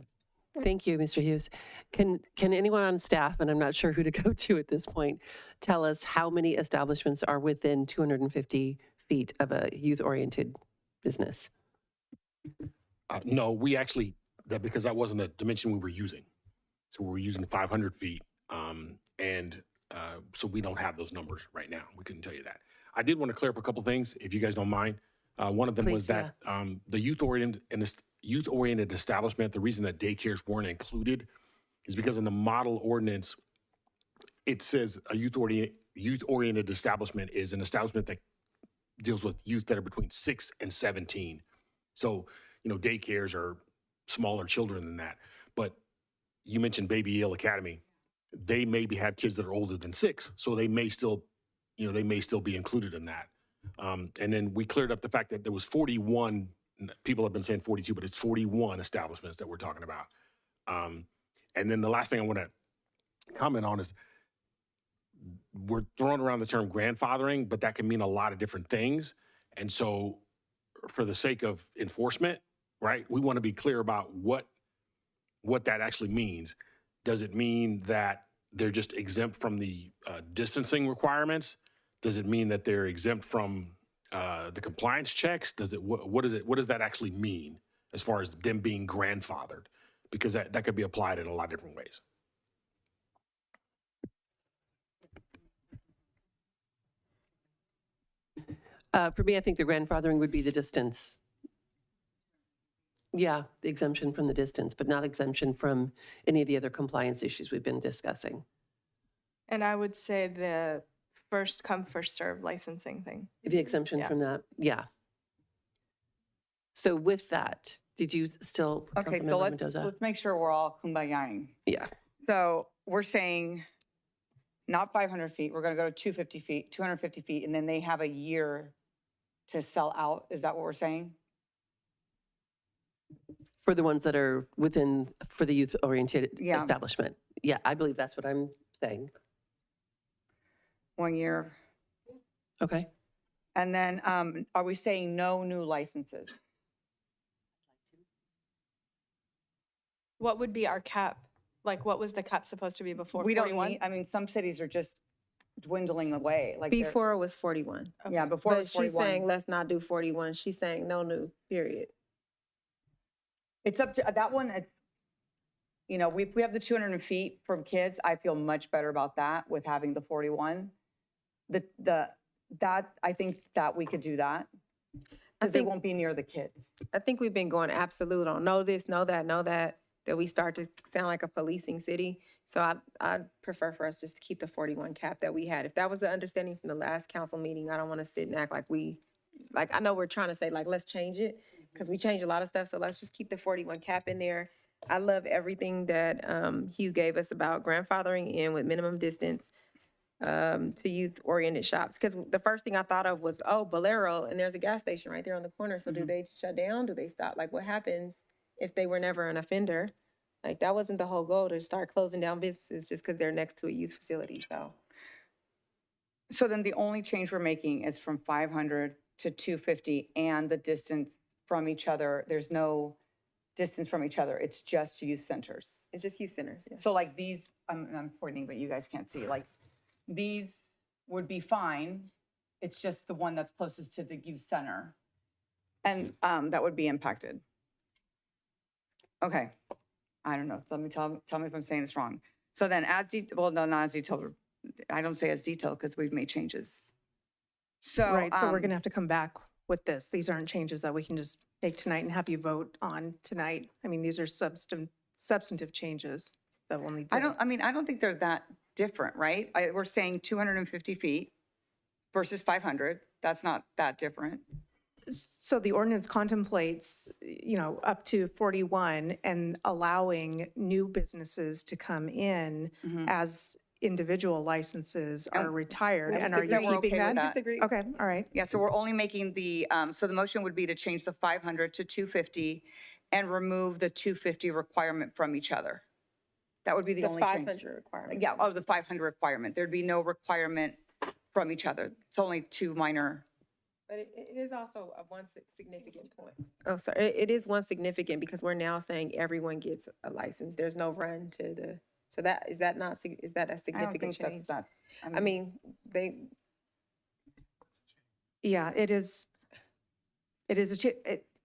Thank you, Mr. Hughes. Can anyone on staff, and I'm not sure who to go to at this point, tell us how many establishments are within 250 feet of a youth-oriented business? No, we actually, because that wasn't a dimension we were using. So we were using 500 feet. So we don't have those numbers right now. We couldn't tell you that. I did want to clear up a couple things, if you guys don't mind. One of them was that the youth-oriented establishment, the reason that daycares weren't included is because in the model ordinance, it says a youth-oriented establishment is an establishment that deals with youth that are between 6 and 17. So, daycares are smaller children than that. But you mentioned Baby Yale Academy. They maybe have kids that are older than 6, so they may still be included in that. And then we cleared up the fact that there was 41. People have been saying 42, but it's 41 establishments that we're talking about. And then the last thing I want to comment on is we're throwing around the term grandfathering, but that can mean a lot of different things. And so, for the sake of enforcement, right, we want to be clear about what that actually means. Does it mean that they're just exempt from the distancing requirements? Does it mean that they're exempt from the compliance checks? What does that actually mean as far as them being grandfathered? Because that could be applied in a lot of different ways. For me, I think the grandfathering would be the distance. Yeah, the exemption from the distance, but not exemption from any of the other compliance issues we've been discussing. And I would say the first come, first serve licensing thing. The exemption from that, yeah. So with that, did you still? Okay, so let's make sure we're all kumbayaing. Yeah. So we're saying not 500 feet, we're going to go to 250 feet, 250 feet, and then they have a year to sell out. Is that what we're saying? For the ones that are for the youth-oriented Yeah. establishment. Yeah, I believe that's what I'm saying. 1 year. Okay. And then are we saying no new licenses? What would be our cap? Like, what was the cap supposed to be before We don't 41? need, I mean, some cities are just dwindling away. Like they're- Before it was 41. Yeah, before it But was she's 41. saying, let's not do 41. She's saying no new, period. It's up to, that one, it's, you know, we have the 200 feet from kids. I feel much better about that with having the 41. That, I think that we could do that. Because they won't be near the kids. I think we've been going absolute on know this, know that we start to sound like a policing city. So I'd prefer for us just to keep the 41 cap that we had. If that was the understanding from the last council meeting, I don't want to sit and act like I know we're trying to say like, let's change it because we changed a lot of stuff. So let's just keep the 41 cap in there. I love everything that Hugh gave us about grandfathering in with minimum distance to youth-oriented shops. Because the first thing I thought of was, oh, Bolero, and there's a gas station right there on the corner. So do they shut down? Do they stop? Like, what happens if they were never an offender? Like, that wasn't the whole goal, to start closing down businesses just because they're next to a youth facility, So then the only change we're making is from 500 to 250 and the distance from each other. There's no distance from each other. It's just youth centers. It's just youth centers, yeah. So like these, I'm pointing, but you guys can't see. Like these would be fine. It's just the one that's closest to the youth center. And that would be impacted. Okay. I don't know. Let me tell me if I'm saying this wrong. So then well, no, not as detailed. I don't say as detailed because we've made changes. So, Right, so we're going to have to come back with this. These aren't changes that we can just make tonight and have you vote on tonight. I mean, these are substantive changes that we'll need to. I don't think they're that different, right? We're saying 250 feet versus 500. That's not that different. So the ordinance contemplates, up to 41 and allowing new businesses to come in as individual licenses are retired. And are you keeping that? Just agree. Okay, all right. Yeah, so we're only making so the motion would be to change the 500 to 250 and remove the 250 requirement from each other. That would be the only change. The 500 requirement. Yeah, the 500 requirement. There'd be no requirement from each other. It's only two minor. But it is also one significant point. Oh, sorry. It is one significant because we're now saying everyone gets a license. There's no run to the, so that, is that a significant change? I mean, Yeah, it is.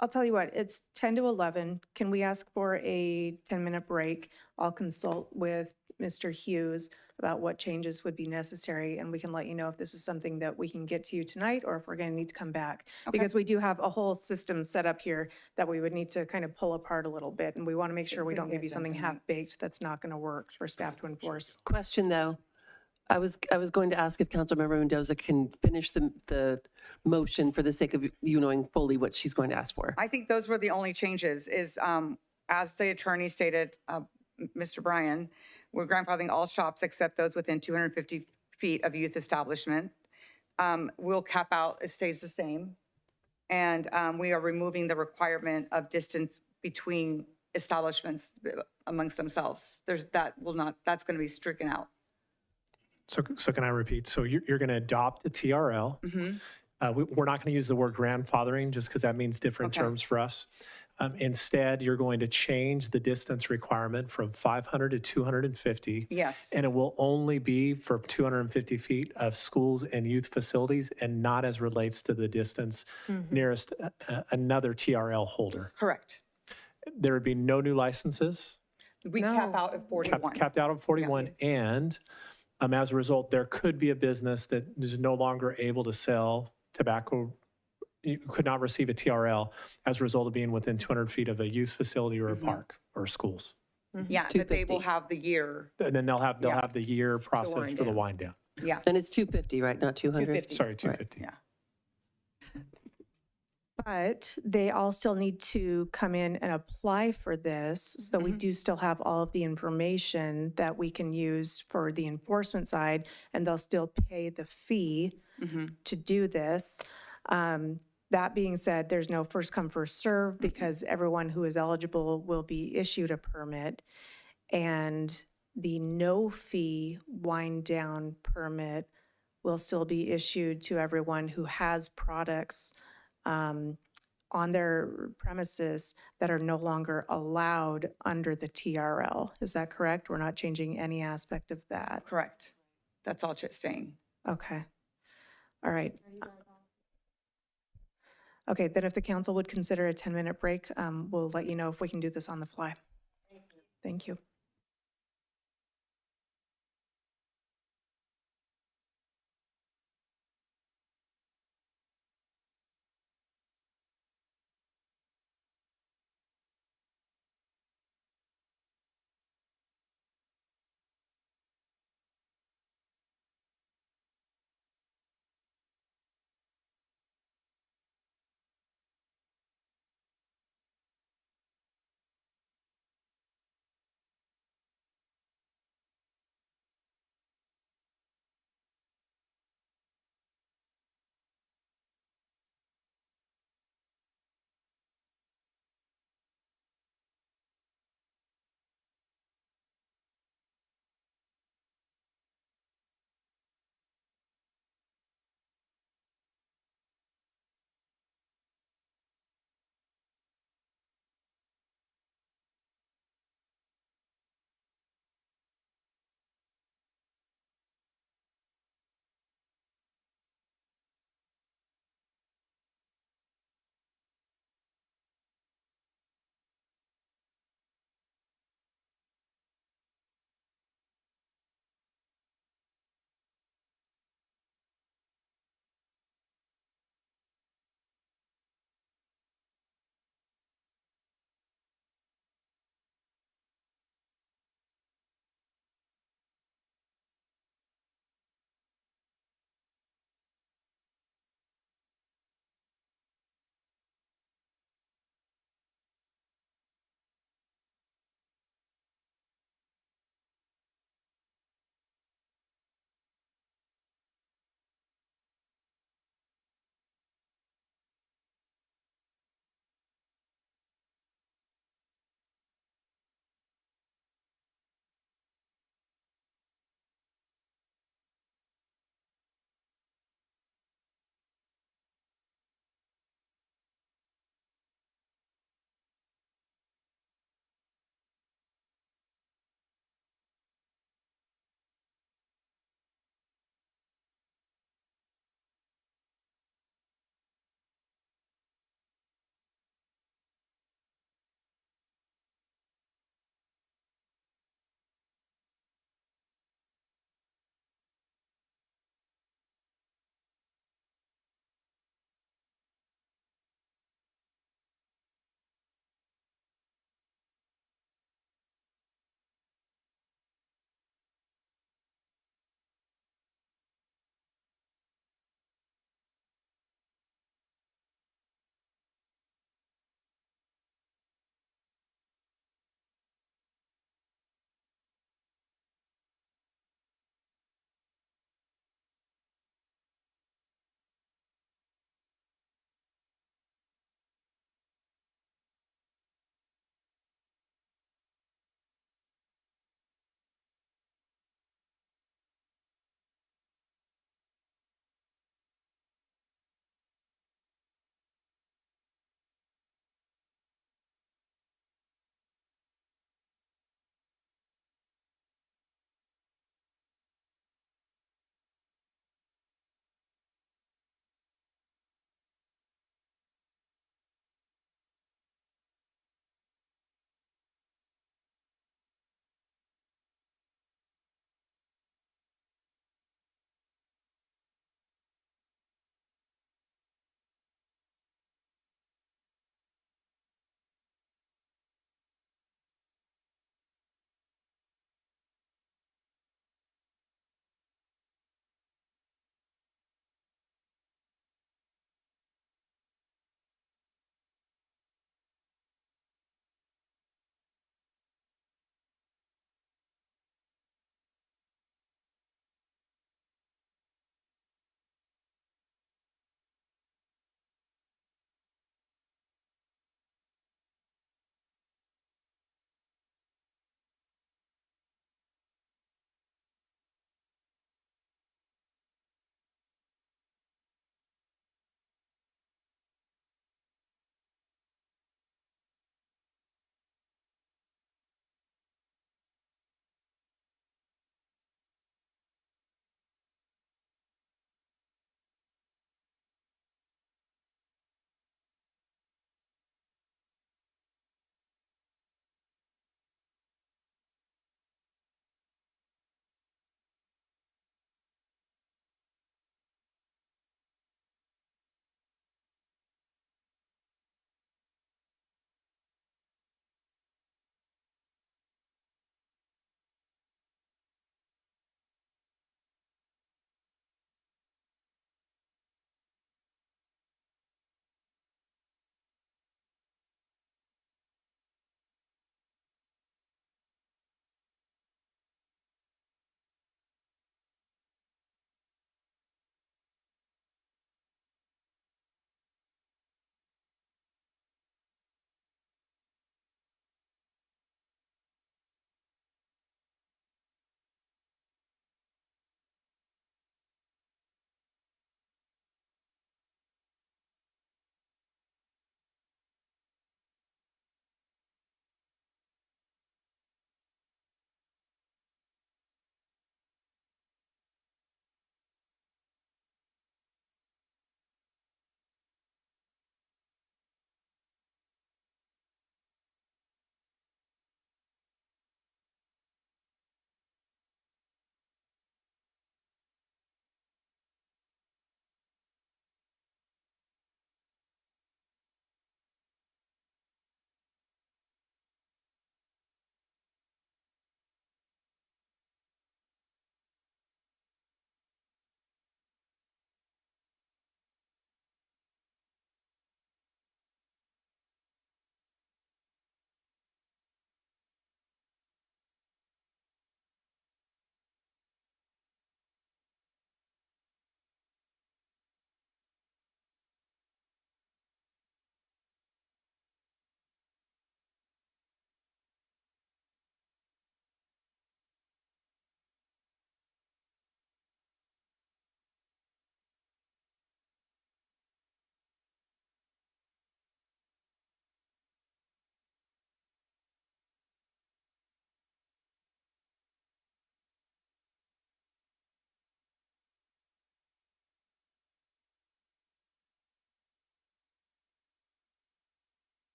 I'll tell you what, it's 10 to 11. Can we ask for a 10-minute break? I'll consult with Mr. Hughes about what changes would be necessary, and we can let you know if this is something that we can get to you tonight or if we're going to need to come back. Because we do have a whole system set up here that we would need to kind of pull apart a little bit, and we want to make sure we don't give you something half-baked that's not going to work for staff to enforce. Question, though. I was going to ask if Councilmember Mendoza can finish the motion for the sake of you knowing fully what she's going to ask for. I think those were the only changes is, as the attorney stated, Mr. Bryan, we're grandfathering all shops except those within 250 feet of youth establishment. We'll cap out, it stays the same. And we are removing the requirement of distance between establishments amongst themselves. That's going to be stricken out. So can I repeat? So you're going to adopt a TRL. We're not going to use the word grandfathering just because that means different terms for us. Instead, you're going to change the distance requirement from 500 to 250. Yes. And it will only be for 250 feet of schools and youth facilities and not as relates to the distance nearest another TRL holder. Correct. There would be no new licenses. We cap out at 41. Capped out at 41. Yeah. And as a result, there could be a business that is no longer able to sell tobacco. You could not receive a TRL as a result of being within 200 feet of a youth facility or a park or schools. Yeah, but they will have the year. And then they'll have the year process for the wind down. Yeah. And it's 250, right? Not 200? 250. Sorry, 250. Right. Yeah. But they all still need to come in and apply for this. So we do still have all of the information that we can use for the enforcement side, and they'll still pay the fee to do this. That being said, there's no first come, first serve because everyone who is eligible will be issued a permit. And the no fee wind down permit will still be issued to everyone who has products on their premises that are no longer allowed under the TRL. Is that correct? We're not changing any aspect of that. Correct. That's all staying. Okay. All right. Okay, then if the council would consider a 10-minute break, we'll let you know if we can do this on the fly. Thank you.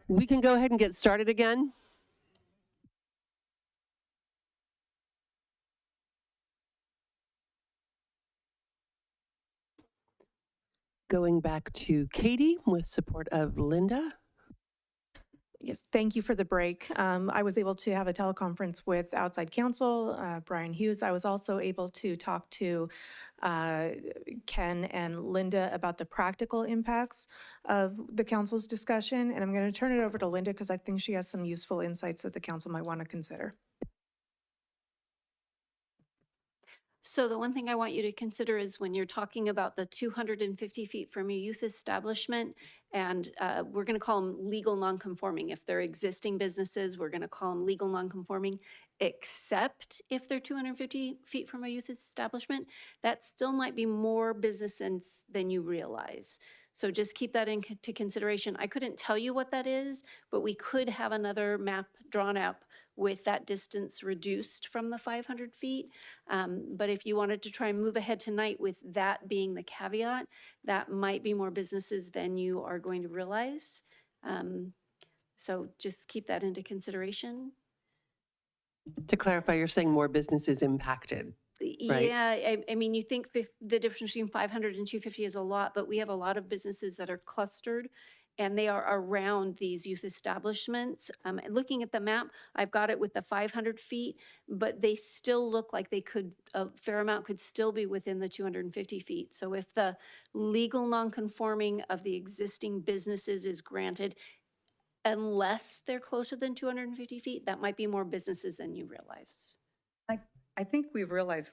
We can go ahead and get started again. Going back to Katie with support of Linda. Yes, thank you for the break. I was able to have a teleconference with outside counsel, Brian Hughes. I was also able to talk to Ken and Linda about the practical impacts of the council's discussion. And I'm going to turn it over to Linda because I think she has some useful insights that the council might want to consider. So the one thing I want you to consider is when you're talking about the 250 feet from a youth establishment, and we're going to call them legal nonconforming. If they're existing businesses, we're going to call them legal nonconforming, except if they're 250 feet from a youth establishment. That still might be more businesses than you realize. So just keep that into consideration. I couldn't tell you what that is, but we could have another map drawn up with that distance reduced from the 500 feet. But if you wanted to try and move ahead tonight with that being the caveat, that might be more businesses than you are going to realize. So just keep that into consideration. To clarify, you're saying more businesses impacted, right? Yeah, I mean, you think the difference between 500 and 250 is a lot, but we have a lot of businesses that are clustered and they are around these youth establishments. Looking at the map, I've got it with the 500 feet, but they still look like they could, a fair amount could still be within the 250 feet. So if the legal nonconforming of the existing businesses is granted, unless they're closer than 250 feet, that might be more businesses than you realize. I think we've realized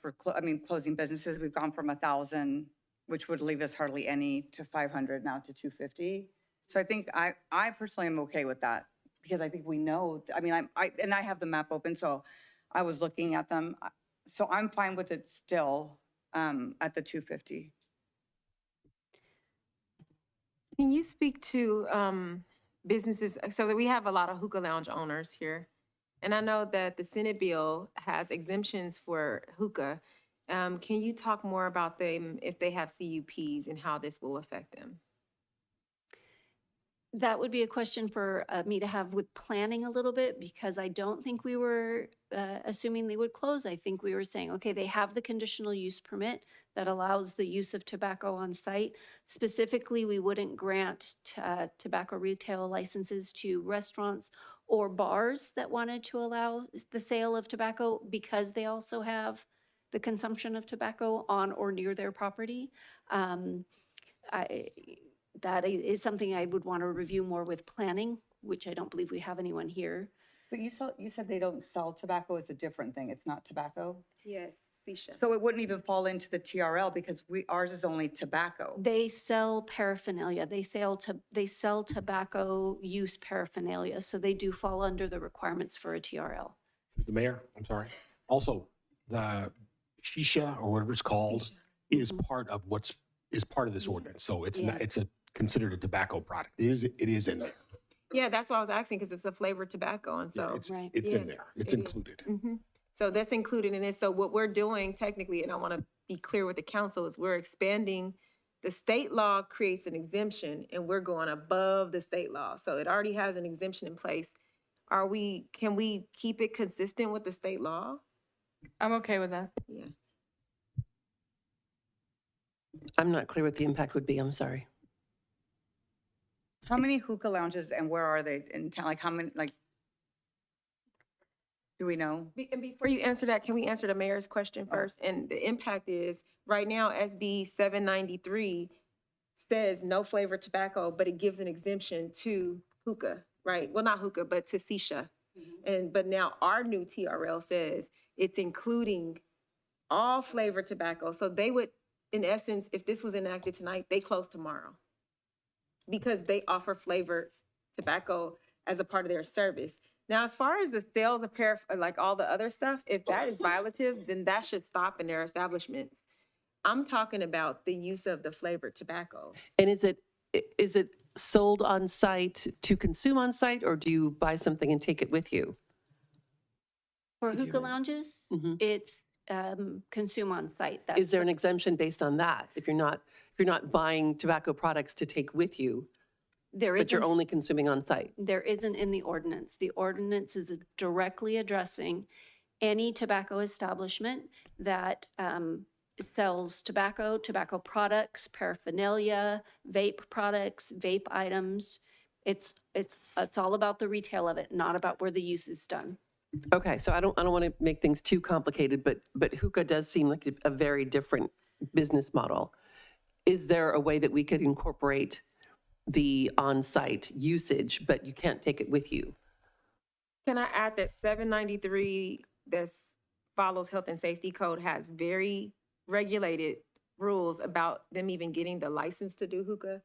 closing businesses, we've gone from 1,000, which would leave us hardly any, to 500, now to 250. So I think I personally am okay with that because I think we know, I have the map open, so I was looking at them. So I'm fine with it still at the 250. Can you speak to businesses? So that we have a lot of hookah lounge owners here. And I know that the Senate bill has exemptions for hookah. Can you talk more about them if they have CUPs and how this will affect them? That would be a question for me to have with planning a little bit, because I don't think we were assuming they would close. I think we were saying, okay, they have the conditional use permit that allows the use of tobacco on site. Specifically, we wouldn't grant tobacco retail licenses to restaurants or bars that wanted to allow the sale of tobacco because they also have the consumption of tobacco on or near their property. That is something I would want to review more with planning, which I don't believe we have anyone here. But you said they don't sell tobacco. It's a different thing. It's not tobacco. Yes, Sisha. So it wouldn't even fall into the TRL because ours is only tobacco. They sell paraphernalia. They sell tobacco use paraphernalia. So they do fall under the requirements for a TRL. The mayor, I'm sorry. Also, the shisha or whatever it's called is part of this ordinance. So it's not, it's considered a tobacco product. It is in there. Yeah, that's why I was asking, because it's a flavored tobacco, and so. It's in there. It's included. So that's included in this. So what we're doing technically, and I want to be clear with the council, is we're expanding. The state law creates an exemption and we're going above the state law. So it already has an exemption in place. Can we keep it consistent with the state law? I'm okay with that. Yeah. I'm not clear what the impact would be. I'm sorry. How many hookah lounges and where are they in town? Like how many, do we know? And before you answer that, can we answer the mayor's question first? And the impact is, right now, SB 793 says no flavored tobacco, but it gives an exemption to hookah, right? Well, not hookah, but to shisha. But now our new TRL says it's including all flavored tobacco. So they would, in essence, if this was enacted tonight, they close tomorrow because they offer flavored tobacco as a part of their service. Now, as far as the sales of all the other stuff, if that is violative, then that should stop in their establishments. I'm talking about the use of the flavored tobaccos. And is it sold on site to consume on site, or do you buy something and take it with you? For hookah lounges, it's consume on site. Is there an exemption based on that? If you're not buying tobacco products to take with you? There but you're isn't, only consuming on site. there isn't in the ordinance. The ordinance is directly addressing any tobacco establishment that sells tobacco, tobacco products, paraphernalia, vape products, vape items. It's all about the retail of it, not about where the use is done. Okay, so I don't want to make things too complicated, but hookah does seem like a very different business model. Is there a way that we could incorporate the on-site usage, but you can't take it with you? Can I add that 793 that follows health and safety code has very regulated rules about them even getting the license to do hookah?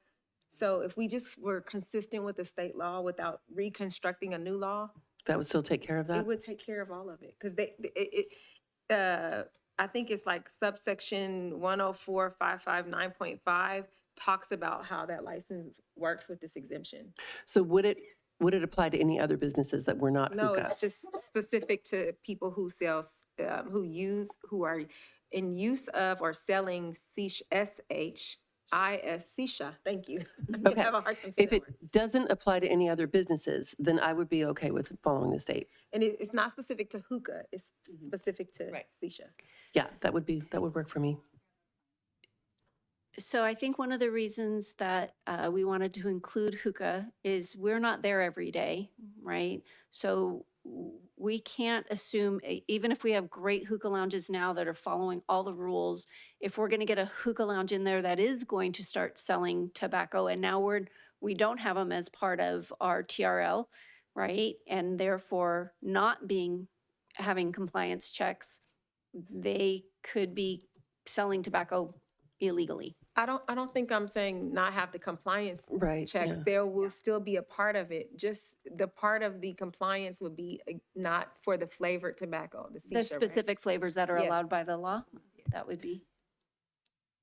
So if we just were consistent with the state law without reconstructing a new law, That would still take care of it that? would take care of all of it. Because I think it's like subsection 104.559.5 talks about how that license works with this exemption. So would it apply to any other businesses that were not No, hookah? it's just specific to people who sell, who are in use of or selling shisha, thank you. I Okay. have a hard time saying If that it word. doesn't apply to any other businesses, then I would be okay with following the state. And it's not specific to hookah, it's specific to shisha. Yeah, that would work for me. So I think one of the reasons that we wanted to include hookah is we're not there every day, right? So we can't assume, even if we have great hookah lounges now that are following all the rules, if we're going to get a hookah lounge in there that is going to start selling tobacco, and now we don't have them as part of our TRL, right? And therefore not having compliance checks, they could be selling tobacco illegally. I don't think I'm saying not have the compliance Right, checks. yeah. There will still be a part of it. Just the part of the compliance would be not for the flavored tobacco, the The shisha, right? specific flavors that are Yes. allowed by the law, that would be.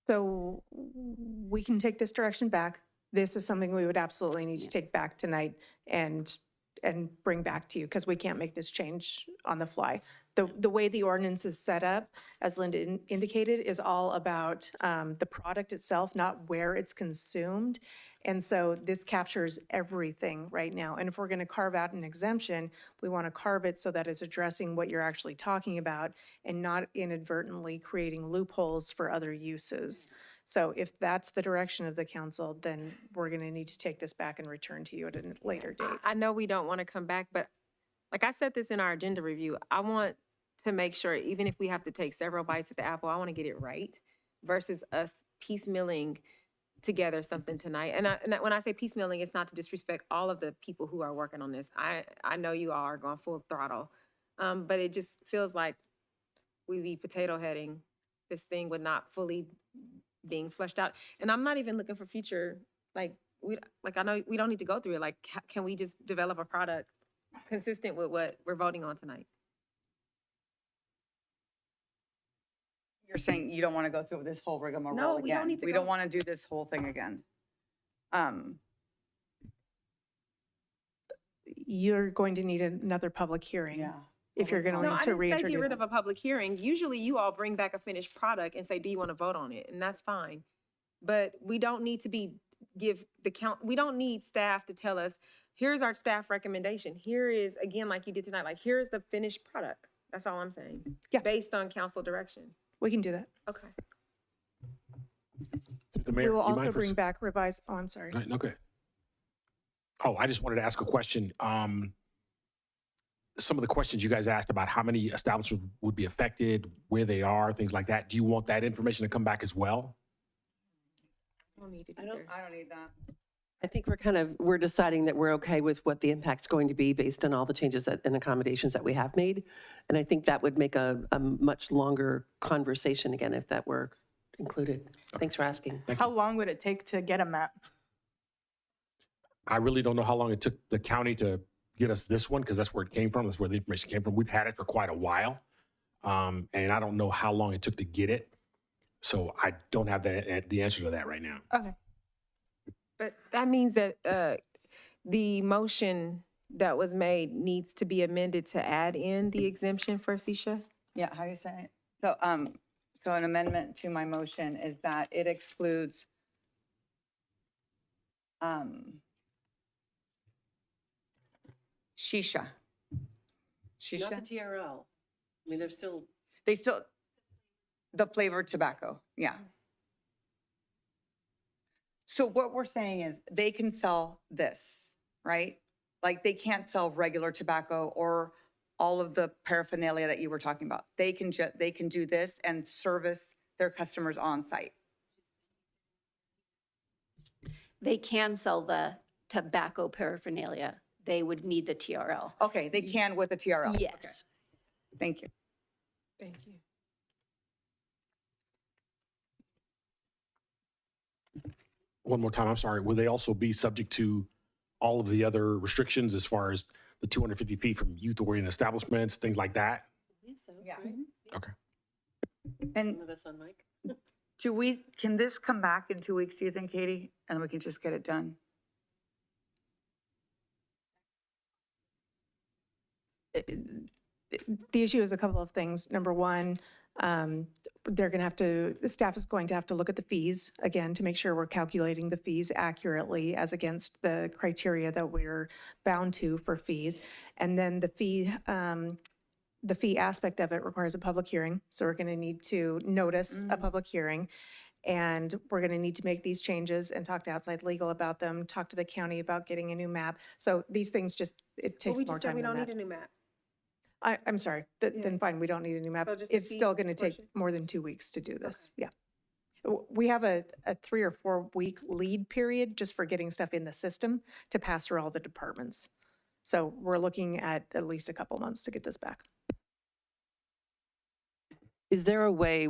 So we can take this direction back. This is something we would absolutely need to take back tonight and bring back to you because we can't make this change on the fly. The way the ordinance is set up, as Linda indicated, is all about the product itself, not where it's consumed. And so this captures everything right now. And if we're going to carve out an exemption, we want to carve it so that it's addressing what you're actually talking about and not inadvertently creating loopholes for other uses. So if that's the direction of the council, then we're going to need to take this back and return to you at a later date. I know we don't want to come back, but like I said this in our agenda review, I want to make sure, even if we have to take several bites at the apple, I want to get it right versus us piecemealing together something tonight. And when I say piecemealing, it's not to disrespect all of the people who are working on this. I know you all are going full throttle, but it just feels like we be potato heading this thing with not fully being fleshed out. And I'm not even looking for future, I know we don't need to go through it. Like, can we just develop a product consistent with what we're voting on tonight? You're saying you don't want to go through this whole rigmarole No, again? we don't need to We go- don't want to do this whole thing again. You're going to need another public hearing. If you're going No, to I need to didn't say get reintroduce. rid of a public hearing. Usually you all bring back a finished product and say, do you want to vote on it? And that's fine. But we don't need to we don't need staff to tell us, here's our staff recommendation. Here is, again, like you did tonight, like here's the finished product. That's all I'm saying. Yeah. Based on council direction. We can do that. Okay. The We mayor, will do you mind also for bring back revised, oh, I'm sorry. Okay. Oh, I just wanted to ask a question. Some of the questions you guys asked about how many establishments would be affected, where they are, things like that. Do you want that information to come back as well? I don't need it I don't need that. I think we're deciding that we're okay with what the impact's going to be based on all the changes and accommodations that we have made. And I think that would make a much longer conversation again if that were included. Thanks for asking. How long would it take to get a map? I really don't know how long it took the county to get us this one because that's where it came from. That's where the information came from. We've had it for quite a while. And I don't know how long it took to get it. So I don't have the answer to that right now. Okay. But that means that the motion that was made needs to be amended to add in the exemption for shisha? Yeah, how do you say it? So, so an amendment to my motion is that it excludes Shisha. Not Shisha? the TRL. I mean, they're still. They still, the flavored tobacco, yeah. So what we're saying is they can sell this, right? Like they can't sell regular tobacco or all of the paraphernalia that you were talking about. They can do this and service their customers on site. They can sell the tobacco paraphernalia. They would need the TRL. Okay, they can with the TRL. Yes. Okay. Thank you. Thank you. One more time, I'm sorry. Will they also be subject to all of the other restrictions as far as the 250 feet from youth-oriented establishments, things like that? I believe so. Yeah. Right? Okay. And One of us on mic. can this come back in 2 weeks, do you think, Katie? And we can just get it done? The issue is a couple of things. Number one, the staff is going to have to look at the fees again to make sure we're calculating the fees accurately as against the criteria that we're bound to for fees. And then the fee aspect of it requires a public hearing. So we're going to need to notice a public hearing. And we're going to need to make these changes and talk to outside legal about them, talk to the county about getting a new map. So these things it takes more time We than don't that. need a new map. I'm sorry, then fine, we don't need a new map. So just the It's fee still going to take portion? more than 2 weeks to do this, yeah. We have a 3 or 4 week lead period just for getting stuff in the system to pass through all the departments. So we're looking at least a couple months to get this back. Is there a way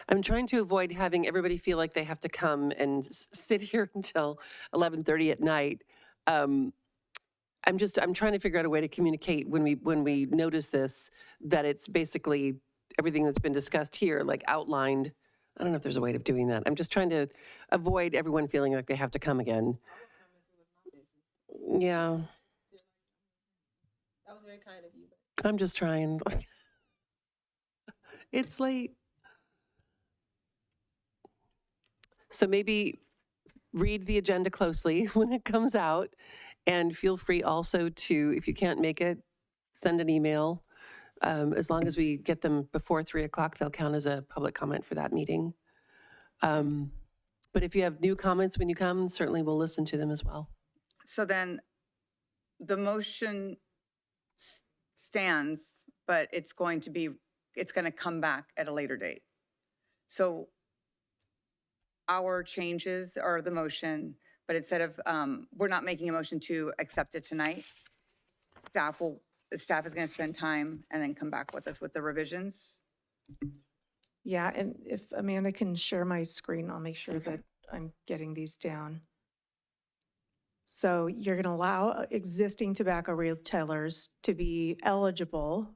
I'm trying to avoid having everybody feel like they have to come and sit here until 11:30 at night. I'm trying to figure out a way to communicate when we notice this, that it's basically everything that's been discussed here, like outlined. I don't know if there's a way of doing that. I'm just trying to avoid everyone feeling like they have to come again. Yeah. That was very kind of you. I'm just trying. It's late. So maybe read the agenda closely when it comes out, and feel free also to, if you can't make it, send an email. As long as we get them before 3 o'clock, they'll count as a public comment for that meeting. But if you have new comments when you come, certainly we'll listen to them as well. So then the motion stands, but it's going to come back at a later date. So our changes are the motion, but instead of, we're not making a motion to accept it tonight. The staff is going to spend time and then come back with us with the revisions. Yeah, and if Amanda can share my screen, I'll make sure that I'm getting these down. So you're going to allow existing tobacco retailers to be eligible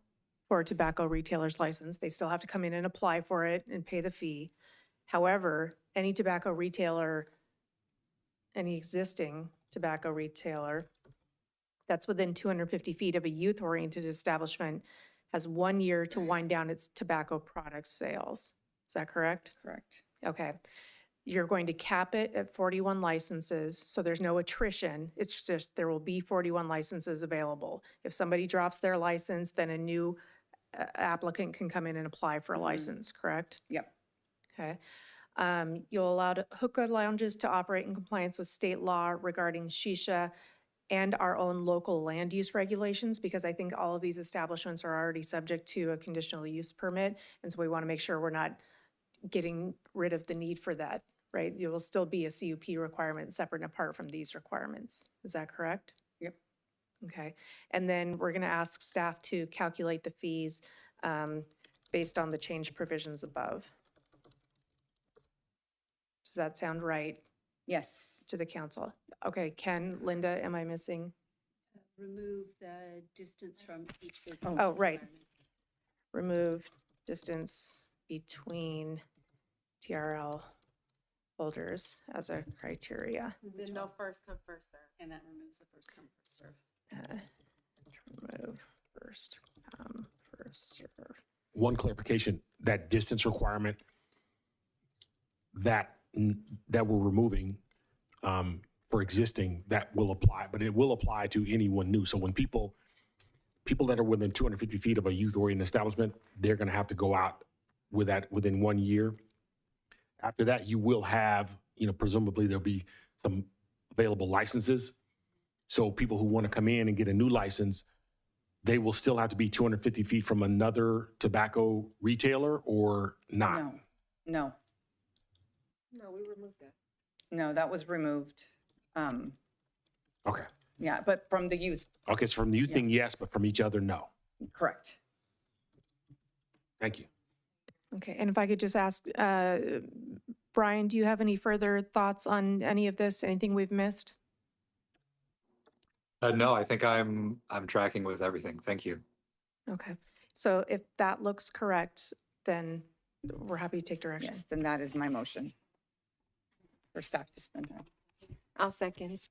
for a tobacco retailer's license. They still have to come in and apply for it and pay the fee. However, any tobacco retailer, any existing tobacco retailer that's within 250 feet of a youth-oriented establishment has 1 year to wind down its tobacco product sales. Is that correct? Correct. Okay. You're going to cap it at 41 licenses, so there's no attrition. It's just there will be 41 licenses available. If somebody drops their license, then a new applicant can come in and apply for a license, correct? Yep. Okay. You'll allow hookah lounges to operate in compliance with state law regarding shisha and our own local land use regulations, because I think all of these establishments are already subject to a conditional use permit. And so we want to make sure we're not getting rid of the need for that, right? There will still be a CUP requirement separate and apart from these requirements. Is that correct? Yep. Okay. And then we're going to ask staff to calculate the fees based on the change provisions above. Does that sound right? Yes. To the council? Okay, Ken, Linda, am I missing? Remove the distance from each business. Oh, right. Remove distance between TRL holders as a criteria. Then no first come, first serve. And that removes the first come, first serve. Remove first come, first serve. One clarification, that distance requirement that we're removing for existing, that will apply, but it will apply to anyone new. So when people that are within 250 feet of a youth-oriented establishment, they're going to have to go out with that within 1 year. After that, you will have, presumably there'll be some available licenses. So people who want to come in and get a new license, they will still have to be 250 feet from another tobacco retailer or not? No, No, we removed that. no, that was removed. Okay. Yeah, but from the youth, Okay, so from the youth thing, yes, but from each other, no. correct. Thank you. Okay, and if I could just ask, Brian, do you have any further thoughts on any of this? Anything we've missed? No, I think I'm tracking with everything. Thank you. Okay, so if that looks correct, then we're happy to take direction. Yes, then that is my motion for staff to spend time. I'll second.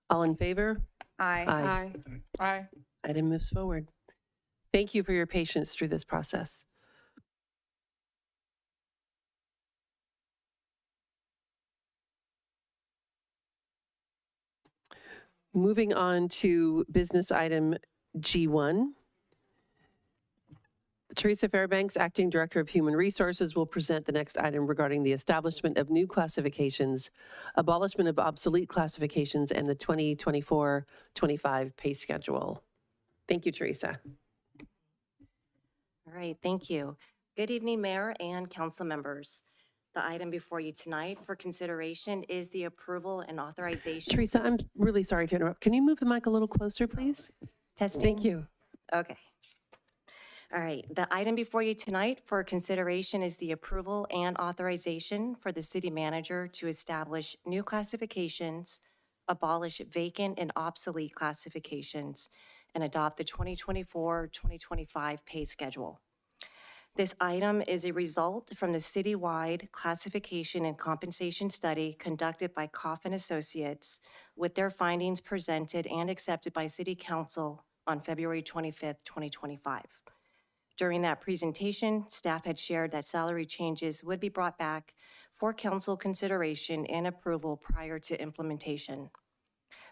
All in favor? Aye. Aye. Item moves forward. Thank you for your patience through this process. Moving on to business item G1. Teresa Fairbanks, Acting Director of Human Resources, will present the next item regarding the establishment of new classifications, abolishment of obsolete classifications, and the 2024-25 pay schedule. Thank you, Teresa. All right, thank you. Good evening, Mayor and council members. The item before you tonight for consideration is the approval and authorization. Teresa, I'm really sorry to interrupt. Can you move the mic a little closer, please? Testing. Thank you. Okay. All right, the item before you tonight for consideration is the approval and authorization for the city manager to establish new classifications, abolish vacant and obsolete classifications, and adopt the 2024-2025 pay schedule. This item is a result from the citywide classification and compensation study conducted by Coffin Associates, with their findings presented and accepted by City Council on February 25th, 2025. During that presentation, staff had shared that salary changes would be brought back for council consideration and approval prior to implementation.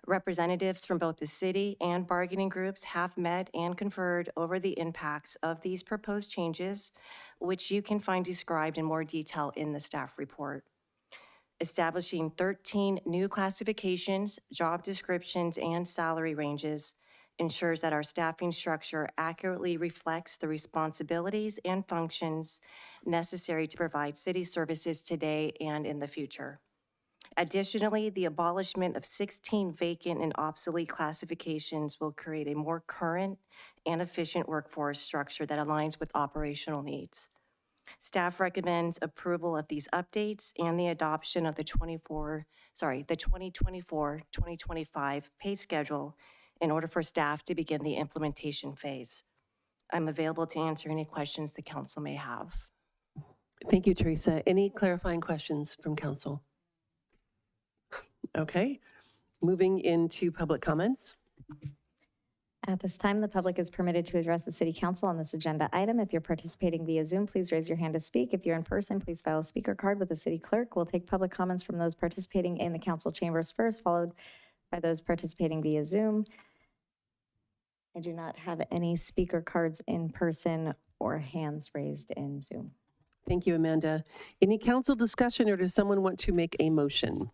Representatives from both the city and bargaining groups have met and conferred over the impacts of these proposed changes, which you can find described in more detail in the staff report. Establishing 13 new classifications, job descriptions, and salary ranges ensures that our staffing structure accurately reflects the responsibilities and functions necessary to provide city services today and in the future. Additionally, the abolishment of 16 vacant and obsolete classifications will create a more current and efficient workforce structure that aligns with operational needs. Staff recommends approval of these updates and the adoption of the 2024-2025 pay schedule in order for staff to begin the implementation phase. I'm available to answer any questions the council may have. Thank you, Teresa. Any clarifying questions from council? Okay, moving into public comments. At this time, the public is permitted to address the City Council on this agenda item. If you're participating via Zoom, please raise your hand to speak. If you're in person, please file a speaker card with the city clerk. We'll take public comments from those participating in the council chambers first, followed by those participating via Zoom. I do not have any speaker cards in person or hands raised in Zoom. Thank you, Amanda. Any council discussion, or does someone want to make a motion?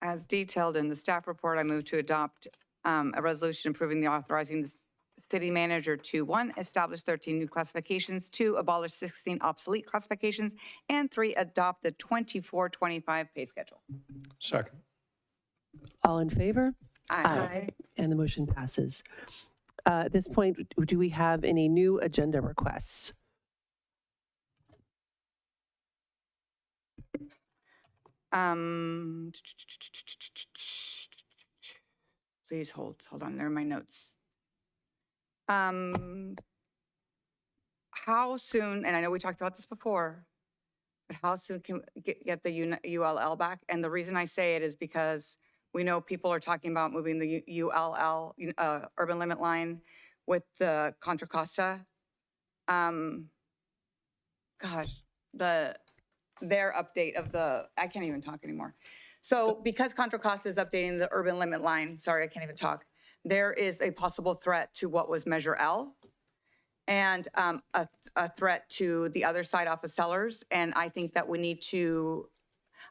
As detailed in the staff report, I move to adopt a resolution approving the authorizing the city manager to 1, establish 13 new classifications, 2, abolish 16 obsolete classifications, and 3, adopt the 24-25 pay schedule. Second. All in favor? Aye. And the motion passes. At this point, do we have any new agenda requests? Please hold on, there are my notes. How soon, and I know we talked about this before, but how soon can we get the ULL back? And the reason I say it is because we know people are talking about moving the ULL, urban limit line, with the Contra Costa. Gosh, their update of the, I can't even talk anymore. So because Contra Costa is updating the urban limit line, sorry, I can't even talk, there is a possible threat to what was Measure L and a threat to the other side off of Sellers. And I think that we need to,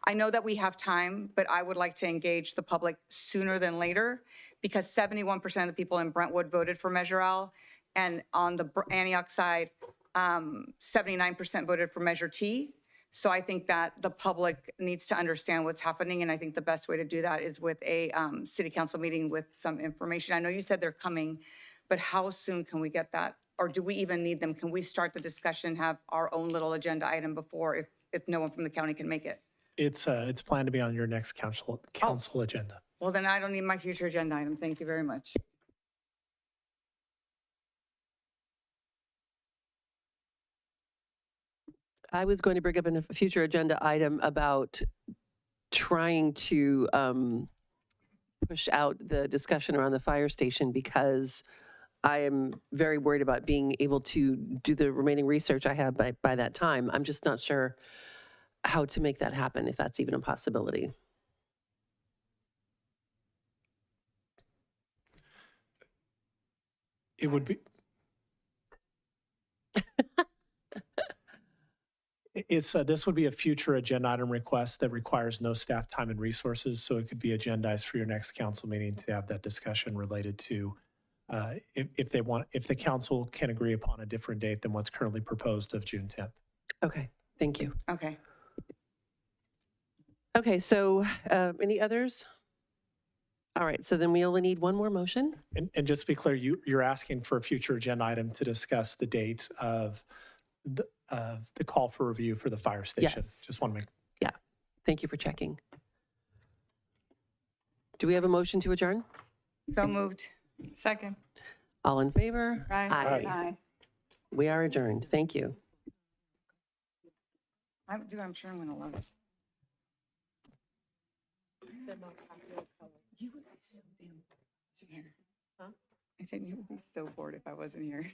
I know that we have time, but I would like to engage the public sooner than later because 71% of the people in Brentwood voted for Measure L. And on the Antioch side, 79% voted for Measure T. So I think that the public needs to understand what's happening. And I think the best way to do that is with a city council meeting with some information. I know you said they're coming, but how soon can we get that? Or do we even need them? Can we start the discussion, have our own little agenda item before if no one from the county can make it? It's planned to be on your next council agenda. Well, then I don't need my future agenda item. Thank you very much. I was going to bring up in a future agenda item about trying to push out the discussion around the fire station because I am very worried about being able to do the remaining research I have by that time. I'm just not sure how to make that happen, if that's even a possibility. It would be. This would be a future agenda item request that requires no staff time and resources. So it could be agendized for your next council meeting to have that discussion related to if the council can agree upon a different date than what's currently proposed of June 10th. Okay, thank you. Okay. Okay, so any others? All right, so then we only need one more motion. And just to be clear, you're asking for a future agenda item to discuss the dates of the call for review for the fire station. Yes. Just want to make. Yeah, thank you for checking. Do we have a motion to adjourn? So moved. Second. All in favor? Aye. Aye. We are adjourned. Thank you. I'm sure I'm going to love it. You would be so damn here. Huh? I said you would be so bored if I wasn't here.